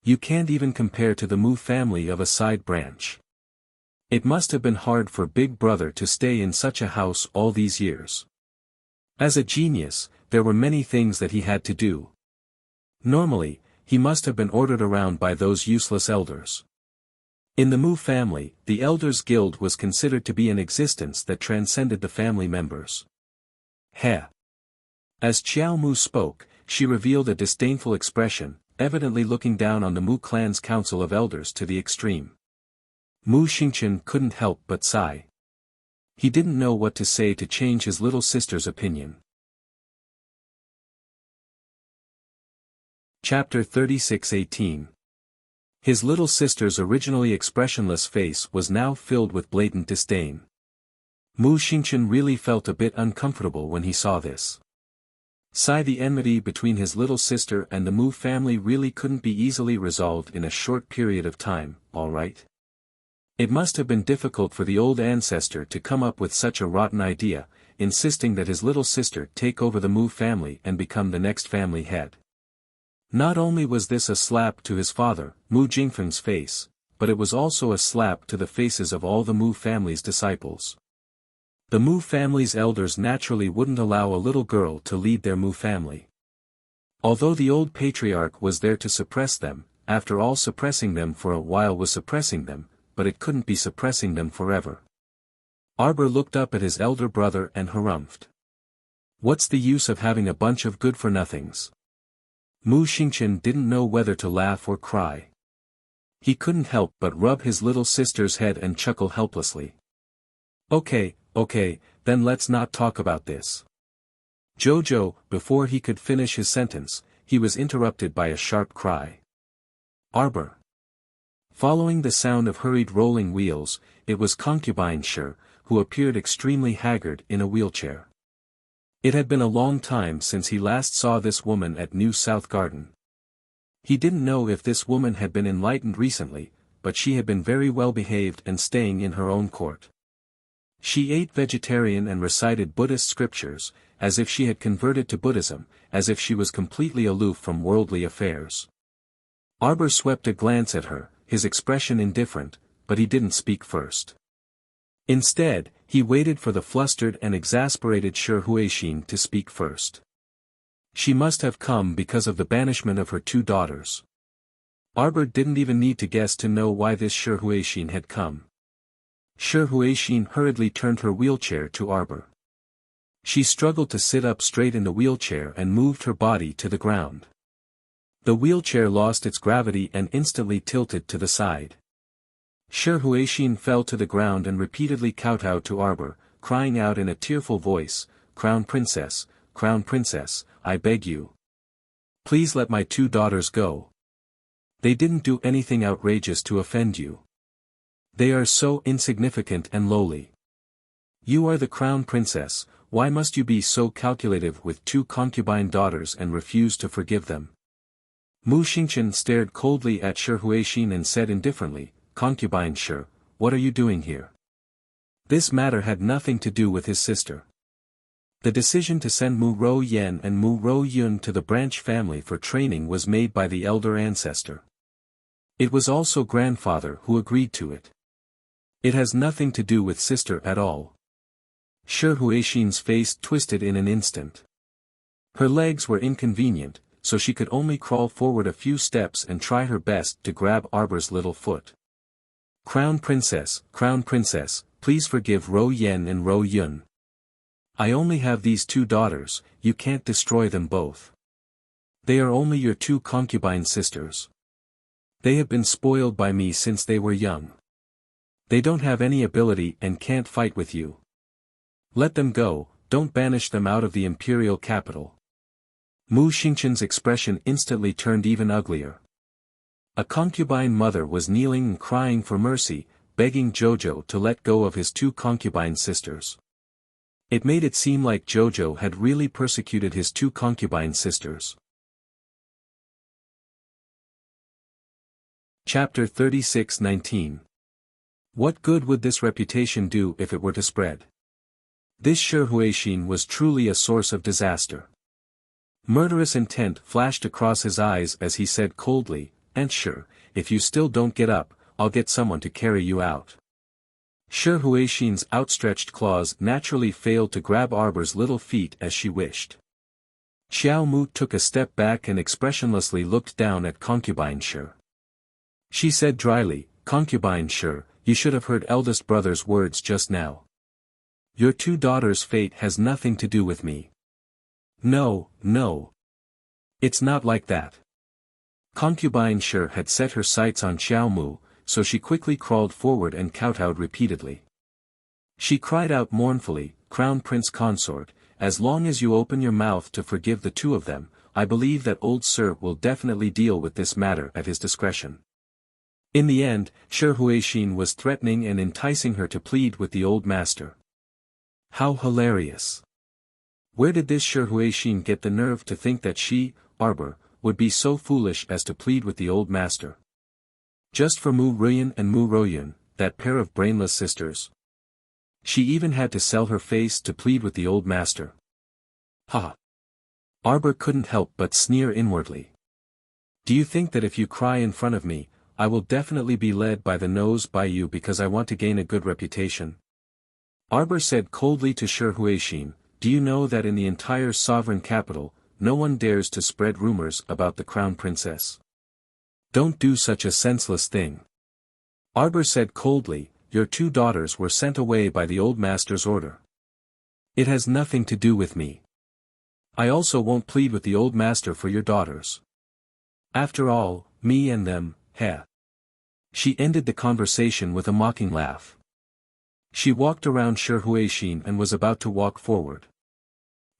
You can't even compare to the Mu family of a side branch. It must have been hard for Big Brother to stay in such a house all these years. As a genius, there were many things that he had to do. Normally, he must have been ordered around by those useless elders. In the Mu family, the Elders Guild was considered to be an existence that transcended the family members. Heh. As Xiao Mu spoke, she revealed a disdainful expression, evidently looking down on the Mu clan's council of elders to the extreme. Mu Xingqian couldn't help but sigh. He didn't know what to say to change his little sister's opinion. Chapter 36:18. His little sister's originally expressionless face was now filled with blatant disdain. Mu Xingqian really felt a bit uncomfortable when he saw this. The enmity between his little sister and the Mu family really couldn't be easily resolved in a short period of time, alright? It must have been difficult for the old ancestor to come up with such a rotten idea, insisting that his little sister take over the Mu family and become the next family head. Not only was this a slap to his father, Mu Jingfeng's face, but it was also a slap to the faces of all the Mu family's disciples. The Mu family's elders naturally wouldn't allow a little girl to lead their Mu family. Although the old patriarch was there to suppress them, after all suppressing them for a while was suppressing them, but it couldn't be suppressing them forever. Arbor looked up at his elder brother and harumphed. What's the use of having a bunch of good-for-nothings? Mu Xingqian didn't know whether to laugh or cry. He couldn't help but rub his little sister's head and chuckle helplessly. Okay, then let's not talk about this. Jojo, before he could finish his sentence, he was interrupted by a sharp cry. Arbor. Following the sound of hurried rolling wheels, it was concubine Shi, who appeared extremely haggard in a wheelchair. It had been a long time since he last saw this woman at New South Garden. He didn't know if this woman had been enlightened recently, but she had been very well behaved and staying in her own court. She ate vegetarian and recited Buddhist scriptures, as if she had converted to Buddhism, as if she was completely aloof from worldly affairs. Arbor swept a glance at her, his expression indifferent, but he didn't speak first. Instead, he waited for the flustered and exasperated Shi Huixin to speak first. She must have come because of the banishment of her two daughters. Arbor didn't even need to guess to know why this Shi Huixin had come. Shi Huixin hurriedly turned her wheelchair to Arbor. She struggled to sit up straight in the wheelchair and moved her body to the ground. The wheelchair lost its gravity and instantly tilted to the side. Shi Huixin fell to the ground and repeatedly kowtowed to Arbor, crying out in a tearful voice, Crown Princess, I beg you. Please let my two daughters go. They didn't do anything outrageous to offend you. They are so insignificant and lowly. You are the Crown Princess, why must you be so calculative with two concubine daughters and refuse to forgive them? Mu Xingqian stared coldly at Shi Huixin and said indifferently, Concubine Shi, what are you doing here? This matter had nothing to do with his sister. The decision to send Mu Rou Yan and Mu Rou Yun to the branch family for training was made by the elder ancestor. It was also grandfather who agreed to it. It has nothing to do with sister at all. Shi Huixin's face twisted in an instant. Her legs were inconvenient, so she could only crawl forward a few steps and try her best to grab Arbor's little foot. Crown Princess, please forgive Rou Yan and Rou Yun. I only have these two daughters, you can't destroy them both. They are only your two concubine sisters. They have been spoiled by me since they were young. They don't have any ability and can't fight with you. Let them go, don't banish them out of the imperial capital. Mu Xingqian's expression instantly turned even uglier. A concubine mother was kneeling and crying for mercy, begging Jojo to let go of his two concubine sisters. It made it seem like Jojo had really persecuted his two concubine sisters. Chapter 36:19. What good would this reputation do if it were to spread? This Shi Huixin was truly a source of disaster. Murderous intent flashed across his eyes as he said coldly, And Shi, if you still don't get up, I'll get someone to carry you out. Shi Huixin's outstretched claws naturally failed to grab Arbor's little feet as she wished. Xiao Mu took a step back and expressionlessly looked down at concubine Shi. She said dryly, "Concubine Shi, you should have heard eldest brother's words just now. Your two daughters' fate has nothing to do with me." "No, no. It's not like that." Concubine Shi had set her sights on Xiao Mu, so she quickly crawled forward and kowtowed repeatedly. She cried out mournfully, "Crown Prince Consort, as long as you open your mouth to forgive the two of them, I believe that old Sir will definitely deal with this matter at his discretion." In the end, Shi Huixin was threatening and enticing her to plead with the old master. How hilarious! Where did this Shi Huixin get the nerve to think that she, Arbor, would be so foolish as to plead with the old master? Just for Mu Ruyan and Mu Royun, that pair of brainless sisters. She even had to sell her face to plead with the old master. Ha! Arbor couldn't help but sneer inwardly. "Do you think that if you cry in front of me, I will definitely be led by the nose by you because I want to gain a good reputation?" Arbor said coldly to Shi Huixin, "Do you know that in the entire sovereign capital, no one dares to spread rumors about the crown princess? Don't do such a senseless thing." Arbor said coldly, "Your two daughters were sent away by the old master's order. It has nothing to do with me. I also won't plead with the old master for your daughters. After all, me and them, heh." She ended the conversation with a mocking laugh. She walked around Shi Huixin and was about to walk forward.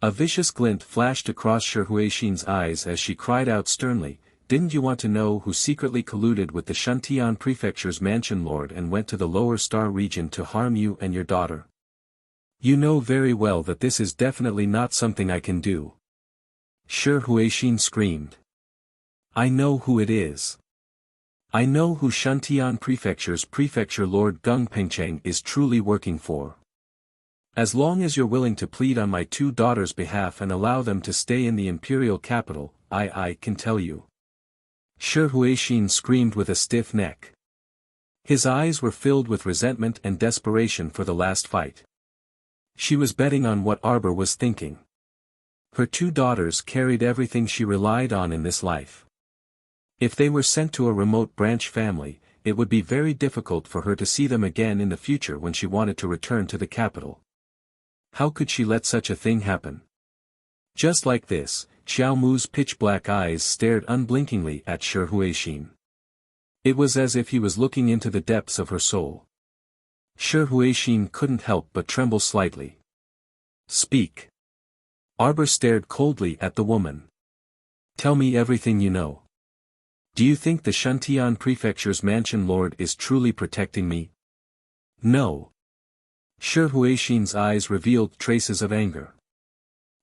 A vicious glint flashed across Shi Huixin's eyes as she cried out sternly, "Didn't you want to know who secretly colluded with the Shantian Prefecture's mansion lord and went to the lower star region to harm you and your daughter? You know very well that this is definitely not something I can do." Shi Huixin screamed. "I know who it is. I know who Shantian Prefecture's Prefecture Lord Gung Pengcheng is truly working for. As long as you're willing to plead on my two daughters' behalf and allow them to stay in the imperial capital, I can tell you." Shi Huixin screamed with a stiff neck. His eyes were filled with resentment and desperation for the last fight. She was betting on what Arbor was thinking. Her two daughters carried everything she relied on in this life. If they were sent to a remote branch family, it would be very difficult for her to see them again in the future when she wanted to return to the capital. How could she let such a thing happen? Just like this, Xiao Mu's pitch-black eyes stared unblinkingly at Shi Huixin. It was as if he was looking into the depths of her soul. Shi Huixin couldn't help but tremble slightly. "Speak." Arbor stared coldly at the woman. "Tell me everything you know. Do you think the Shantian Prefecture's mansion lord is truly protecting me?" "No." Shi Huixin's eyes revealed traces of anger.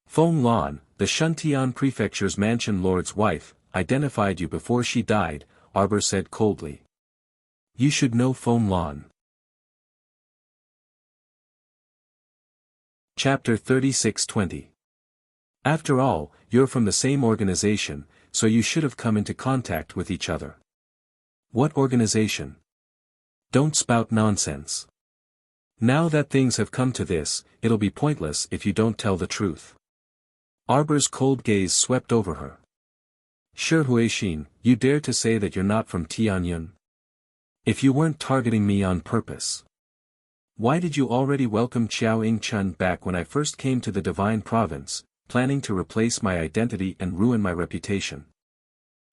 "Feng Lan, the Shantian Prefecture's mansion lord's wife, identified you before she died," Arbor said coldly. "You should know Feng Lan." Chapter 36:20. After all, you're from the same organization, so you should have come into contact with each other. What organization? Don't spout nonsense. Now that things have come to this, it'll be pointless if you don't tell the truth. Arbor's cold gaze swept over her. Shi Huixin, you dare to say that you're not from Tianyun? If you weren't targeting me on purpose, why did you already welcome Qiao Yingchun back when I first came to the Divine Province, planning to replace my identity and ruin my reputation?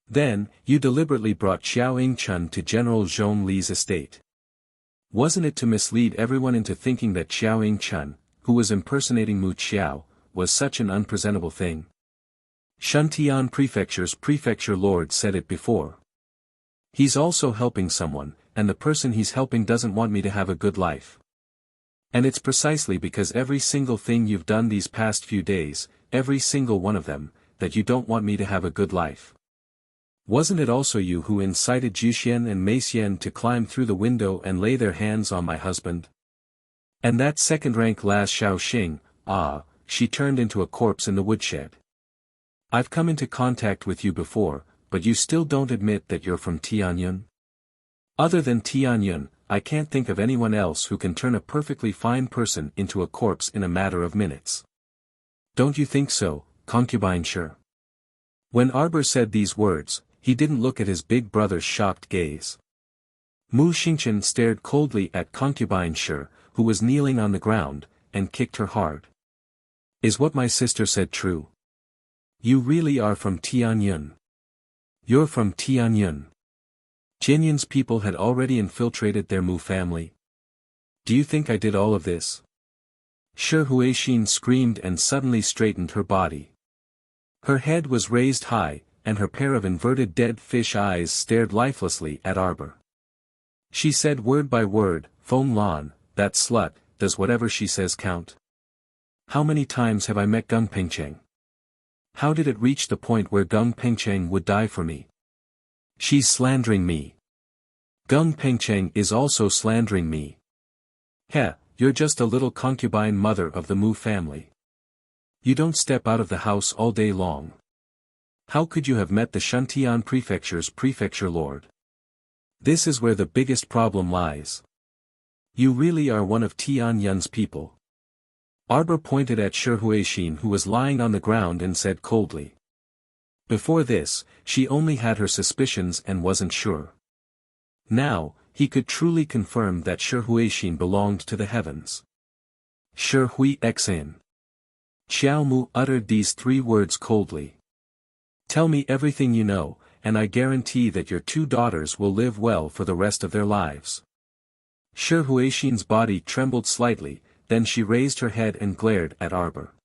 Then, you deliberately brought Qiao Yingchun to General Zhong Li's estate. Wasn't it to mislead everyone into thinking that Qiao Yingchun, who was impersonating Mu Qiao, was such an unpresentable thing? Shantian Prefecture's prefecture lord said it before. He's also helping someone, and the person he's helping doesn't want me to have a good life. And it's precisely because every single thing you've done these past few days, every single one of them, that you don't want me to have a good life. Wasn't it also you who incited Juxian and Meixian to climb through the window and lay their hands on my husband? And that second-rank lass Xiaoxing, she turned into a corpse in the woodshed. I've come into contact with you before, but you still don't admit that you're from Tianyun? Other than Tianyun, I can't think of anyone else who can turn a perfectly fine person into a corpse in a matter of minutes. Don't you think so, concubine Shi? When Arbor said these words, he didn't look at his big brother's shocked gaze. Mu Xingqian stared coldly at concubine Shi, who was kneeling on the ground, and kicked her hard. Is what my sister said true? You really are from Tianyun. You're from Tianyun. Jianyun's people had already infiltrated their Mu family. Do you think I did all of this? Shi Huixin screamed and suddenly straightened her body. Her head was raised high, and her pair of inverted dead fish eyes stared lifelessly at Arbor. She said word by word, Feng Lan, that slut, does whatever she says count? How many times have I met Gung Pengcheng? How did it reach the point where Gung Pengcheng would die for me? She's slandering me. Gung Pengcheng is also slandering me. Heh, you're just a little concubine mother of the Mu family. You don't step out of the house all day long. How could you have met the Shuntian Prefecture's prefecture lord? This is where the biggest problem lies. You really are one of Tianyun's people. Arbor pointed at Shi Huixin, who was lying on the ground, and said coldly. Before this, she only had her suspicions and wasn't sure. Now, he could truly confirm that Shi Huixin belonged to the heavens. Shi Huixin. Xiao Mu uttered these 3 words coldly. Tell me everything you know, and I guarantee that your 2 daughters will live well for the rest of their lives. Shi Huixin's body trembled slightly, then she raised her head and glared at Arbor.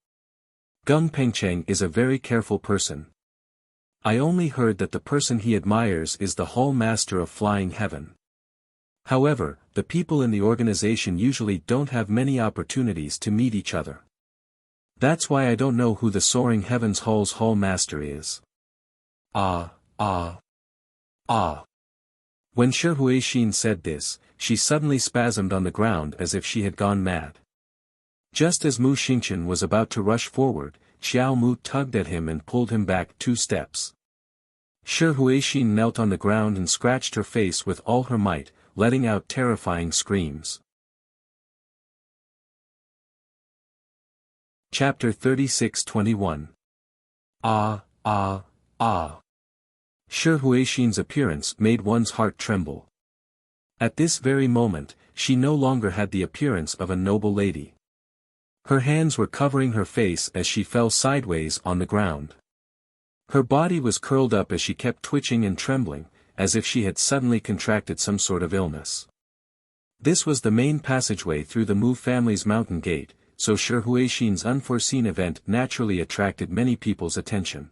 Gung Pengcheng is a very careful person. I only heard that the person he admires is the Hall Master of Flying Heaven. However, the people in the organization usually don't have many opportunities to meet each other. That's why I don't know who the Soaring Heavens Hall's Hall Master is. Ah. When Shi Huixin said this, she suddenly spasmed on the ground as if she had gone mad. Just as Mu Xingqian was about to rush forward, Xiao Mu tugged at him and pulled him back 2 steps. Shi Huixin knelt on the ground and scratched her face with all her might, letting out terrifying screams. Chapter 36-21. Shi Huixin's appearance made one's heart tremble. At this very moment, she no longer had the appearance of a noble lady. Her hands were covering her face as she fell sideways on the ground. Her body was curled up as she kept twitching and trembling, as if she had suddenly contracted some sort of illness. This was the main passageway through the Mu family's mountain gate, so Shi Huixin's unforeseen event naturally attracted many people's attention.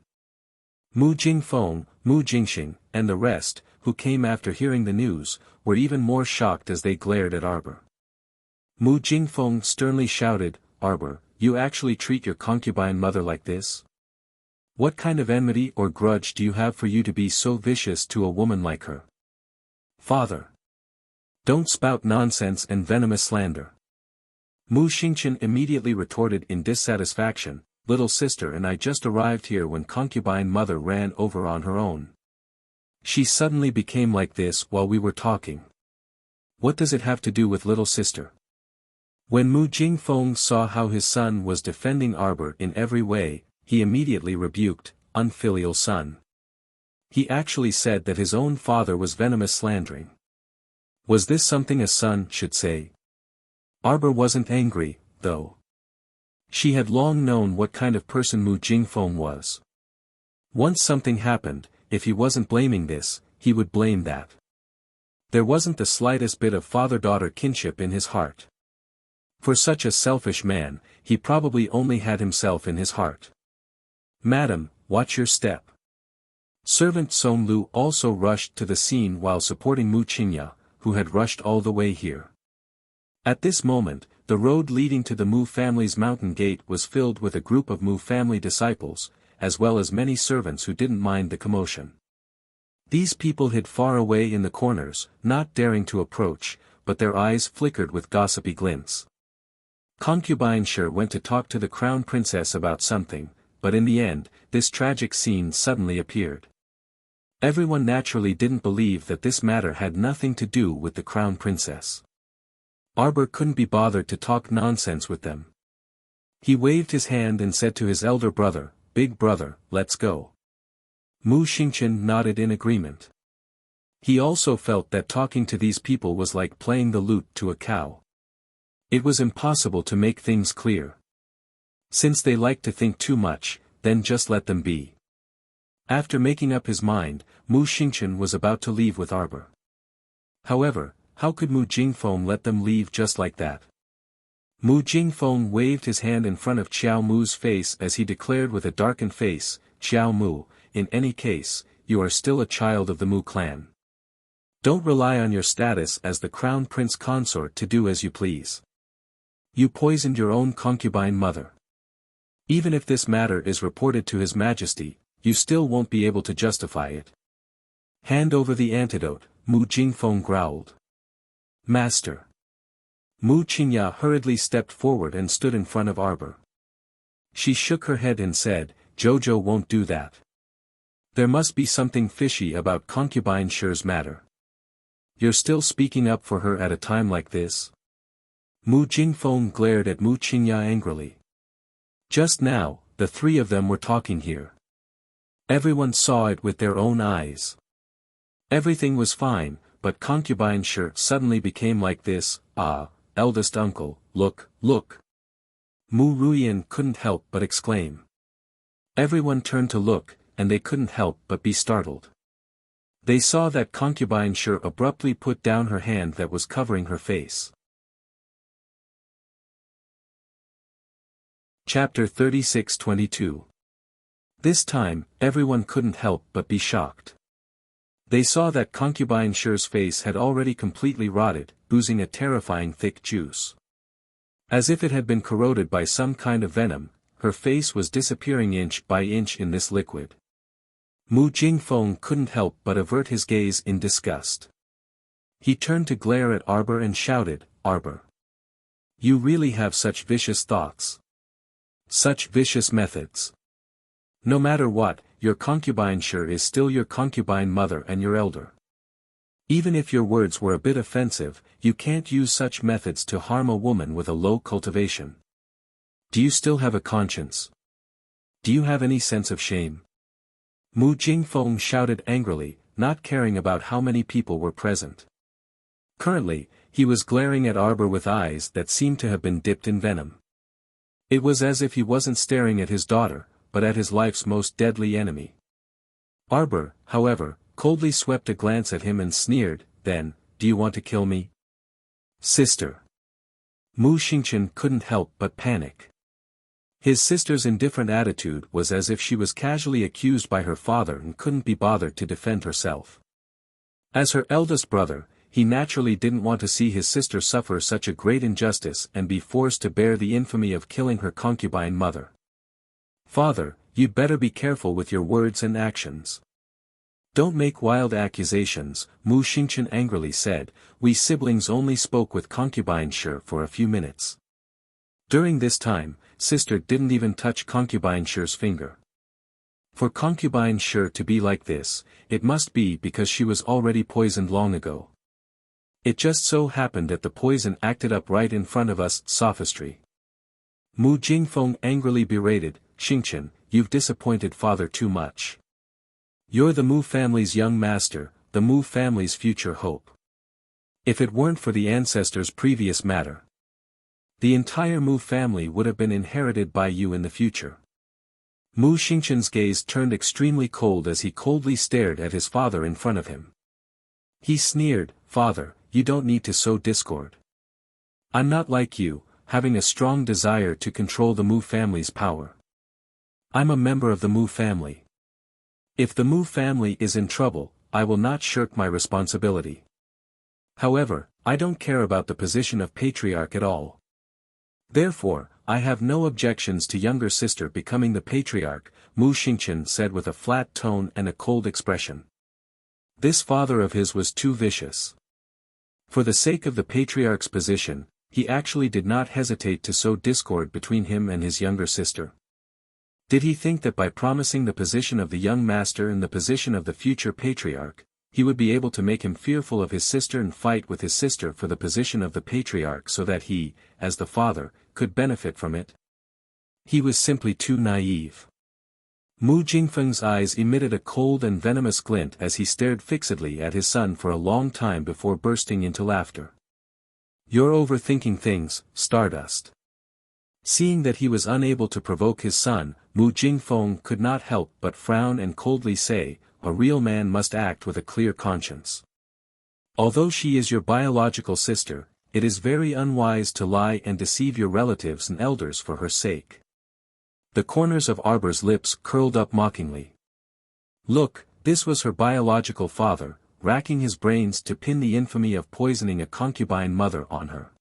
Mu Jingfeng, Mu Jingxing, and the rest, who came after hearing the news, were even more shocked as they glared at Arbor. Mu Jingfeng sternly shouted, Arbor, you actually treat your concubine mother like this? What kind of enmity or grudge do you have for you to be so vicious to a woman like her? Father! Don't spout nonsense and venomous slander. Mu Xingqian immediately retorted in dissatisfaction, Little sister and I just arrived here when concubine mother ran over on her own. She suddenly became like this while we were talking. What does it have to do with little sister? When Mu Jingfeng saw how his son was defending Arbor in every way, he immediately rebuked, unfilial son. He actually said that his own father was venomous slandering. Was this something a son should say? Arbor wasn't angry, though. She had long known what kind of person Mu Jingfeng was. Once something happened, if he wasn't blaming this, he would blame that. There wasn't the slightest bit of father-daughter kinship in his heart. For such a selfish man, he probably only had himself in his heart. Madam, watch your step. Servant Song Lu also rushed to the scene while supporting Mu Qingya, who had rushed all the way here. At this moment, the road leading to the Mu family's mountain gate was filled with a group of Mu family disciples, as well as many servants who didn't mind the commotion. These people hid far away in the corners, not daring to approach, but their eyes flickered with gossipy glints. Concubine Shi went to talk to the crown princess about something, but in the end, this tragic scene suddenly appeared. Everyone naturally didn't believe that this matter had nothing to do with the crown princess. Arbor couldn't be bothered to talk nonsense with them. He waved his hand and said to his elder brother, "Big brother, let's go." Mu Xingqian nodded in agreement. He also felt that talking to these people was like playing the lute to a cow. It was impossible to make things clear. Since they liked to think too much, then just let them be. After making up his mind, Mu Xingqian was about to leave with Arbor. However, how could Mu Jingfeng let them leave just like that? Mu Jingfeng waved his hand in front of Qiao Mu's face as he declared with a darkened face, "Qiao Mu, in any case, you are still a child of the Mu clan. Don't rely on your status as the crown prince consort to do as you please. You poisoned your own concubine mother. Even if this matter is reported to His Majesty, you still won't be able to justify it. Hand over the antidote," Mu Jingfeng growled. "Master." Mu Qingya hurriedly stepped forward and stood in front of Arbor. She shook her head and said, "Jojo won't do that. There must be something fishy about concubine Shi's matter. You're still speaking up for her at a time like this?" Mu Jingfeng glared at Mu Qingya angrily. Just now, the three of them were talking here. Everyone saw it with their own eyes. Everything was fine, but concubine Shi suddenly became like this. "Ah, eldest uncle, look, look." Mu Ruiyan couldn't help but exclaim. Everyone turned to look, and they couldn't help but be startled. They saw that concubine Shi abruptly put down her hand that was covering her face. Chapter 36-22. This time, everyone couldn't help but be shocked. They saw that concubine Shi's face had already completely rotted, oozing a terrifying thick juice. As if it had been corroded by some kind of venom, her face was disappearing inch by inch in this liquid. Mu Jingfeng couldn't help but avert his gaze in disgust. He turned to glare at Arbor and shouted, "Arbor! You really have such vicious thoughts. Such vicious methods. No matter what, your concubine Shi is still your concubine mother and your elder. Even if your words were a bit offensive, you can't use such methods to harm a woman with a low cultivation. Do you still have a conscience? Do you have any sense of shame?" Mu Jingfeng shouted angrily, not caring about how many people were present. Currently, he was glaring at Arbor with eyes that seemed to have been dipped in venom. It was as if he wasn't staring at his daughter, but at his life's most deadly enemy. Arbor, however, coldly swept a glance at him and sneered, "Then, do you want to kill me? Sister?" Mu Xingqian couldn't help but panic. His sister's indifferent attitude was as if she was casually accused by her father and couldn't be bothered to defend herself. As her eldest brother, he naturally didn't want to see his sister suffer such a great injustice and be forced to bear the infamy of killing her concubine mother. "Father, you'd better be careful with your words and actions. Don't make wild accusations," Mu Xingqian angrily said. "We siblings only spoke with concubine Shi for a few minutes." During this time, sister didn't even touch concubine Shi's finger. For concubine Shi to be like this, it must be because she was already poisoned long ago. It just so happened that the poison acted up right in front of us. Sophistry. Mu Jingfeng angrily berated, "Xingqian, you've disappointed father too much. You're the Mu family's young master, the Mu family's future hope. If it weren't for the ancestors' previous matter, the entire Mu family would have been inherited by you in the future." Mu Xingqian's gaze turned extremely cold as he coldly stared at his father in front of him. He sneered, "Father, you don't need to sow discord. I'm not like you, having a strong desire to control the Mu family's power. I'm a member of the Mu family. If the Mu family is in trouble, I will not shirk my responsibility. However, I don't care about the position of patriarch at all. Therefore, I have no objections to younger sister becoming the patriarch," Mu Xingqian said with a flat tone and a cold expression. This father of his was too vicious. For the sake of the patriarch's position, he actually did not hesitate to sow discord between him and his younger sister. Did he think that by promising the position of the young master and the position of the future patriarch, he would be able to make him fearful of his sister and fight with his sister for the position of the patriarch so that he, as the father, could benefit from it? He was simply too naive. Mu Jingfeng's eyes emitted a cold and venomous glint as he stared fixedly at his son for a long time before bursting into laughter. "You're overthinking things, Stardust." Seeing that he was unable to provoke his son, Mu Jingfeng could not help but frown and coldly say, "A real man must act with a clear conscience. Although she is your biological sister, it is very unwise to lie and deceive your relatives and elders for her sake." The corners of Arbor's lips curled up mockingly. Look, this was her biological father, racking his brains to pin the infamy of poisoning a concubine mother on her.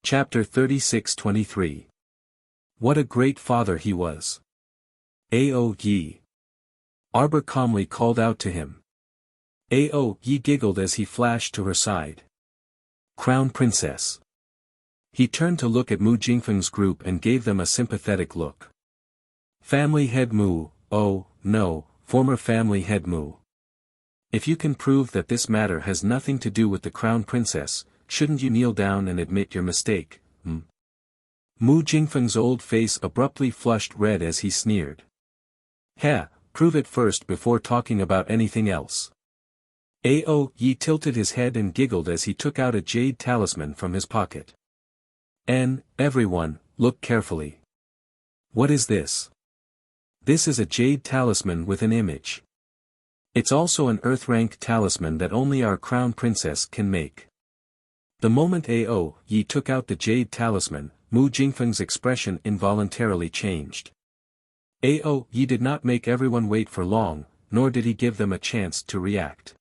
Chapter 36-23. What a great father he was. Ao Yi. Arbor calmly called out to him. Ao Yi giggled as he flashed to her side. Crown Princess. He turned to look at Mu Jingfeng's group and gave them a sympathetic look. Family head Mu, oh, no, former family head Mu. If you can prove that this matter has nothing to do with the Crown Princess, shouldn't you kneel down and admit your mistake, Mu Jingfeng's old face abruptly flushed red as he sneered. Heh, prove it first before talking about anything else. Ao Yi tilted his head and giggled as he took out a jade talisman from his pocket. Everyone, look carefully. What is this? This is a jade talisman with an image. It's also an earth-rank talisman that only our Crown Princess can make. The moment Ao Yi took out the jade talisman, Mu Jingfeng's expression involuntarily changed. Ao Yi did not make everyone wait for long, nor did he give them a chance to react.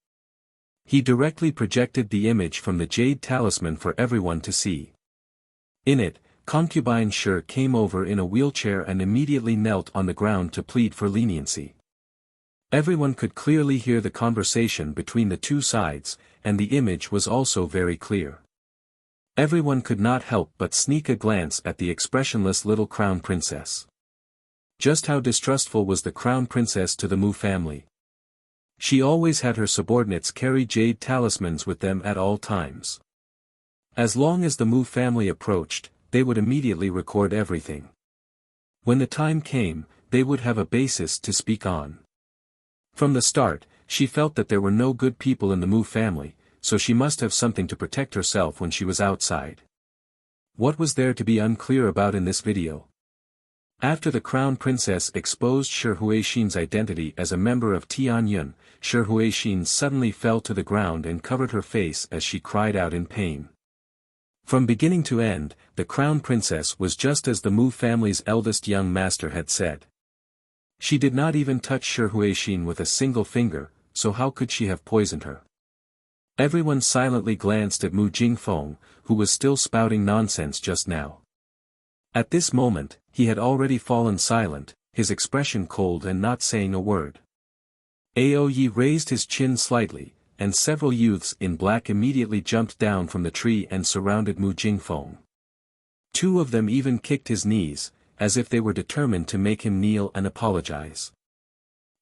He directly projected the image from the jade talisman for everyone to see. In it, concubine Shi came over in a wheelchair and immediately knelt on the ground to plead for leniency. Everyone could clearly hear the conversation between the two sides, and the image was also very clear. Everyone could not help but sneak a glance at the expressionless little Crown Princess. Just how distrustful was the Crown Princess to the Mu family? She always had her subordinates carry jade talismans with them at all times. As long as the Mu family approached, they would immediately record everything. When the time came, they would have a basis to speak on. From the start, she felt that there were no good people in the Mu family, so she must have something to protect herself when she was outside. What was there to be unclear about in this video? After the Crown Princess exposed Shi Huixin's identity as a member of Tianyun, Shi Huixin suddenly fell to the ground and covered her face as she cried out in pain. From beginning to end, the Crown Princess was just as the Mu family's eldest young master had said. She did not even touch Shi Huixin with a single finger, so how could she have poisoned her? Everyone silently glanced at Mu Jingfeng, who was still spouting nonsense just now. At this moment, he had already fallen silent, his expression cold and not saying a word. Ao Yi raised his chin slightly, and several youths in black immediately jumped down from the tree and surrounded Mu Jingfeng. Two of them even kicked his knees, as if they were determined to make him kneel and apologize.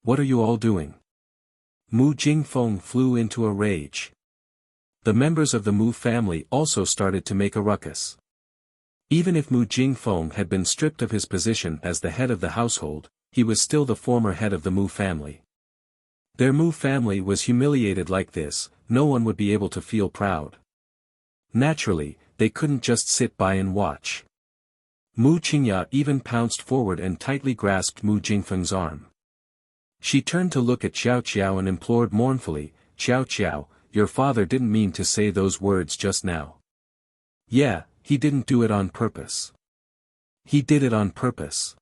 What are you all doing? Mu Jingfeng flew into a rage. The members of the Mu family also started to make a ruckus. Even if Mu Jingfeng had been stripped of his position as the head of the household, he was still the former head of the Mu family. Their Mu family was humiliated like this, no one would be able to feel proud. Naturally, they couldn't just sit by and watch. Mu Qingya even pounced forward and tightly grasped Mu Jingfeng's arm. She turned to look at Xiao Qiao and implored mournfully, "Xiao Qiao, your father didn't mean to say those words just now." "Yeah, he didn't do it on purpose. He did it on purpose.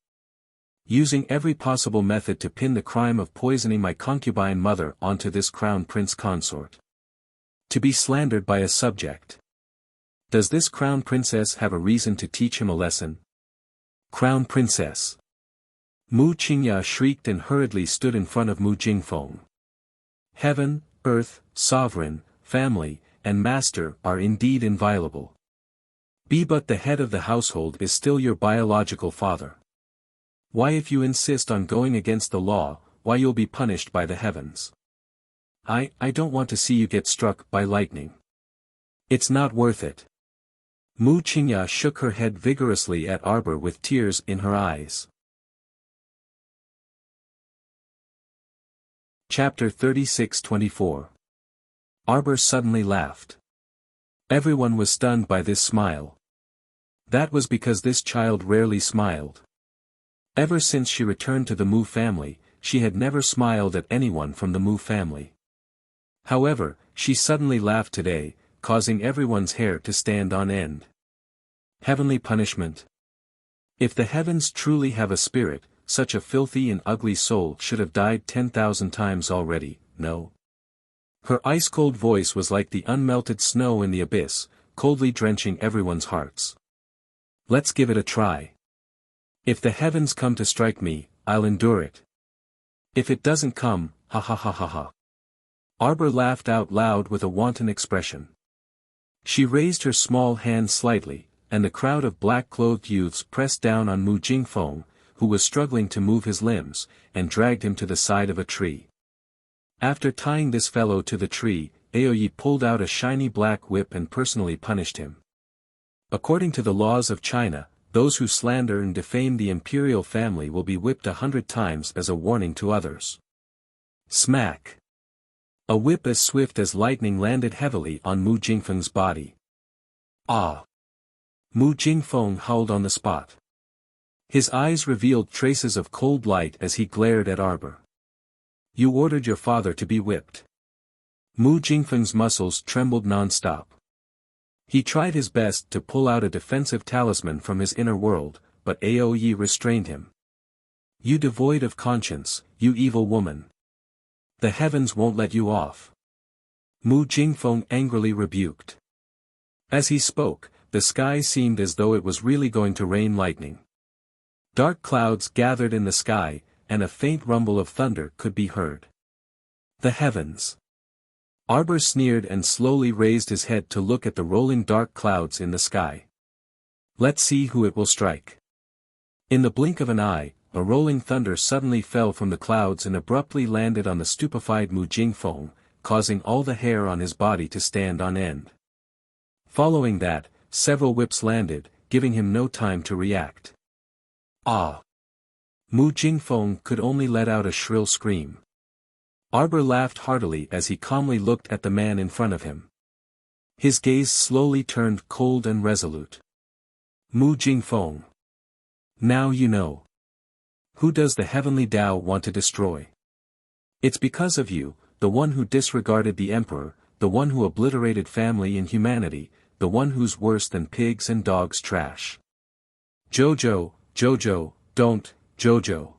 Using every possible method to pin the crime of poisoning my concubine mother onto this Crown Prince consort. To be slandered by a subject. Does this Crown Princess have a reason to teach him a lesson? Crown Princess." Mu Qingya shrieked and hurriedly stood in front of Mu Jingfeng. Heaven, earth, sovereign, family, and master are indeed inviolable. But the head of the household is still your biological father. Why, if you insist on going against the law, why you'll be punished by the heavens. I don't want to see you get struck by lightning. It's not worth it. Mu Qingya shook her head vigorously at Arbor with tears in her eyes. Chapter 36-24. Arbor suddenly laughed. Everyone was stunned by this smile. That was because this child rarely smiled. Ever since she returned to the Mu family, she had never smiled at anyone from the Mu family. However, she suddenly laughed today, causing everyone's hair to stand on end. Heavenly punishment. If the heavens truly have a spirit, such a filthy and ugly soul should have died 10,000 times already, no? Her ice-cold voice was like the unmelted snow in the abyss, coldly drenching everyone's hearts. Let's give it a try. If the heavens come to strike me, I'll endure it. If it doesn't come, ha ha ha ha ha. Arbor laughed out loud with a wanton expression. She raised her small hand slightly, and the crowd of black-clothed youths pressed down on Mu Jingfeng, who was struggling to move his limbs, and dragged him to the side of a tree. After tying this fellow to the tree, Aoyi pulled out a shiny black whip and personally punished him. According to the laws of China, those who slander and defame the imperial family will be whipped 100 times as a warning to others. Smack! A whip as swift as lightning landed heavily on Mu Jingfeng's body. Ah! Mu Jingfeng howled on the spot. His eyes revealed traces of cold light as he glared at Arbor. You ordered your father to be whipped. Mu Jingfeng's muscles trembled non-stop. He tried his best to pull out a defensive talisman from his inner world, but Aoyi restrained him. You devoid of conscience, you evil woman. The heavens won't let you off. Mu Jingfeng angrily rebuked. As he spoke, the sky seemed as though it was really going to rain lightning. Dark clouds gathered in the sky, and a faint rumble of thunder could be heard. The heavens. Arbor sneered and slowly raised his head to look at the rolling dark clouds in the sky. Let's see who it will strike. In the blink of an eye, a rolling thunder suddenly fell from the clouds and abruptly landed on the stupefied Mu Jingfeng, causing all the hair on his body to stand on end. Following that, several whips landed, giving him no time to react. Ah! Mu Jingfeng could only let out a shrill scream. Arbor laughed heartily as he calmly looked at the man in front of him. His gaze slowly turned cold and resolute. Mu Jingfeng. Now you know. Who does the heavenly Tao want to destroy? It's because of you, the one who disregarded the emperor, the one who obliterated family and humanity, the one who's worse than pigs and dogs trash. Jojo, don't, Jojo.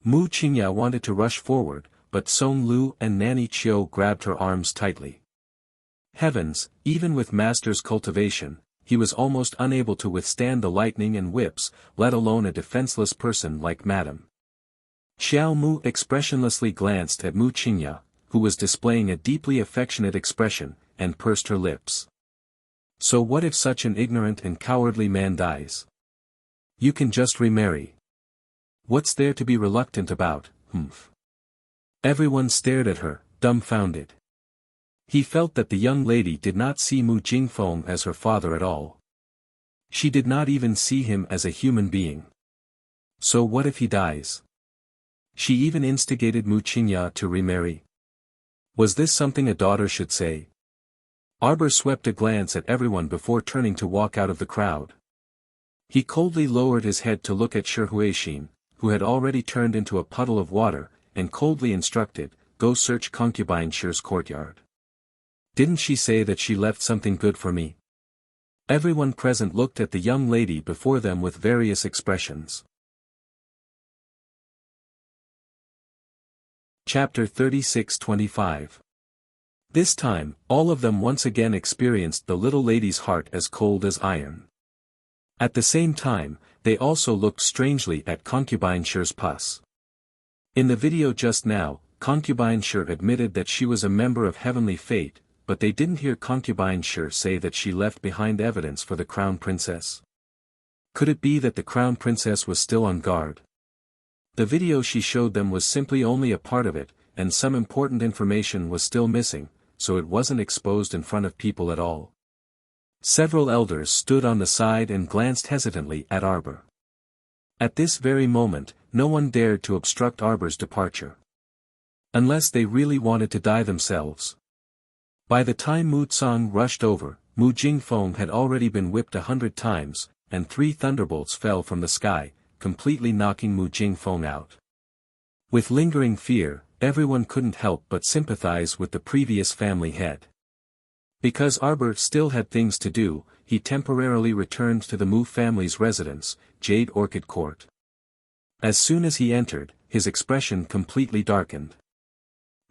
Mu Qingya wanted to rush forward, but Song Lu and Nanny Chiu grabbed her arms tightly. Heavens, even with master's cultivation, he was almost unable to withstand the lightning and whips, let alone a defenseless person like Madame. Xiao Mu expressionlessly glanced at Mu Qingya, who was displaying a deeply affectionate expression, and pursed her lips. So what if such an ignorant and cowardly man dies? You can just remarry. What's there to be reluctant about, humph? Everyone stared at her, dumbfounded. He felt that the young lady did not see Mu Jingfeng as her father at all. She did not even see him as a human being. So what if he dies? She even instigated Mu Qingya to remarry. Was this something a daughter should say? Arbor swept a glance at everyone before turning to walk out of the crowd. He coldly lowered his head to look at Shi Huixin, who had already turned into a puddle of water, and coldly instructed, go search concubine Shi's courtyard. Didn't she say that she left something good for me? Everyone present looked at the young lady before them with various expressions. Chapter 36-25. This time, all of them once again experienced the little lady's heart as cold as iron. At the same time, they also looked strangely at concubine Shi's pus. In the video just now, concubine Shi admitted that she was a member of Heavenly Fate, but they didn't hear concubine Shi say that she left behind evidence for the crown princess. Could it be that the crown princess was still on guard? The video she showed them was simply only a part of it, and some important information was still missing, so it wasn't exposed in front of people at all. Several elders stood on the side and glanced hesitantly at Arbor. At this very moment, no one dared to obstruct Arbor's departure. Unless they really wanted to die themselves. By the time Mu Tsang rushed over, Mu Jingfeng had already been whipped 100 times, and 3 thunderbolts fell from the sky, completely knocking Mu Jingfeng out. With lingering fear, everyone couldn't help but sympathize with the previous family head. Because Arbor still had things to do, he temporarily returned to the Mu family's residence, Jade Orchid Court. As soon as he entered, his expression completely darkened.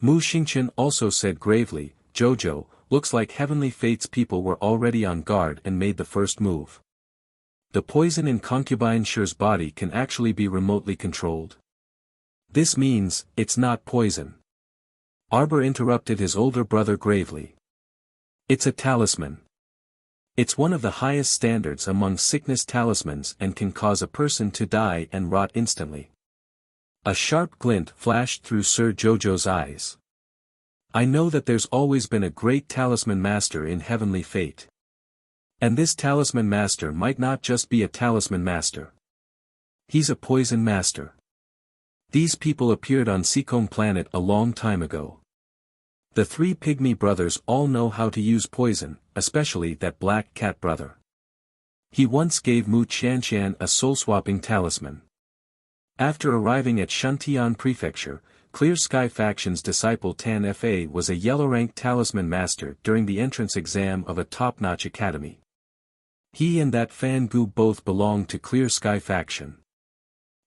Mu Xingqian also said gravely, "Jojo, looks like Heavenly Fate's people were already on guard and made the first move. The poison in concubine Shi's body can actually be remotely controlled. This means, it's not poison." Arbor interrupted his older brother gravely. "It's a talisman. It's one of the highest standards among sickness talismans and can cause a person to die and rot instantly." A sharp glint flashed through Sir Jojo's eyes. "I know that there's always been a great talisman master in Heavenly Fate. And this talisman master might not just be a talisman master. He's a poison master. These people appeared on Seacombe Planet a long time ago. The 3 pygmy brothers all know how to use poison, especially that black cat brother. He once gave Mu Qianqian a soul-swapping talisman. After arriving at Shantian Prefecture, Clear Sky Faction's disciple Tan Fa was a yellow-ranked talisman master during the entrance exam of a top-notch academy. He and that Fan Gu both belong to Clear Sky Faction.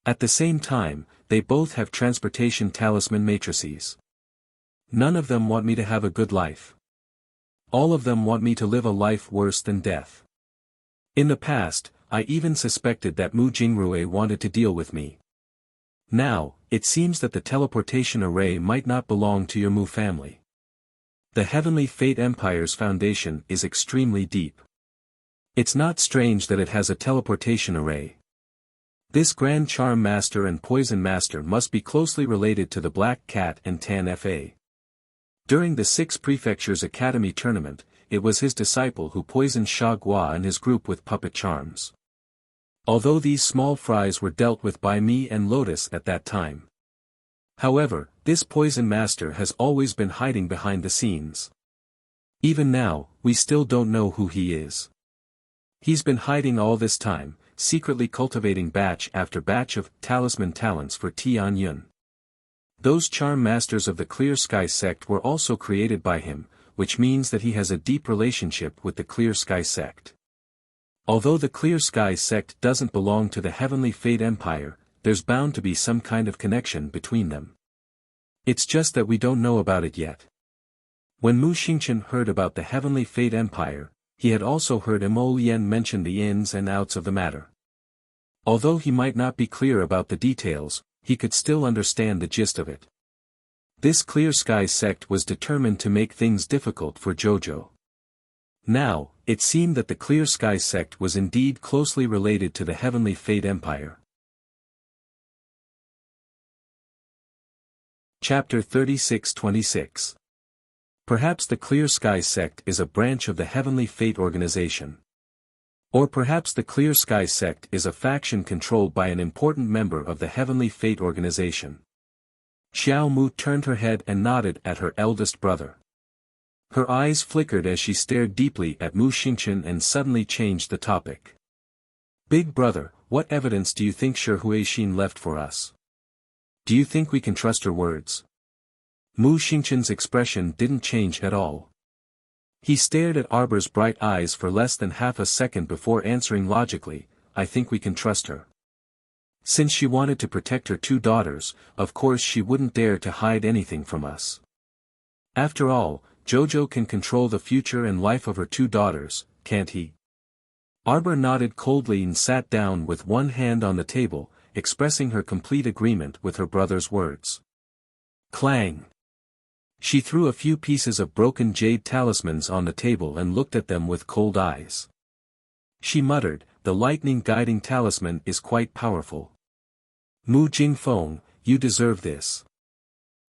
At the same time, they both have transportation talisman matrices. None of them want me to have a good life. All of them want me to live a life worse than death. In the past, I even suspected that Mu Jingrui wanted to deal with me. Now, it seems that the teleportation array might not belong to your Mu family. The Heavenly Fate Empire's foundation is extremely deep. It's not strange that it has a teleportation array. This Grand Charm Master and Poison Master must be closely related to the Black Cat and Tan Fa. During the 6 Prefectures Academy tournament, it was his disciple who poisoned Sha Gua and his group with puppet charms. Although these small fries were dealt with by me and Lotus at that time. However, this poison master has always been hiding behind the scenes. Even now, we still don't know who he is. He's been hiding all this time, secretly cultivating batch after batch of talisman talents for Tian Yun. Those charm masters of the Clear Sky sect were also created by him, which means that he has a deep relationship with the Clear Sky sect. Although the Clear Sky sect doesn't belong to the Heavenly Fate Empire, there's bound to be some kind of connection between them. It's just that we don't know about it yet. When Mu Xingqian heard about the Heavenly Fate Empire, he had also heard Mo Lian mention the ins and outs of the matter. Although he might not be clear about the details, he could still understand the gist of it. This Clear Sky sect was determined to make things difficult for Jojo. Now, it seemed that the Clear Sky sect was indeed closely related to the Heavenly Fate Empire. Chapter 36-26. Perhaps the Clear Sky sect is a branch of the Heavenly Fate organization. Or perhaps the Clear Sky sect is a faction controlled by an important member of the Heavenly Fate organization. Xiao Mu turned her head and nodded at her eldest brother. Her eyes flickered as she stared deeply at Mu Xingqian and suddenly changed the topic. "Big brother, what evidence do you think Shi Huixin left for us? Do you think we can trust her words?" Mu Xingqian's expression didn't change at all. He stared at Arbor's bright eyes for less than half a second before answering logically, "I think we can trust her. Since she wanted to protect her 2 daughters, of course she wouldn't dare to hide anything from us. After all, Jojo can control the future and life of her 2 daughters, can't he?" Arbor nodded coldly and sat down with one hand on the table, expressing her complete agreement with her brother's words. Clang! She threw a few pieces of broken jade talismans on the table and looked at them with cold eyes. She muttered, "The lightning guiding talisman is quite powerful. Mu Jingfeng, you deserve this."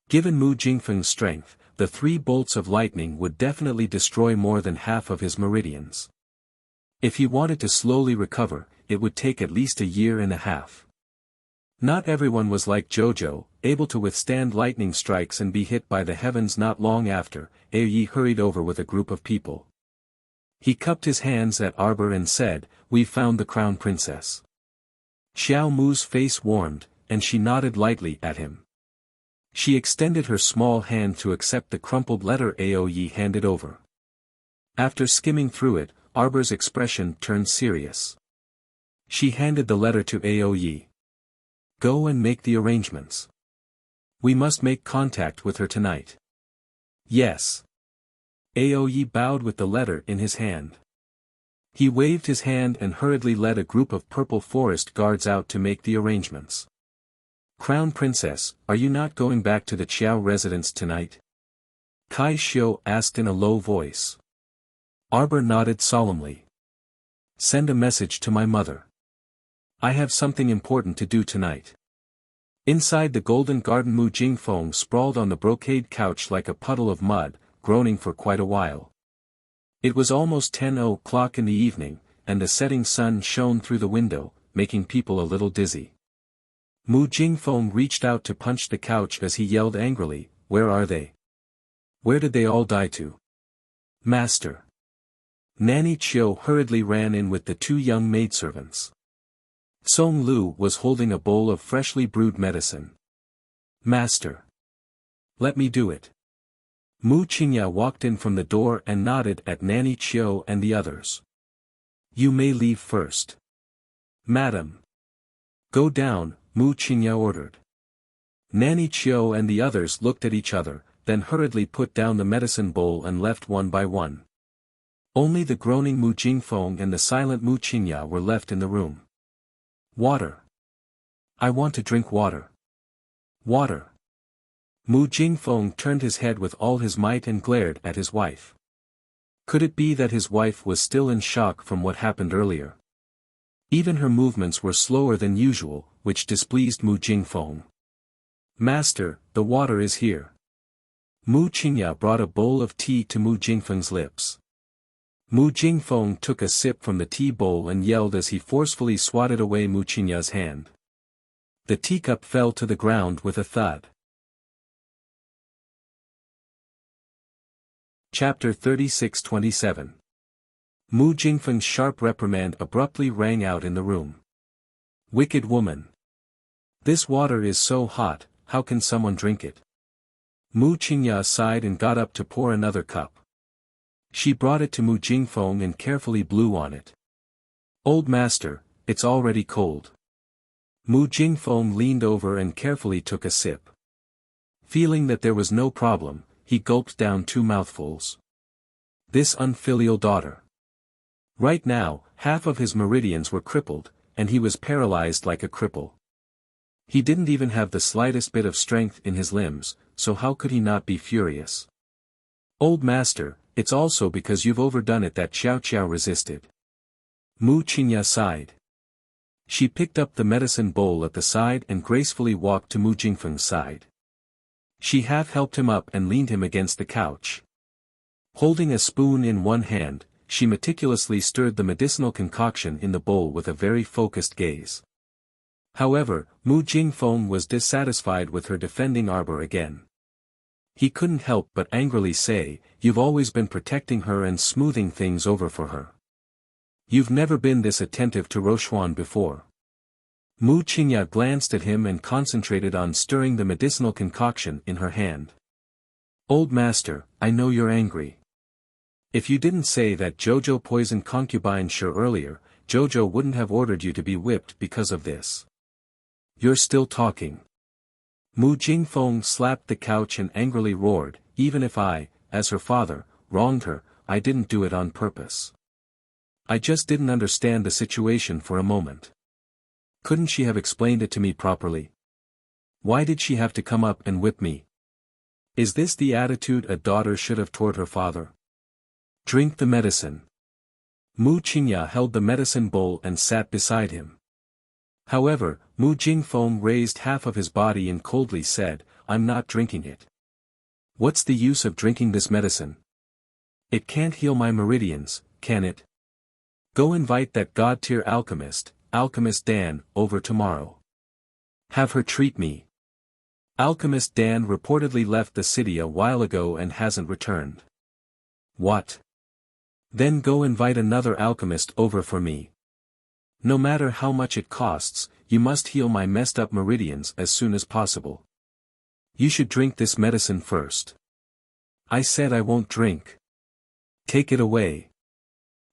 Given Mu Jingfeng's strength, the 3 bolts of lightning would definitely destroy more than half of his meridians. If he wanted to slowly recover, it would take at least a year and a half. Not everyone was like Jojo, able to withstand lightning strikes and be hit by the heavens. Not long after, Yi hurried over with a group of people. He cupped his hands at Arbor and said, "We've found the crown princess." Xiao Mu's face warmed, and she nodded lightly at him. She extended her small hand to accept the crumpled letter Yi handed over. After skimming through it, Arbor's expression turned serious. She handed the letter to Yi. "Go and make the arrangements. We must make contact with her tonight." "Yes." Yi bowed with the letter in his hand. He waved his hand and hurriedly led a group of purple forest guards out to make the arrangements. "Crown Princess, are you not going back to the Qiao residence tonight?" Kai Xiu asked in a low voice. Arbor nodded solemnly. "Send a message to my mother. I have something important to do tonight." Inside the Golden Garden, Mu Jingfeng sprawled on the brocade couch like a puddle of mud, groaning for quite a while. It was almost 10 o'clock in the evening, and the setting sun shone through the window, making people a little dizzy. Mu Jingfeng reached out to punch the couch as he yelled angrily, "Where are they? Where did they all die to?" "Master." Nanny Chiu hurriedly ran in with the 2 young maidservants. Song Lu was holding a bowl of freshly brewed medicine. "Master. Let me do it." Mu Qingya walked in from the door and nodded at Nanny Chiu and the others. "You may leave first." "Madam." "Go down," Mu Qingya ordered. Nanny Chiu and the others looked at each other, then hurriedly put down the medicine bowl and left one by one. Only the groaning Mu Jingfeng and the silent Mu Qingya were left in the room. "Water. I want to drink water. Water." Mu Jingfeng turned his head with all his might and glared at his wife. Could it be that his wife was still in shock from what happened earlier? Even her movements were slower than usual, which displeased Mu Jingfeng. "Master, the water is here." Mu Qingya brought a bowl of tea to Mu Jingfeng's lips. Mu Jingfeng took a sip from the tea bowl and yelled as he forcefully swatted away Mu Qingya's hand. The teacup fell to the ground with a thud. Chapter 36-27. Mu Jingfeng's sharp reprimand abruptly rang out in the room. "Wicked woman! This water is so hot, how can someone drink it?" Mu Qingya sighed and got up to pour another cup. She brought it to Mu Jingfeng and carefully blew on it. "Old master, it's already cold." Mu Jingfeng leaned over and carefully took a sip. Feeling that there was no problem, he gulped down 2 mouthfuls. This unfilial daughter. Right now, half of his meridians were crippled, and he was paralyzed like a cripple. He didn't even have the slightest bit of strength in his limbs, so how could he not be furious? "Old master, it's also because you've overdone it that Xiao Qiao resisted." Mu Qingya sighed. She picked up the medicine bowl at the side and gracefully walked to Mu Jingfeng's side. She half helped him up and leaned him against the couch. Holding a spoon in one hand, she meticulously stirred the medicinal concoction in the bowl with a very focused gaze. However, Mu Jingfeng was dissatisfied with her defending Arbor again. He couldn't help but angrily say, "You've always been protecting her and smoothing things over for her. You've never been this attentive to Rochuan before." Mu Qingya glanced at him and concentrated on stirring the medicinal concoction in her hand. "Old master, I know you're angry. If you didn't say that Jojo poisoned concubine Sure earlier, Jojo wouldn't have ordered you to be whipped because of this. You're still talking." Mu Jingfeng slapped the couch and angrily roared, "Even if I, as her father, wronged her, I didn't do it on purpose. I just didn't understand the situation for a moment. Couldn't she have explained it to me properly? Why did she have to come up and whip me?" Is this the attitude a daughter should have toward her father? Drink the medicine. Mu Qingya held the medicine bowl and sat beside him. However, Mu Jingfeng raised half of his body and coldly said, I'm not drinking it. What's the use of drinking this medicine? It can't heal my meridians, can it? Go invite that god-tier alchemist, Alchemist Dan, over tomorrow. Have her treat me. Alchemist Dan reportedly left the city a while ago and hasn't returned. What? Then go invite another alchemist over for me. No matter how much it costs, you must heal my messed up meridians as soon as possible. You should drink this medicine first. I said I won't drink. Take it away.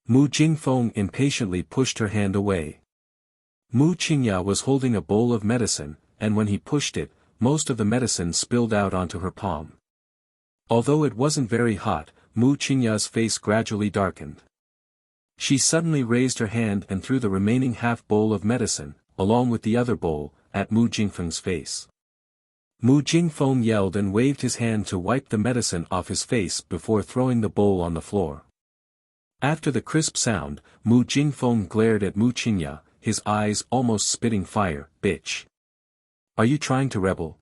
Mu Jingfeng impatiently pushed her hand away. Mu Qingya was holding a bowl of medicine, and when he pushed it, most of the medicine spilled out onto her palm. Although it wasn't very hot, Mu Qingya's face gradually darkened. She suddenly raised her hand and threw the remaining half bowl of medicine, along with the other bowl, at Mu Jingfeng's face. Mu Jingfeng yelled and waved his hand to wipe the medicine off his face before throwing the bowl on the floor. After the crisp sound, Mu Jingfeng glared at Mu Qingya, his eyes almost spitting fire. Bitch! Are you trying to rebel?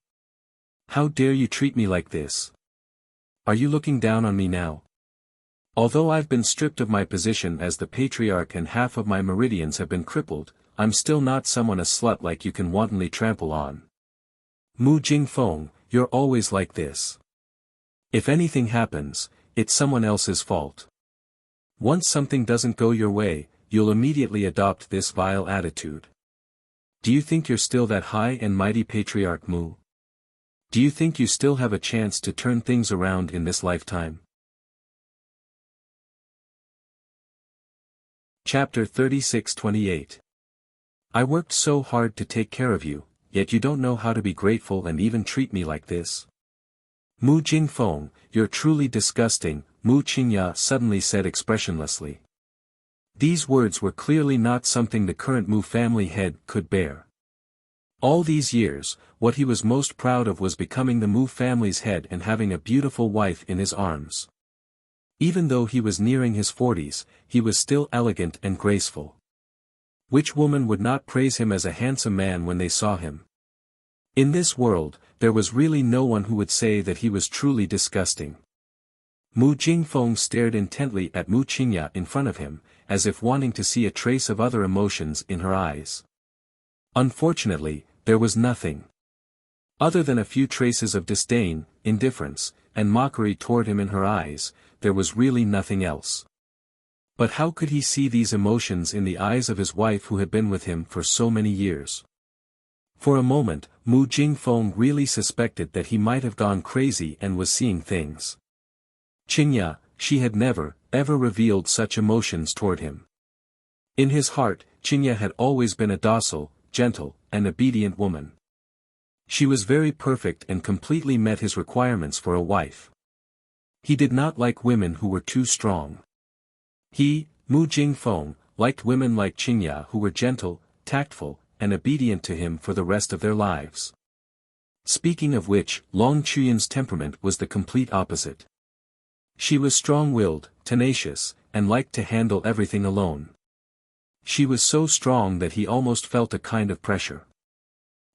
How dare you treat me like this? Are you looking down on me now? Although I've been stripped of my position as the patriarch and half of my meridians have been crippled, I'm still not someone a slut like you can wantonly trample on. Mu Jingfeng, you're always like this. If anything happens, it's someone else's fault. Once something doesn't go your way, you'll immediately adopt this vile attitude. Do you think you're still that high and mighty patriarch Mu? Do you think you still have a chance to turn things around in this lifetime? Chapter 36-28. I worked so hard to take care of you, yet you don't know how to be grateful and even treat me like this. Mu Jingfeng, you're truly disgusting, Mu Qingya suddenly said expressionlessly. These words were clearly not something the current Mu family head could bear. All these years, what he was most proud of was becoming the Mu family's head and having a beautiful wife in his arms. Even though he was nearing his 40s, he was still elegant and graceful. Which woman would not praise him as a handsome man when they saw him? In this world, there was really no one who would say that he was truly disgusting. Mu Jingfeng stared intently at Mu Qingya in front of him, as if wanting to see a trace of other emotions in her eyes. Unfortunately, there was nothing. Other than a few traces of disdain, indifference, and mockery toward him in her eyes, there was really nothing else. But how could he see these emotions in the eyes of his wife who had been with him for so many years? For a moment, Mu Jingfeng really suspected that he might have gone crazy and was seeing things. Qingya, she had never, ever revealed such emotions toward him. In his heart, Qingya had always been a docile, gentle, and obedient woman. She was very perfect and completely met his requirements for a wife. He did not like women who were too strong. He, Mu Jingfeng, liked women like Qingya who were gentle, tactful, and obedient to him for the rest of their lives. Speaking of which, Long Chuyan's temperament was the complete opposite. She was strong-willed, tenacious, and liked to handle everything alone. She was so strong that he almost felt a kind of pressure.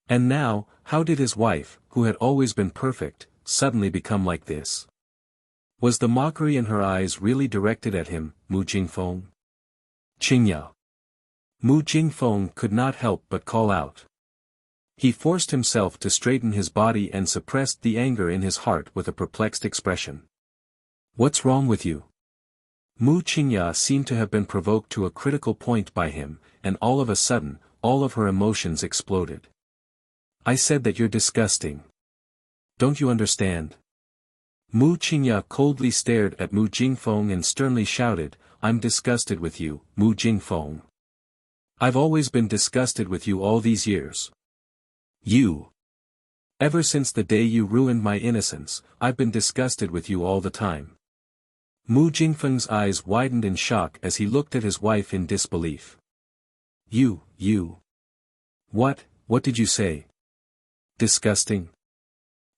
And now, how did his wife, who had always been perfect, suddenly become like this? Was the mockery in her eyes really directed at him, Mu Jingfeng? Qingya. Mu Jingfeng could not help but call out. He forced himself to straighten his body and suppressed the anger in his heart with a perplexed expression. What's wrong with you? Mu Qingya seemed to have been provoked to a critical point by him, and all of a sudden, all of her emotions exploded. I said that you're disgusting. Don't you understand? Mu Qingya coldly stared at Mu Jingfeng and sternly shouted, I'm disgusted with you, Mu Jingfeng. I've always been disgusted with you all these years. You. Ever since the day you ruined my innocence, I've been disgusted with you all the time. Mu Jingfeng's eyes widened in shock as he looked at his wife in disbelief. You. What did you say? Disgusting?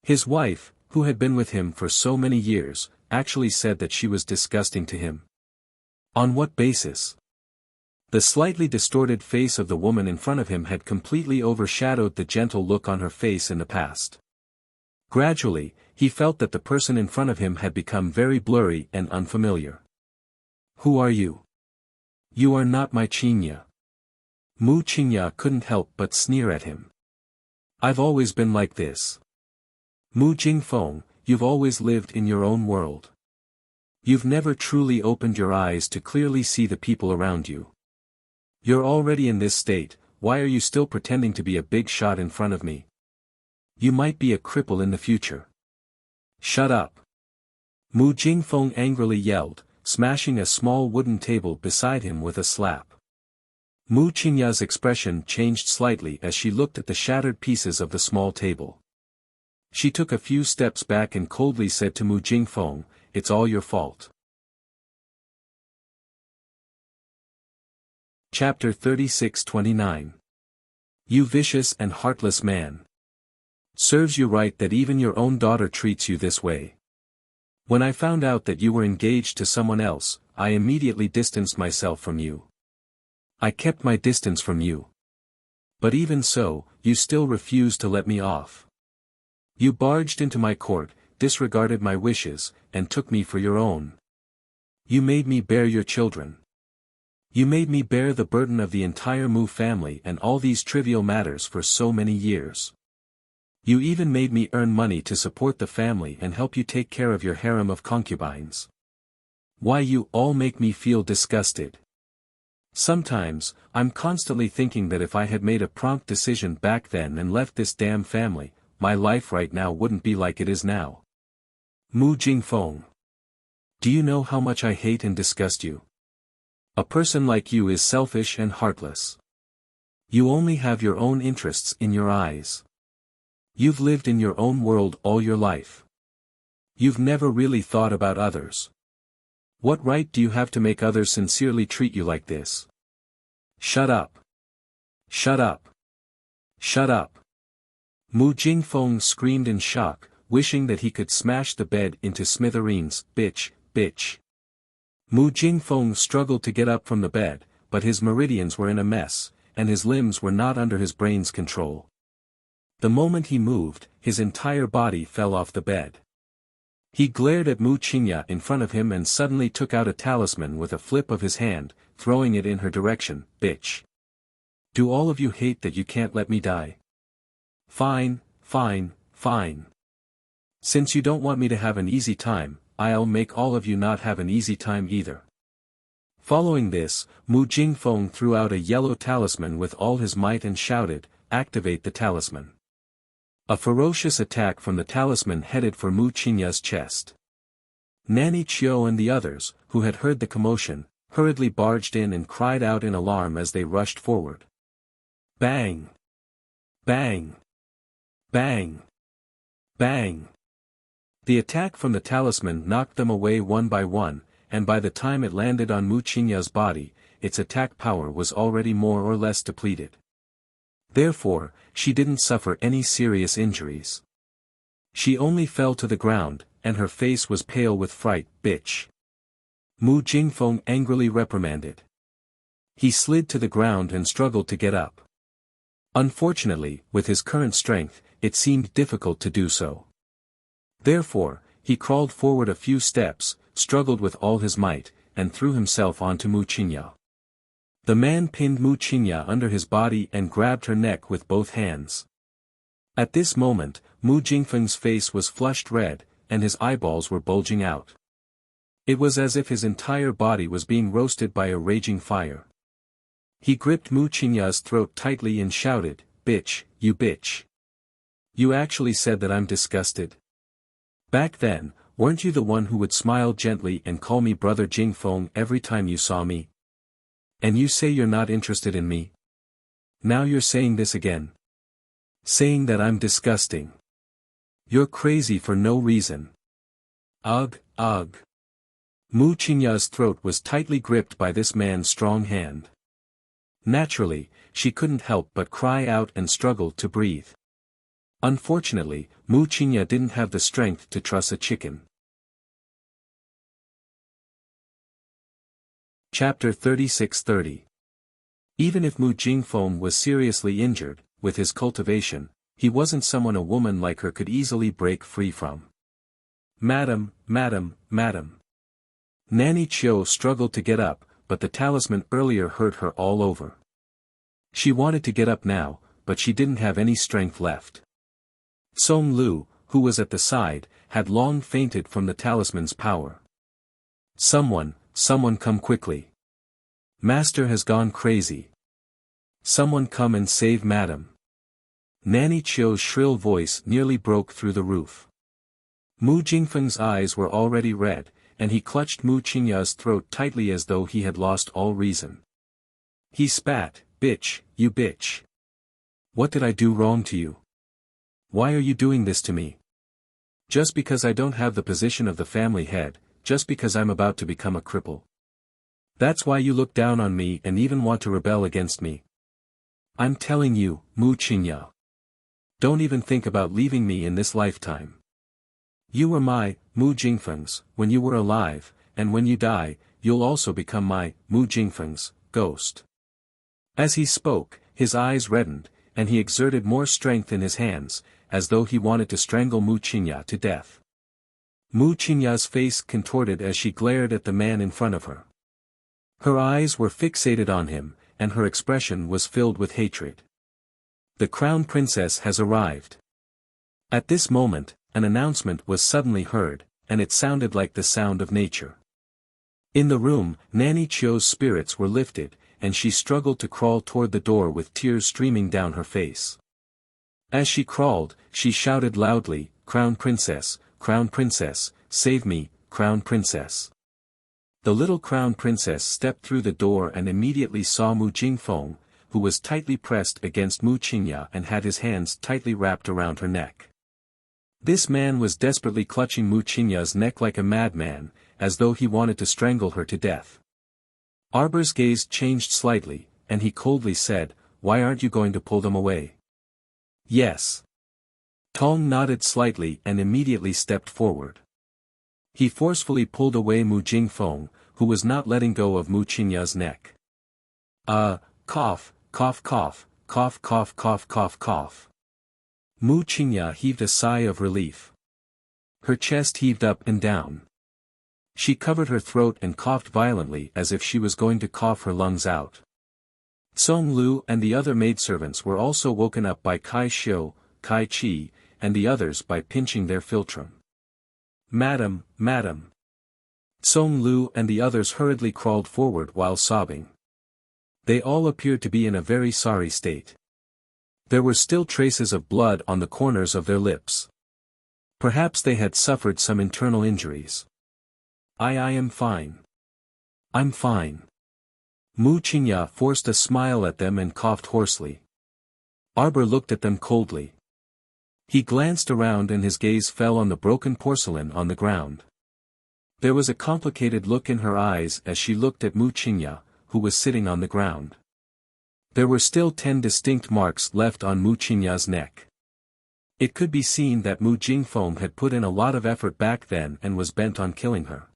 His wife, who had been with him for so many years, actually said that she was disgusting to him. On what basis? The slightly distorted face of the woman in front of him had completely overshadowed the gentle look on her face in the past. Gradually, he felt that the person in front of him had become very blurry and unfamiliar. Who are you? You are not my Qingya. Mu Qingya couldn't help but sneer at him. I've always been like this. Mu Jingfeng, you've always lived in your own world. You've never truly opened your eyes to clearly see the people around you. You're already in this state, why are you still pretending to be a big shot in front of me? You might be a cripple in the future. Shut up. Mu Jingfeng angrily yelled, smashing a small wooden table beside him with a slap. Mu Qingya's expression changed slightly as she looked at the shattered pieces of the small table. She took a few steps back and coldly said to Mu Jingfeng, "It's all your fault." Chapter 36-29. You vicious and heartless man. Serves you right that even your own daughter treats you this way. When I found out that you were engaged to someone else, I immediately distanced myself from you. I kept my distance from you. But even so, you still refused to let me off. You barged into my court, disregarded my wishes, and took me for your own. You made me bear your children. You made me bear the burden of the entire Mu family and all these trivial matters for so many years. You even made me earn money to support the family and help you take care of your harem of concubines. Why you all make me feel disgusted. Sometimes, I'm constantly thinking that if I had made a prompt decision back then and left this damn family, my life right now wouldn't be like it is now. Mu Jingfeng. Do you know how much I hate and disgust you? A person like you is selfish and heartless. You only have your own interests in your eyes. You've lived in your own world all your life. You've never really thought about others. What right do you have to make others sincerely treat you like this? Shut up. Shut up. Shut up. Mu Jingfeng screamed in shock, wishing that he could smash the bed into smithereens. Bitch, bitch. Mu Jingfeng struggled to get up from the bed, but his meridians were in a mess, and his limbs were not under his brain's control. The moment he moved, his entire body fell off the bed. He glared at Mu Qingya in front of him and suddenly took out a talisman with a flip of his hand, throwing it in her direction. Bitch. Do all of you hate that you can't let me die? Fine, fine, fine. Since you don't want me to have an easy time, I'll make all of you not have an easy time either. Following this, Mu Jingfeng threw out a yellow talisman with all his might and shouted, "Activate the talisman." A ferocious attack from the talisman headed for Mu Qingya's chest. Nanny Chiu and the others, who had heard the commotion, hurriedly barged in and cried out in alarm as they rushed forward. Bang! Bang! Bang! Bang! The attack from the talisman knocked them away one by one, and by the time it landed on Mu Qingya's body, its attack power was already more or less depleted. Therefore, she didn't suffer any serious injuries. She only fell to the ground, and her face was pale with fright. Bitch. Mu Jingfeng angrily reprimanded. He slid to the ground and struggled to get up. Unfortunately, with his current strength, it seemed difficult to do so. Therefore, he crawled forward a few steps, struggled with all his might, and threw himself onto Mu Qingya. The man pinned Mu Qingya under his body and grabbed her neck with both hands. At this moment, Mu Jingfeng's face was flushed red, and his eyeballs were bulging out. It was as if his entire body was being roasted by a raging fire. He gripped Mu Qingya's throat tightly and shouted, "Bitch, you bitch. You actually said that I'm disgusted. Back then, weren't you the one who would smile gently and call me Brother Jingfeng every time you saw me? And you say you're not interested in me? Now you're saying this again. Saying that I'm disgusting. You're crazy for no reason. Ugh, ugh." Mu Qingya's throat was tightly gripped by this man's strong hand. Naturally, she couldn't help but cry out and struggle to breathe. Unfortunately, Wuxia didn't have the strength to truss a chicken. Chapter 36:30. Even if Mu Jingfeng was seriously injured, with his cultivation, he wasn't someone a woman like her could easily break free from. Madam, madam, madam. Nanny Chiu struggled to get up, but the talisman earlier hurt her all over. She wanted to get up now, but she didn't have any strength left. Song Lu, who was at the side, had long fainted from the talisman's power. Someone come quickly. Master has gone crazy. Someone come and save madam. Nanny Chiu's shrill voice nearly broke through the roof. Mu Jingfeng's eyes were already red, and he clutched Wuxia's throat tightly as though he had lost all reason. He spat, "Bitch, you bitch. What did I do wrong to you? Why are you doing this to me? Just because I don't have the position of the family head, just because I'm about to become a cripple. That's why you look down on me and even want to rebel against me. I'm telling you, Wuxia. Don't even think about leaving me in this lifetime. You were my, Mu Jingfeng's, when you were alive, and when you die, you'll also become my, Mu Jingfeng's, ghost." As he spoke, his eyes reddened, and he exerted more strength in his hands, as though he wanted to strangle Wuxia to death. Wuxia's face contorted as she glared at the man in front of her. Her eyes were fixated on him, and her expression was filled with hatred. The Crown Princess has arrived. At this moment, an announcement was suddenly heard, and it sounded like the sound of nature. In the room, Nanny Chiu's spirits were lifted, and she struggled to crawl toward the door with tears streaming down her face. As she crawled, she shouted loudly, Crown Princess, save me, Crown Princess." The little Crown Princess stepped through the door and immediately saw Mu Jingfeng, who was tightly pressed against Wuxia and had his hands tightly wrapped around her neck. This man was desperately clutching Wuxia's neck like a madman, as though he wanted to strangle her to death. Arbor's gaze changed slightly, and he coldly said, "Why aren't you going to pull them away?" "Yes." Tong nodded slightly and immediately stepped forward. He forcefully pulled away Mu Jingfeng, who was not letting go of Wuxia's neck. Cough, cough cough, cough cough cough cough cough. Wuxia heaved a sigh of relief. Her chest heaved up and down. She covered her throat and coughed violently as if she was going to cough her lungs out. Song Lu and the other maidservants were also woken up by Kai Xiu, Kai Chi, and the others by pinching their philtrum. "Madam, madam." Song Lu and the others hurriedly crawled forward while sobbing. They all appeared to be in a very sorry state. There were still traces of blood on the corners of their lips. Perhaps they had suffered some internal injuries. I am fine. I'm fine." Wuxia forced a smile at them and coughed hoarsely. Arbor looked at them coldly. He glanced around and his gaze fell on the broken porcelain on the ground. There was a complicated look in her eyes as she looked at Wuxia, who was sitting on the ground. There were still 10 distinct marks left on Wuxia's neck. It could be seen that Mu Jingfeng had put in a lot of effort back then and was bent on killing her.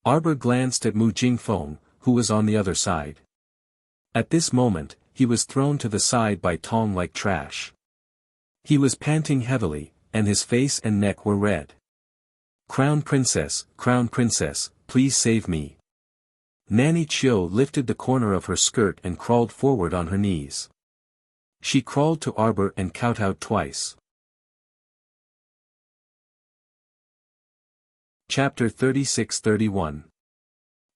Arbor glanced at Mu Jingfeng, who was on the other side. At this moment, he was thrown to the side by Tong like trash. He was panting heavily, and his face and neck were red. Crown Princess, please save me." Nanny Chiu lifted the corner of her skirt and crawled forward on her knees. She crawled to Arbor and kowtowed twice. Chapter 36-31.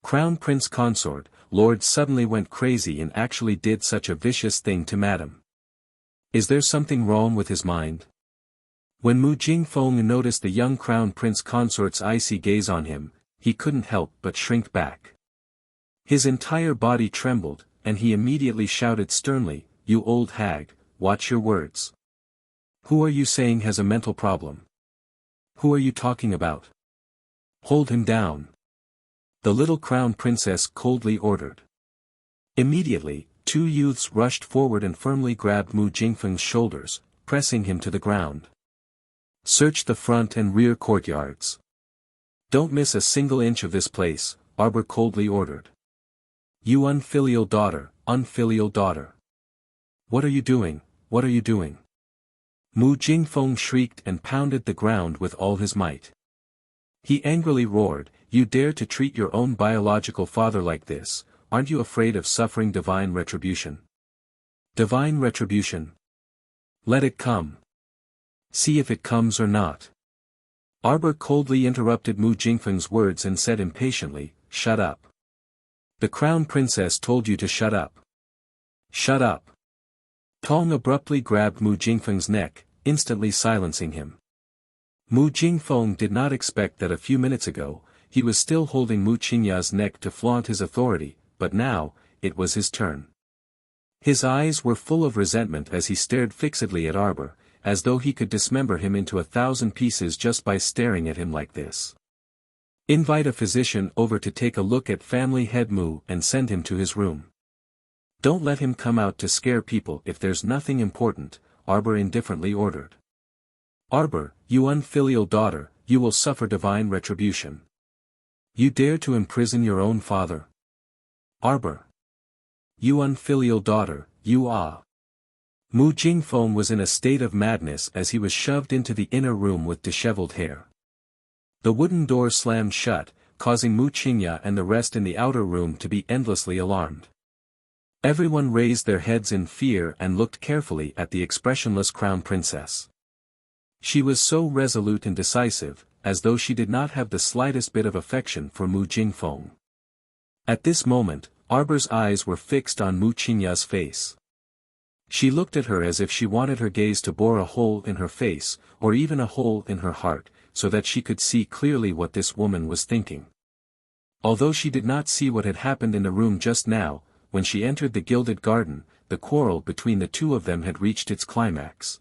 Crown Prince Consort, Lord suddenly went crazy and actually did such a vicious thing to Madam. Is there something wrong with his mind? When Mu Jingfeng noticed the young Crown Prince Consort's icy gaze on him, he couldn't help but shrink back. His entire body trembled, and he immediately shouted sternly, "You old hag, watch your words. Who are you saying has a mental problem? Who are you talking about? Hold him down." The little Crown Princess coldly ordered. Immediately, 2 youths rushed forward and firmly grabbed Mu Jingfeng's shoulders, pressing him to the ground. Search the front and rear courtyards. Don't miss a single inch of this place, Arbor coldly ordered. You unfilial daughter, unfilial daughter. What are you doing, what are you doing? Mu Jingfeng shrieked and pounded the ground with all his might. He angrily roared, you dare to treat your own biological father like this, aren't you afraid of suffering divine retribution? Divine retribution. Let it come. See if it comes or not. Arbor coldly interrupted Mu Jingfeng's words and said impatiently, shut up. The crown princess told you to shut up. Shut up. Tong abruptly grabbed Mu Jingfeng's neck, instantly silencing him. Mu Jingfeng did not expect that a few minutes ago, he was still holding Mu Qingya's neck to flaunt his authority, but now, it was his turn. His eyes were full of resentment as he stared fixedly at Arbor, as though he could dismember him into 1,000 pieces just by staring at him like this. Invite a physician over to take a look at family head Mu and send him to his room. Don't let him come out to scare people if there's nothing important, Arbor indifferently ordered. Arbor, you unfilial daughter, you will suffer divine retribution. You dare to imprison your own father? Arbor. You unfilial daughter, you ah. Mu Jingfeng was in a state of madness as he was shoved into the inner room with disheveled hair. The wooden door slammed shut, causing Mu Qingya and the rest in the outer room to be endlessly alarmed. Everyone raised their heads in fear and looked carefully at the expressionless crown princess. She was so resolute and decisive, as though she did not have the slightest bit of affection for Mu Jingfeng. At this moment, Arbor's eyes were fixed on Mu Qingya's face. She looked at her as if she wanted her gaze to bore a hole in her face, or even a hole in her heart, so that she could see clearly what this woman was thinking. Although she did not see what had happened in the room just now, when she entered the gilded garden, the quarrel between the two of them had reached its climax.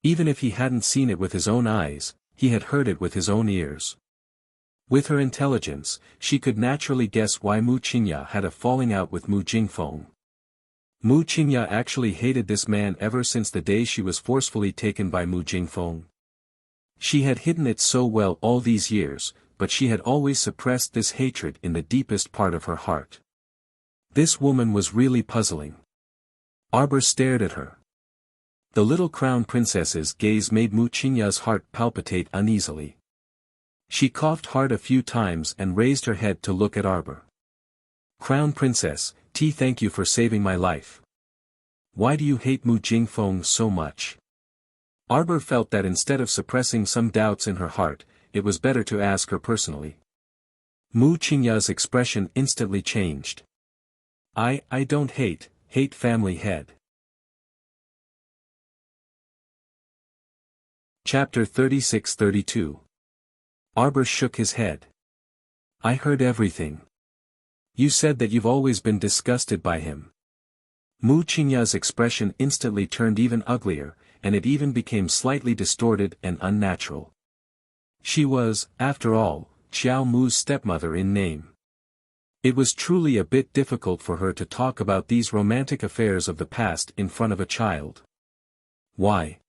Even if he hadn't seen it with his own eyes, he had heard it with his own ears. With her intelligence, she could naturally guess why Mu Qingya had a falling out with Mu Jingfeng. Mu Qingya actually hated this man ever since the day she was forcefully taken by Mu Jingfeng. She had hidden it so well all these years, but she had always suppressed this hatred in the deepest part of her heart. This woman was really puzzling. Arbor stared at her. The little crown princess's gaze made Mu Qingya's heart palpitate uneasily. She coughed hard a few times and raised her head to look at Arbor. Crown princess, thank you for saving my life. Why do you hate Mu Jingfeng so much? Arbor felt that instead of suppressing some doubts in her heart, it was better to ask her personally. Mu Qingya's expression instantly changed. I don't hate family head. Chapter 36-32. Arbor shook his head. I heard everything. You said that you've always been disgusted by him. Mu Qingya's expression instantly turned even uglier, and it even became slightly distorted and unnatural. She was, after all, Xiao Mu's stepmother in name. It was truly a bit difficult for her to talk about these romantic affairs of the past in front of a child. Why?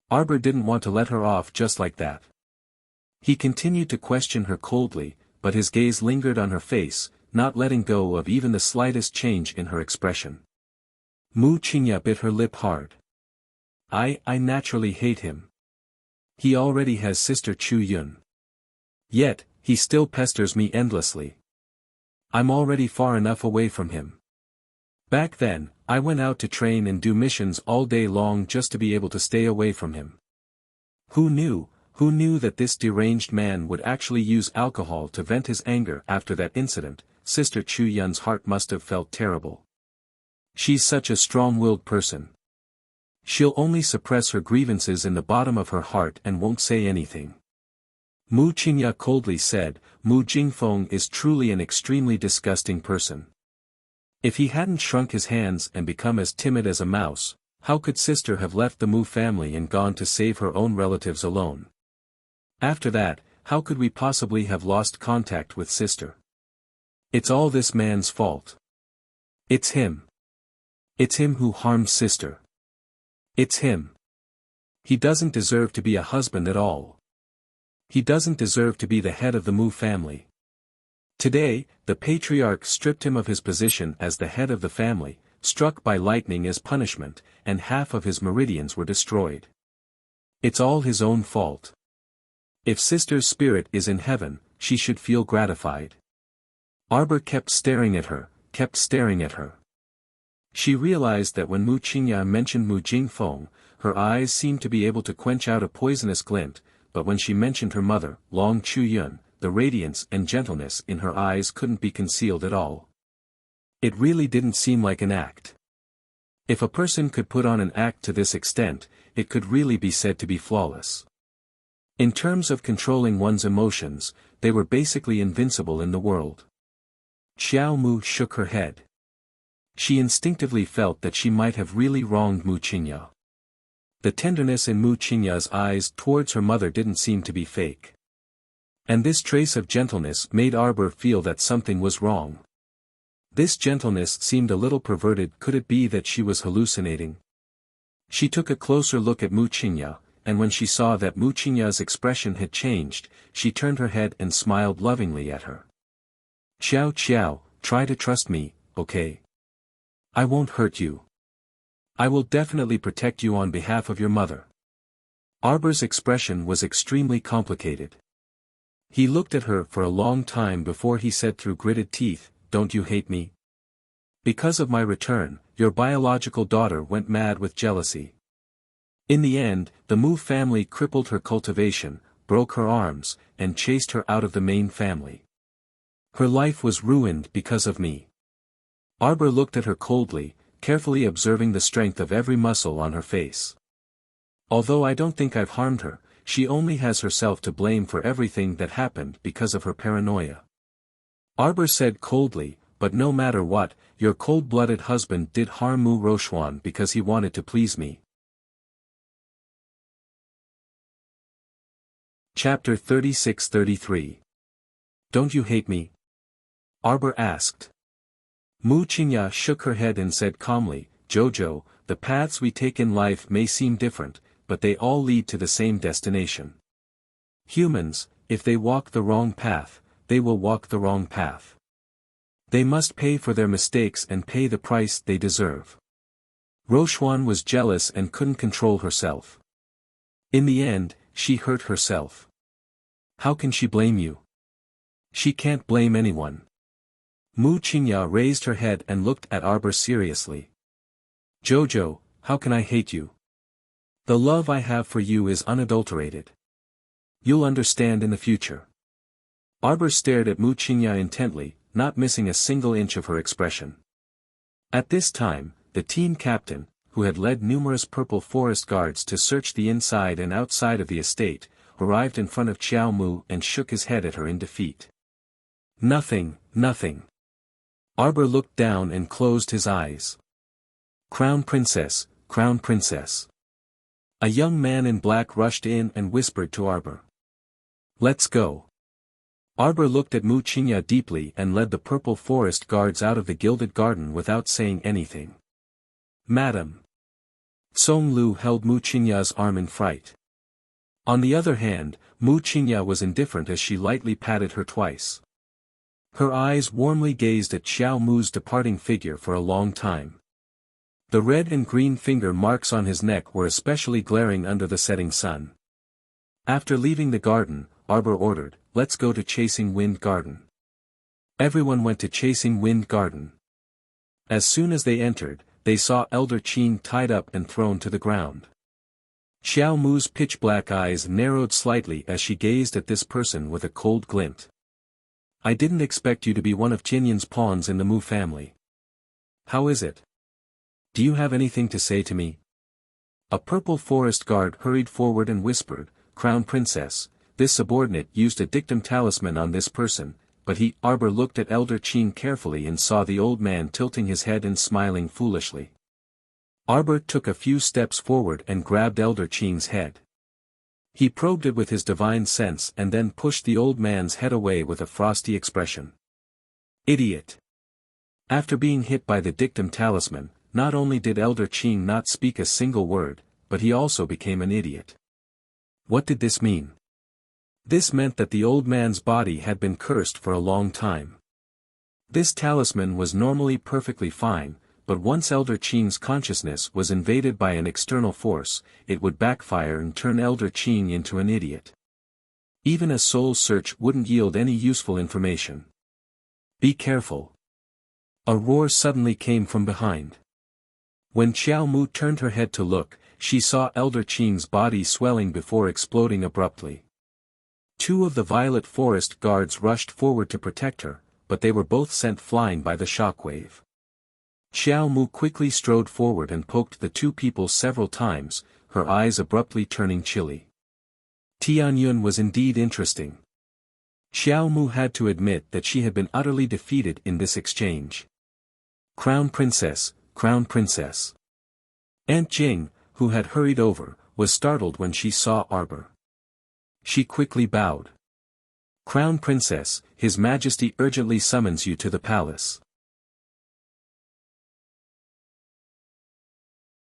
Arbor didn't want to let her off just like that. He continued to question her coldly, but his gaze lingered on her face, not letting go of even the slightest change in her expression. Mu Qingya bit her lip hard. I naturally hate him. He already has sister Chu Yun. Yet, he still pesters me endlessly. I'm already far enough away from him. Back then, I went out to train and do missions all day long just to be able to stay away from him. Who knew that this deranged man would actually use alcohol to vent his anger after that incident? Sister Chu Yun's heart must have felt terrible. She's such a strong-willed person. She'll only suppress her grievances in the bottom of her heart and won't say anything. Mu Qingya coldly said, Mu Jingfeng is truly an extremely disgusting person. If he hadn't shrunk his hands and become as timid as a mouse, how could sister have left the Mu family and gone to save her own relatives alone? After that, how could we possibly have lost contact with sister? It's all this man's fault. It's him. It's him who harmed sister. It's him. He doesn't deserve to be a husband at all. He doesn't deserve to be the head of the Mu family. Today, the patriarch stripped him of his position as the head of the family, struck by lightning as punishment, and half of his meridians were destroyed. It's all his own fault. If sister's spirit is in heaven, she should feel gratified. Arbor kept staring at her, kept staring at her. She realized that when Mu Qingya mentioned Mu Jingfeng, her eyes seemed to be able to quench out a poisonous glint, but when she mentioned her mother, Long Chu-yun, the radiance and gentleness in her eyes couldn't be concealed at all. It really didn't seem like an act. If a person could put on an act to this extent, it could really be said to be flawless. In terms of controlling one's emotions, they were basically invincible in the world. Xiao Mu shook her head. She instinctively felt that she might have really wronged Mu Qingya. The tenderness in Mu Qingya's eyes towards her mother didn't seem to be fake. And this trace of gentleness made Arbor feel that something was wrong. This gentleness seemed a little perverted. Could it be that she was hallucinating? She took a closer look at Mu Qingya, and when she saw that Mu Qingya's expression had changed, she turned her head and smiled lovingly at her. Xiao, try to trust me, okay? I won't hurt you. I will definitely protect you on behalf of your mother. Arbor's expression was extremely complicated. He looked at her for a long time before he said through gritted teeth, "Don't you hate me? Because of my return, your biological daughter went mad with jealousy. In the end, the Mu family crippled her cultivation, broke her arms, and chased her out of the main family. Her life was ruined because of me." Arbor looked at her coldly, carefully observing the strength of every muscle on her face. "Although I don't think I've harmed her, she only has herself to blame for everything that happened because of her paranoia." Arbor said coldly, "But no matter what, your cold-blooded husband did harm Mu Rochuan because he wanted to please me." Chapter 36-33. Don't you hate me? Arbor asked. Mu Qingya shook her head and said calmly, "Jojo, the paths we take in life may seem different, but they all lead to the same destination. Humans, if they walk the wrong path, they will walk the wrong path. They must pay for their mistakes and pay the price they deserve." Rochuan was jealous and couldn't control herself. In the end, she hurt herself. How can she blame you? She can't blame anyone. Mu Qingya raised her head and looked at Arbor seriously. "Jojo, how can I hate you? The love I have for you is unadulterated. You'll understand in the future." Arbor stared at Mu Qingya intently, not missing a single inch of her expression. At this time, the team captain, who had led numerous purple forest guards to search the inside and outside of the estate, arrived in front of Xiao Mu and shook his head at her in defeat. "Nothing. Arbor looked down and closed his eyes. Crown Princess. A young man in black rushed in and whispered to Arbor. "Let's go." Arbor looked at Mu Qingya deeply and led the purple forest guards out of the gilded garden without saying anything. "Madam." Song Lu held Mu Qingya's arm in fright. On the other hand, Mu Qingya was indifferent as she lightly patted her twice. Her eyes warmly gazed at Xiao Mu's departing figure for a long time. The red and green finger marks on his neck were especially glaring under the setting sun. After leaving the garden, Arbor ordered, "Let's go to Chasing Wind Garden." Everyone went to Chasing Wind Garden. As soon as they entered, they saw Elder Qin tied up and thrown to the ground. Xiao Mu's pitch-black eyes narrowed slightly as she gazed at this person with a cold glint. "I didn't expect you to be one of Jinyan's pawns in the Mu family. How is it? Do you have anything to say to me?" A purple forest guard hurried forward and whispered, "Crown Princess, this subordinate used a dictum talisman on this person, but he..." Arbor looked at Elder Qin carefully and saw the old man tilting his head and smiling foolishly. Arbor took a few steps forward and grabbed Elder Qin's head. He probed it with his divine sense and then pushed the old man's head away with a frosty expression. "Idiot!" After being hit by the dictum talisman, not only did Elder Qin not speak a single word, but he also became an idiot. What did this mean? This meant that the old man's body had been cursed for a long time. This talisman was normally perfectly fine, but once Elder Qing's consciousness was invaded by an external force, it would backfire and turn Elder Qing into an idiot. Even a soul search wouldn't yield any useful information. Be careful. A roar suddenly came from behind. When Xiao Mu turned her head to look, she saw Elder Qing's body swelling before exploding abruptly. Two of the Violet Forest guards rushed forward to protect her, but they were both sent flying by the shockwave. Xiao Mu quickly strode forward and poked the two people several times, her eyes abruptly turning chilly. Tianyun was indeed interesting. Xiao Mu had to admit that she had been utterly defeated in this exchange. Crown Princess, Crown Princess. Aunt Jing, who had hurried over, was startled when she saw Arbor. She quickly bowed. Crown Princess, His Majesty urgently summons you to the palace.